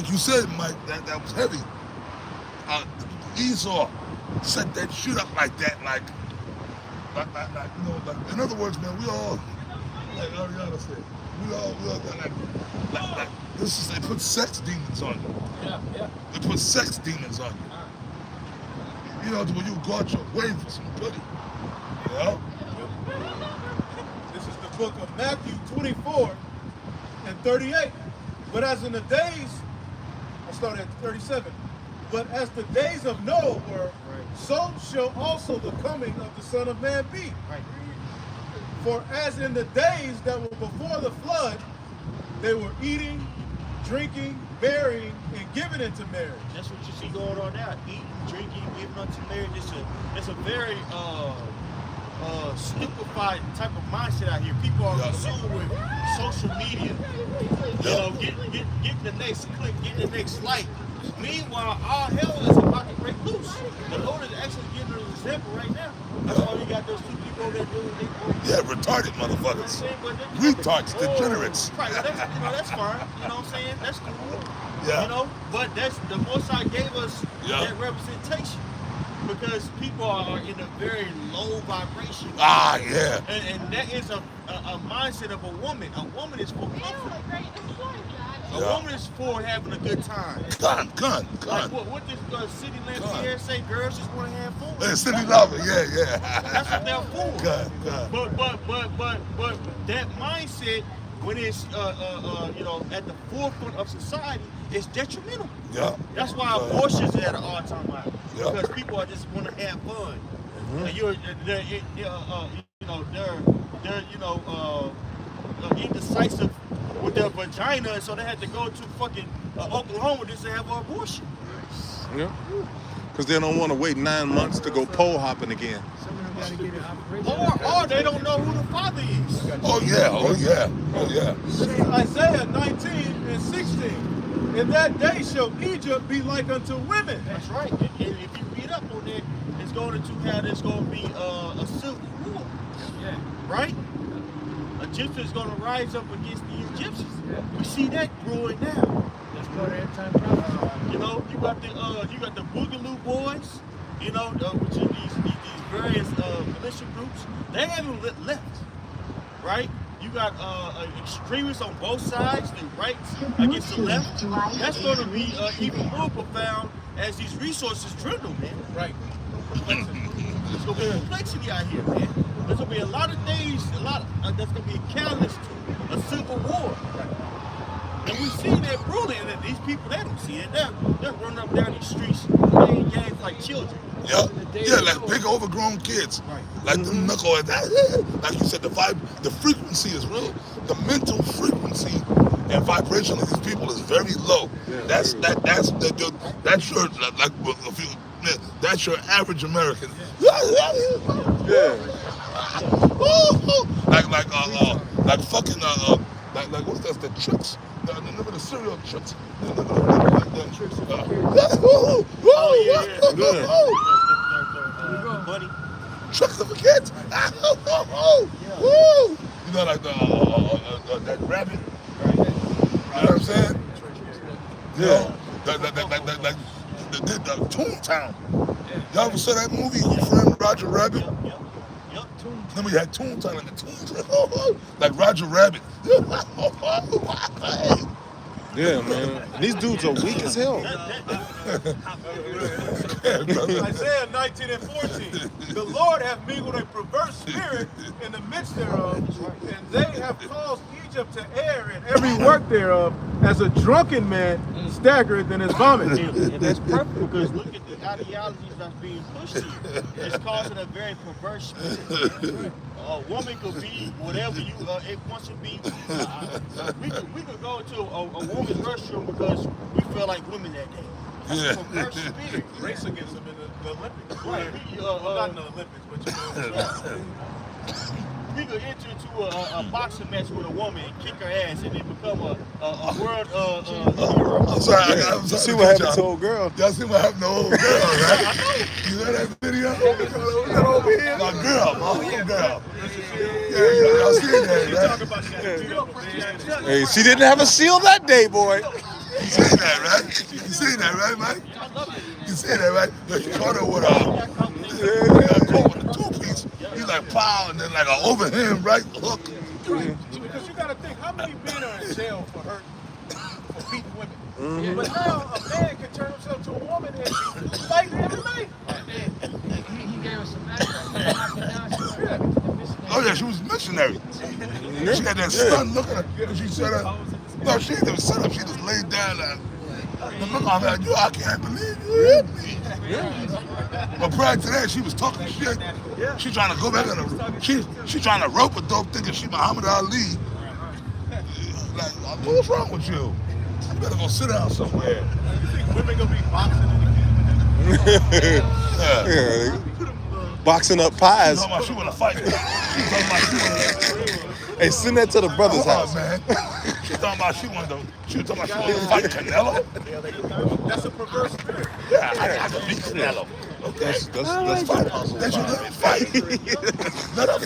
you said, Mike, that was heavy. Esau set that shit up like that, like you know, like, in other words, man, we all, like Ariana said, we all got like this is, they put sex demons on you. Yeah. They put sex demons on you. You know, when you go out your way for some goodie. You know? This is the book of Matthew 24 and 38. But as in the days, I started at 37. But as the days of Noah were, so shall also the coming of the Son of Man be. For as in the days that were before the flood, they were eating, drinking, marrying, and giving into marriage. That's what you see going on now. Eating, drinking, giving unto marriage. It's a very stupefied type of mindset out here. People are consumed with social media. You know, get the next click, get the next like. Meanwhile, all hell is about to break loose. The Lord is actually giving us an example right now. That's why we got those two people over there doing their Yeah, retarded motherfuckers. Retards, degenerates. Right, that's fine. You know what I'm saying? That's cool. Yeah. You know, but that's the Most High gave us Yeah. that representation because people are in a very low vibration. Ah, yeah. And that is a mindset of a woman. A woman is for comfort. A Yeah. woman is for having a good time. Gun. Like what this City Lamp here say, girls just want to have fun. Hey, Cindy Lover, yeah. That's what they're for. Gun. But that mindset, when it's you know, at the forefront of society, is detrimental. Yeah. That's why abortion is at an all-time high. Yeah. Because people are just want to have fun. And they're you know indecisive with their vagina, so they had to go to fucking Oklahoma just to have an abortion. Yeah. Because they don't want to wait 9 months to go pole hopping again. Some of them got to get an operation. Or they don't know who the father is. Oh yeah. Isaiah 19 and 16. In that day shall Egypt be like unto women. That's right. And if you read up on it, it's going to have there's going to be a civil war. Yeah. Right? Egyptians is going to rise up against the Egyptians. We see that growing now. That's called an end-time prophecy. You know, you got the Boogaloo Boys. You know, which are these various militia groups. They haven't left, right? You got extremists on both sides, the right against the left. That's going to be even more profound as these resources dwindle, man. Right. There's going to be complexity out here, man. There's going to be a lot of things, that's going to be a catalyst to a civil war. And we see that brutally, and these people, they don't see it. They're running up down these streets, playing games like children. Yeah, like big overgrown kids. Right. Like them knuckleheads. Like you said, the frequency is real. The mental frequency and vibration of these people is very low. That's your average American. Like fucking like what's that? The tricks. Remember the serial tricks. Buddy. Tricks of the kids. You know, like that rabbit. You know what I'm saying? Yeah. Like the Toontown. Y'all ever saw that movie? Friend Roger Rabbit. Yep. Then we had Toontown and the Toontown. Like Roger Rabbit. Yeah, man. These dudes are weak as hell. Isaiah 19 and 14. The Lord hath mingled a perverse spirit in the midst thereof, and they have caused Egypt to err in every work thereof, as a drunken man staggereth in his vomit. And that's perfect because look at the ideologies that's being pushed here. It's causing a very perverse spirit. A woman could be whatever it wants to be. We could go to a woman's restroom because we feel like women that day. That's a perverse spirit. Race against them in the Olympics. Right. Well, not in the Olympics, but you know. We could enter into a boxing match with a woman and kick her ass and then become a world hero. I'm sorry. You see what happened to old girl? Y'all see what happened to old girl, right? You know that video? My girl, my old girl. Yeah, y'all seen that, You right? talk about that. Hey, she didn't have a seal that day, boy. You seen that, right? You seen that, right, Mike? You seen that, right? Yeah, she caught her with caught with a two-piece. He's like, pow, and then like an overhand right hook. Because you got to think, how many men are in jail for hurt, for beating women? But now a man can turn himself to a woman and fight MMA. He gave us some action. Oh yeah, she was missionary. She had that stunned look at her. She said, no, she didn't even sit up. She just laid down and the look on her like, yo, I can't believe you hit me. But prior to that, she was talking shit. She trying to go back on her. She trying to rope a dope thinking she Muhammad Ali. Like, what's wrong with you? You better go sit down somewhere. You think women gonna be boxing in the Yeah. Boxing up pies. She talking about she want to fight. She talking about she want to. Hey, send that to the brother's house. Man. She talking about she wanted to. She was talking about she wanted to fight Canelo. That's a perverse spirit. Yeah, I can beat Canelo. That's fight. That's your little fight. Let her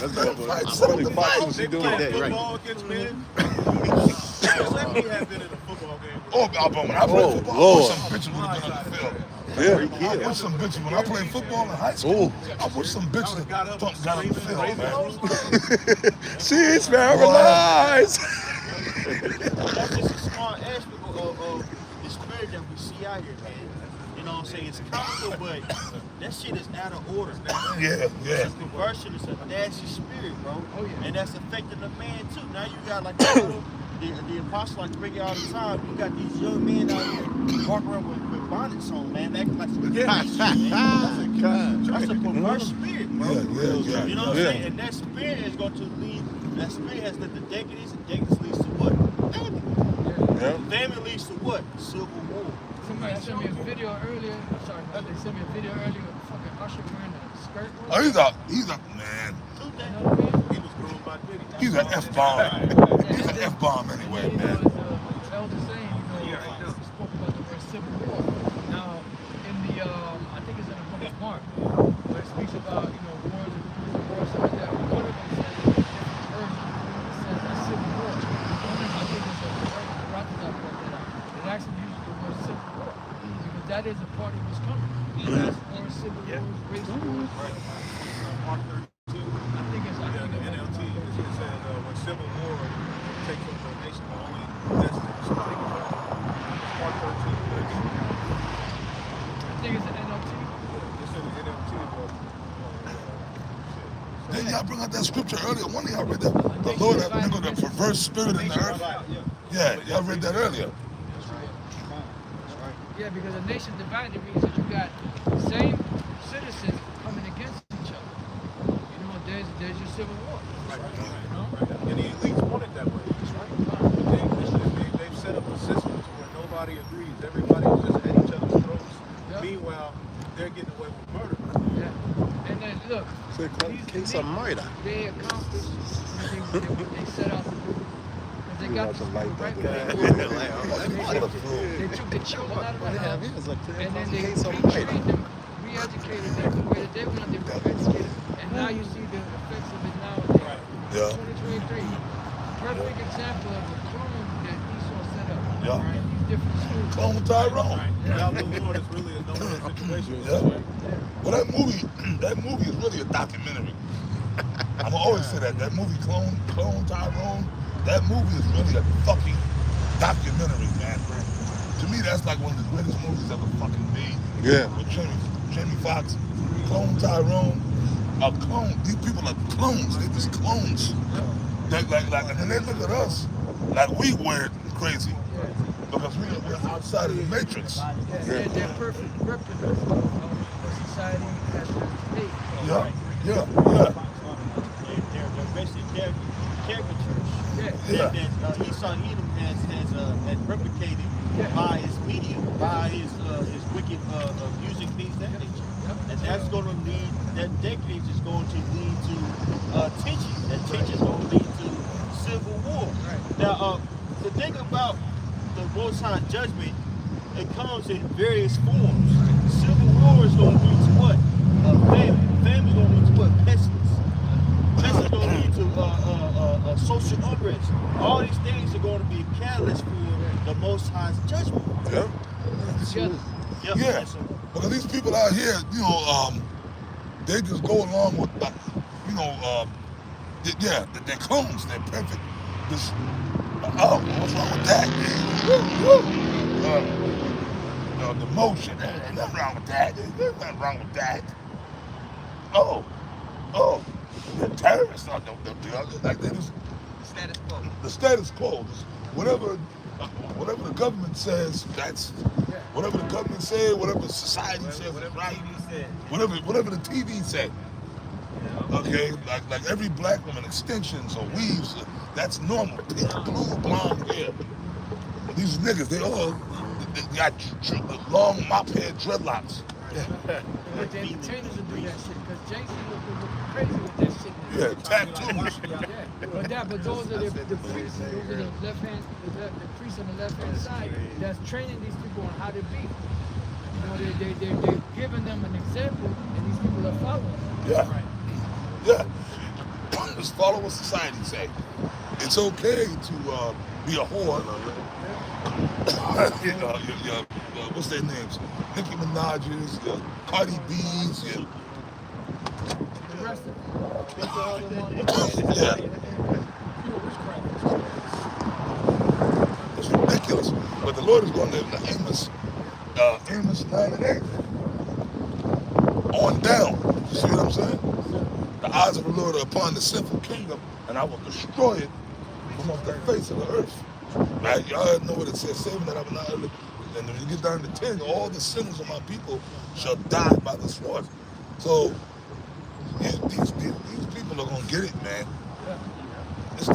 fight. Set up the fight. They play football against men. Let me have been in a football game. Oh, but when I played football, I wish some bitches would have been on the field. Yeah. I wish some bitches, when I played football in high school, I wish some bitches got on the field, man. She's paralyzed. That's just a small aspect of the spirit that we see out here, man. You know what I'm saying? It's comical, but that shit is out of order, man. Yeah. Conversion is a nasty spirit, bro. Oh, yeah. And that's affecting the man, too. Now you got, like, the apostle like to bring it all the time. You got these young men out here walking around with bonnets on, man. Acting like some That's a perverse spirit, bro. Yeah. You know what I'm saying? And that spirit is going to lead, that spirit has led to decadence, and decadence leads to what? Family. Yeah. Family leads to what? Civil war. Somebody sent me a video earlier. Sorry, they sent me a video earlier of fucking Usher wearing a skirt. Oh, he's a man. You know what I mean? He was groomed by Diddy. He's an F-bomb. He's an F-bomb anyway, man. Elder saying, spoke about the word civil war. Now, in the, I think it's in the book of Mark, where it speaks about, wars and wars like that. One of them says, says a civil war. I think it's a Rotterdam brought that out. It actually uses the word civil war, because that is a part of what's coming. Class wars, civil wars, race wars. Mark 13. I think it's, Yeah, the NLT. It says when civil war takes over a nation, the only destiny is fighting. Mark 13. I think it's an NLT. It's in the NLT, but Didn't y'all bring out that scripture earlier? One of y'all read that. The Lord that nigga, the perverse spirit in the earth. Yeah, y'all read that earlier. Yeah, because a nation divided means that you got same citizens coming against each other. There's your civil war. And the elites want it that way. They've set up a system to where nobody agrees. Everybody's just at each other's throats. Yep. Meanwhile, they're getting away with murder. Yeah. And then look, Case of murder. they accomplished what they set out to do. Because they got the right that They took the children out of the house, and then they retrained them, re-educated them the way that they wanted them to be educated. And now you see the effects of it nowadays. Yeah. 2023. Perfect example of a clone that Esau set up. Yeah. Right? These different schools. Clone Tyrone. Without the Lord, it's really a no-win situation. Yeah. Well, that movie is really a documentary. I'm gonna always say that. That movie, Clone Tyrone, that movie is really a fucking documentary, man. To me, that's like one of the greatest movies ever fucking made. Yeah. With Jamie Foxx, Clone Tyrone, a clone. These people are clones. They're just clones. Like, and then they look at us like we weird and crazy because we're outside of the matrix. They're perfect replicas of what society has made. Yeah. They're basically caricatures. Yeah. That Esau Edom has replicated by his media, by his wicked music, things that nature. And that's going to lead, that decadence is going to lead to tension. That tension is going to lead to civil war. Now, the thing about the Most High judgment, it comes in various forms. Civil war is going to lead to what? Famine. Famine is going to lead to what? Pestilence. This is going to lead to social unrest. All these things are going to be catalyst for the Most High's judgment. Yeah. Yeah. Because these people out here, you know, they just go along with, you know, they're clones. They're perfect. This, what's wrong with that? The motion. There's nothing wrong with that. There's nothing wrong with that. The terrorists are like they just Status quo. the status quo. Whatever the government says, that's whatever the government says, whatever society says is right. Whatever the TV said. Okay, like every black woman, extensions or weaves, that's normal. Pink, blue, blonde hair. These niggas, they got long mop head dreadlocks. But the entertainers will do that shit because Jay-Z look crazy with that shit. Yeah, tattoos. But those are the priests. Those are the left hand, the priests on the left hand side that's training these people on how to be. You know, they're giving them an example, and these people are following. Yeah. Just follow what society say. It's okay to be a whore. What's their names? Nicki Minaj's, Cardi B's, The rest of It's ridiculous. But the Lord is going to Amos 9 and 8. On down. You see what I'm saying? The eyes of the Lord are upon the sinful kingdom, and I will destroy it from off the face of the earth. Right? Y'all know what it says, saving that I will not. And when you get down to 10, all the sinners of my people shall die by the sword. So these people are gonna get it, man. It's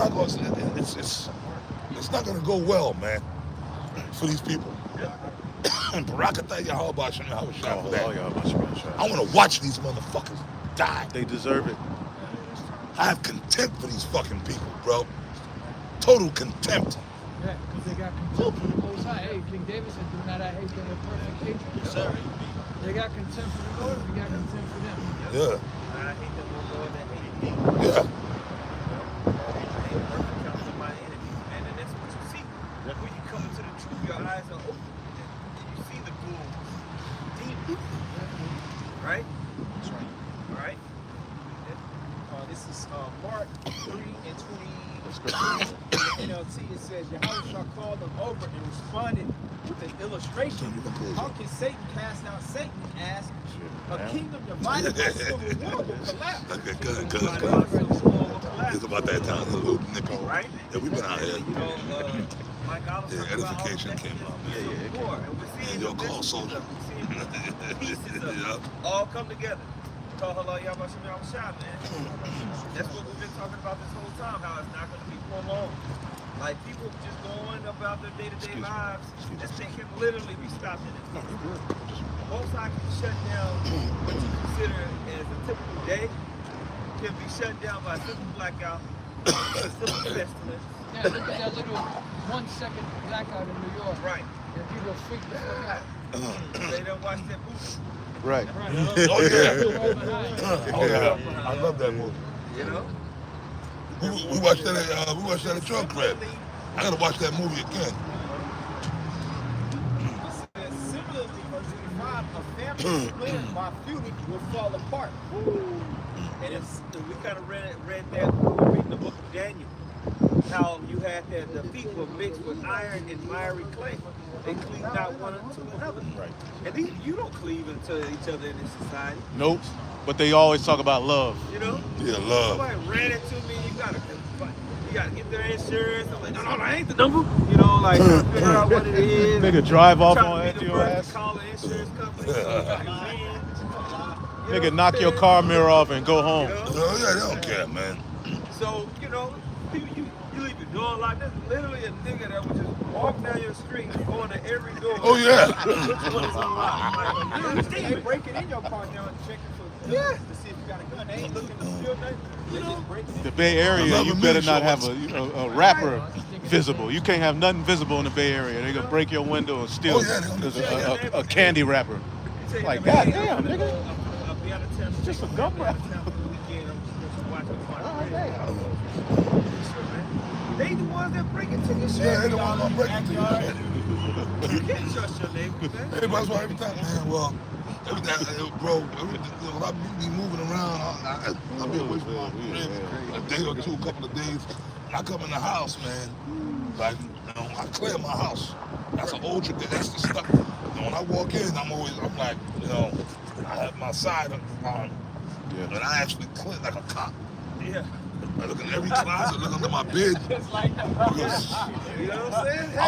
not gonna go well, man, for these people. And Barakatah Yahweh Shem Yahweh Shah for that. I wanna watch these motherfuckers die. They deserve it. I have contempt for these fucking people, bro. Total contempt. Yeah, because they got contempt for the Most High. Hey, King David said, "Do not I hate them with perfect hatred." Yes, sir. They got contempt for the Lord. We got contempt for them. Yeah. I hate them more than they hate me. Yeah. My enemies, man, and that's what you see. When you come into the truth, your eyes are open, and you see the gloom deep. Right? That's right. All right. This is Mark 3 and 20. NLT, it says, Yahweh shall call them over and responded with an illustration. How can Satan cast out Satan? He asked. A kingdom divided by civil war will collapse. Okay, good. It's about that time, a little nippy. Right? Yeah, we've been out here. You know, Mike Oliver Yeah, talked about edification all the came up. Civil War, and we're seeing Your the call, soldier. pieces of Yeah. it all come together. Call Halal Yahweh Shem Yahweh Shah, man. That's what we've been talking about this whole time, how it's not going to be prolonged. Like, people just going about their day-to-day lives, this thing can literally be stopped in it. Most I can shut down what you consider as a typical day, can be shut down by a simple blackout, a simple pestilence. Yeah, look at that little 1 second blackout in New York. Right. And people freak the fuck out. They don't watch that movie, Right. Oh, yeah. Right behind. Oh, yeah. I love that movie. you know? We watched that at Drug Crib. I gotta watch that movie again. It says, similarly, verse 25, a family split by feuding will fall apart. And it's, we kind of read that when we were reading the book of Daniel. How you had that the feet were mixed with iron and miry clay. They cleave not one to another. Right. And these, you don't cleave into each other in this society. Nope. But they always talk about love. You know? Yeah, love. Somebody ran into me, you gotta get their insurance. I'm like, no, that ain't the number. You know, like trying to figure out what it is. Nigga drive off Trying on to after be the your first ass. to call the insurance company. So you can win. You know Nigga knock your car mirror off and go home. You know? Oh, yeah, they don't care, man. So, you know, you leave your door locked. There's literally a nigga that would just walk down your street and go into every door. Oh, yeah. Which one is unlocked? Like, you understand They me? break it in your car now and checking for guns to see if you got a gun. They ain't looking to steal nothing. They just break it in. The Bay Area, you better not have a rapper visible. You can't have nothing visible in the Bay Area. They're gonna break your window and steal Oh, yeah, they're gonna a candy rapper. Tell you Like, that, man, goddamn, nigga. I'll be out of town. Just a gum wrapper. Weekend, I'm just watching They the ones that bring it to your shit. Yeah, they the ones gonna break it to you. You can't trust your neighbors, man. Everybody's why every time, man. Well, every time, bro, when I be moving around, I'll be away from my crib a day or two, a couple of days. When I come in the house, man, like, you know, I clear my house. That's an old trick. That's the stuff. And when I walk in, I'm like, you know, I have my side on, and I actually clear like a cop. Yeah. I look in every closet, look under my bed. Because You know what I'm saying?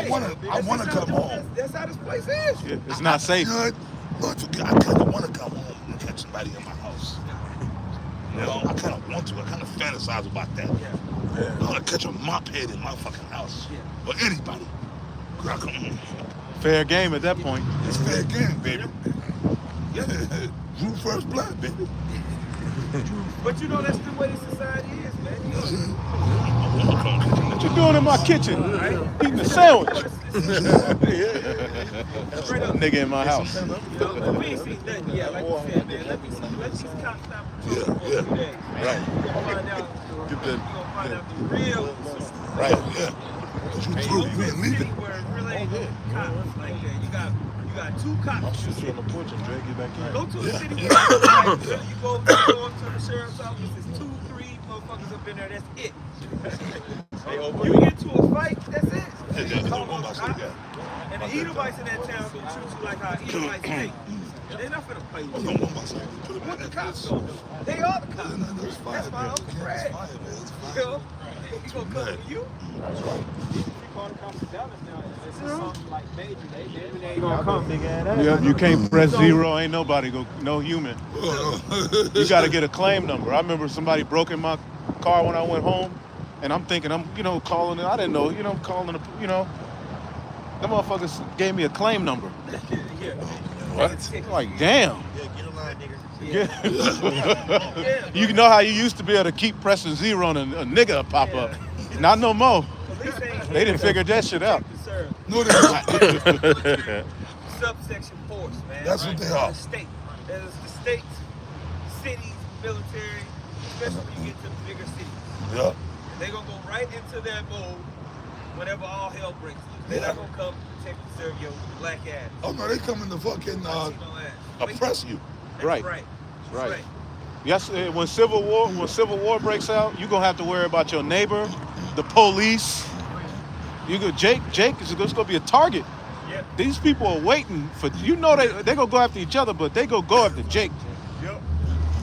I wanna come home. That's how this place is. It's not safe. Lord, I kind of want to come home and catch somebody in my house. You know, I kind of want to. I kind of fantasize about that. I want to catch a mop head in my fucking house. Or anybody. I come home. Fair game at that point. It's fair game, baby. Drew first blood, baby. But you know that's the way the society is, man. You know, What you doing in my kitchen? Eating a sandwich. straight up. Nigga in my house. You know, we ain't seen nothing yet. Like you said, man, let these cops stop patrolling for a few days. Right. We're gonna find out. We're gonna find out the real. Right, yeah. But you Drew, you ain't City leaving. where it really ain't no cops like that. You got two cops. Sit you on the porch and drag you back in. Go to a city where you go to the sheriff's office, there's 2, 3 motherfuckers up in there, that's it. You get to a fight, that's it. Call on the cops. And the Edomites in that town gonna treat you like how Edomites think. They're not finna play with you. What the cops gonna do? They are the cops. That's my Uncle Fred. You know? He gonna come to you. Yep, you can't press zero. Ain't nobody no human. You got to get a claim number. I remember somebody broke in my car when I went home, and I'm thinking I'm calling it. I didn't know I'm calling them motherfuckers gave me a claim number. What? Like damn. Yeah. You know how you used to be able to keep pressing zero and a nigga would pop up. Not no more. They didn't figure that shit out. No, they're not. Subsection force, man. That's what they are. The state. There's the states, cities, military, especially when you get to the bigger cities. Yeah. They're gonna go right into that mode whenever all hell breaks loose. They're not gonna come protect and serve your black ass. Oh no, they coming to fucking oppress you. That's Right. right. Right. Yes, when Civil War breaks out, you're gonna have to worry about your neighbor, the police. Jake is just gonna be a target. Yep. These people are waiting for they gonna go after each other, but they gonna go after Jake. Yep.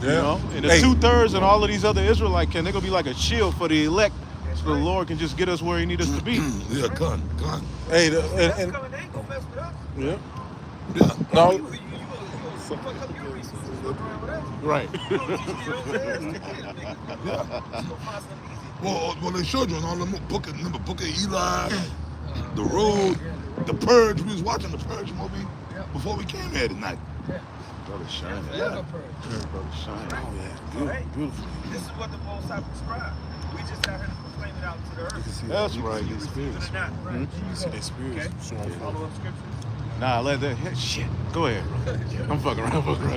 You know, and the 2/3 and all of these other Israelite they're gonna be like a shield for the elect, so the Lord can just get us where He needs us to be. Yeah, gun. Hey, That's coming. They ain't gonna mess with us. yeah, Yeah. no, You fuck up your resources. Fuck around with us. right. You know what I'm saying? Stick with it, nigga. Yeah. Just go find something easy. Well, they showed you on all the Booker Eli, The Road, The Purge. We was watching The Purge movie before we came here tonight. Brother Shine. Yeah. Brother Shine. Oh yeah, Right? beautiful. This is what the Most High prescribed. We just out here to proclaim it out to the earth. That's right. Believe it or not. Right. Their spirits. Okay. Follow up scriptures. Nah, let that shit. Go ahead. I'm fucking around. When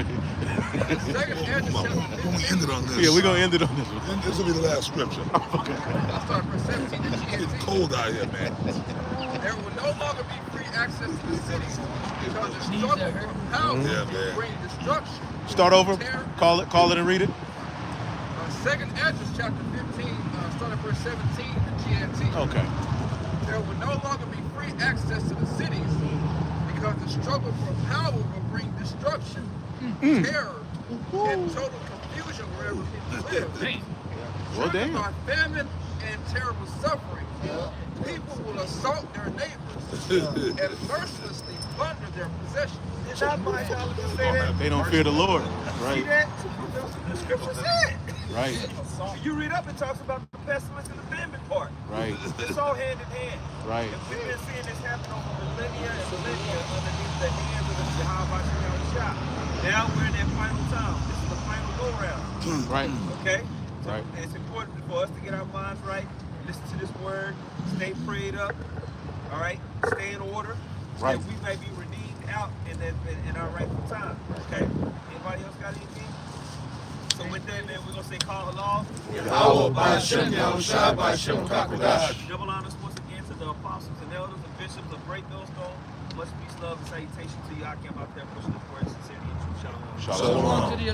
we ended on this. Yeah, we're gonna end it on this one. This will be the last scripture. I'll start verse 17 to It's cold out here, man. There will no longer be free access to the cities because the struggle for power Yeah, will man. bring destruction. Start over. Terror. Call it and read it. Second Esdras chapter 15, starting verse 17, the GNT. Okay. There will no longer be free access to the cities because the struggle for power will bring destruction, terror, and total confusion wherever people live. Well, damn. Driven by famine and terrible suffering, people will assault their neighbors and mercilessly plunder their possessions. Did not my idolaters say that? They don't fear the Lord. See Right. that? The scripture said. Right. You read up, it talks about the pestilence and the famine part. Right. It's all hand in hand. Right. And we've been seeing this happen over millennia and millennia underneath the hands of the Jehovah Shah. Now we're in that final time. This is the final go-round. Right. Okay? So Right. it's important for us to get our minds right, listen to this word, stay prayed up, all right? Stay in order, so Right. that we may be redeemed out in our rightful time. Okay? Anybody else got anything? So with that, man, we're gonna say call the law. Yahweh Ba'Shem Yahushua Ba'Shem Kakodash. Double honors once again to the apostles and elders and bishops of Great Millstone. Much peace, love, and salutation to you. I came out there pushing the word, sincerity, and truth. Shalom. Shalom. To the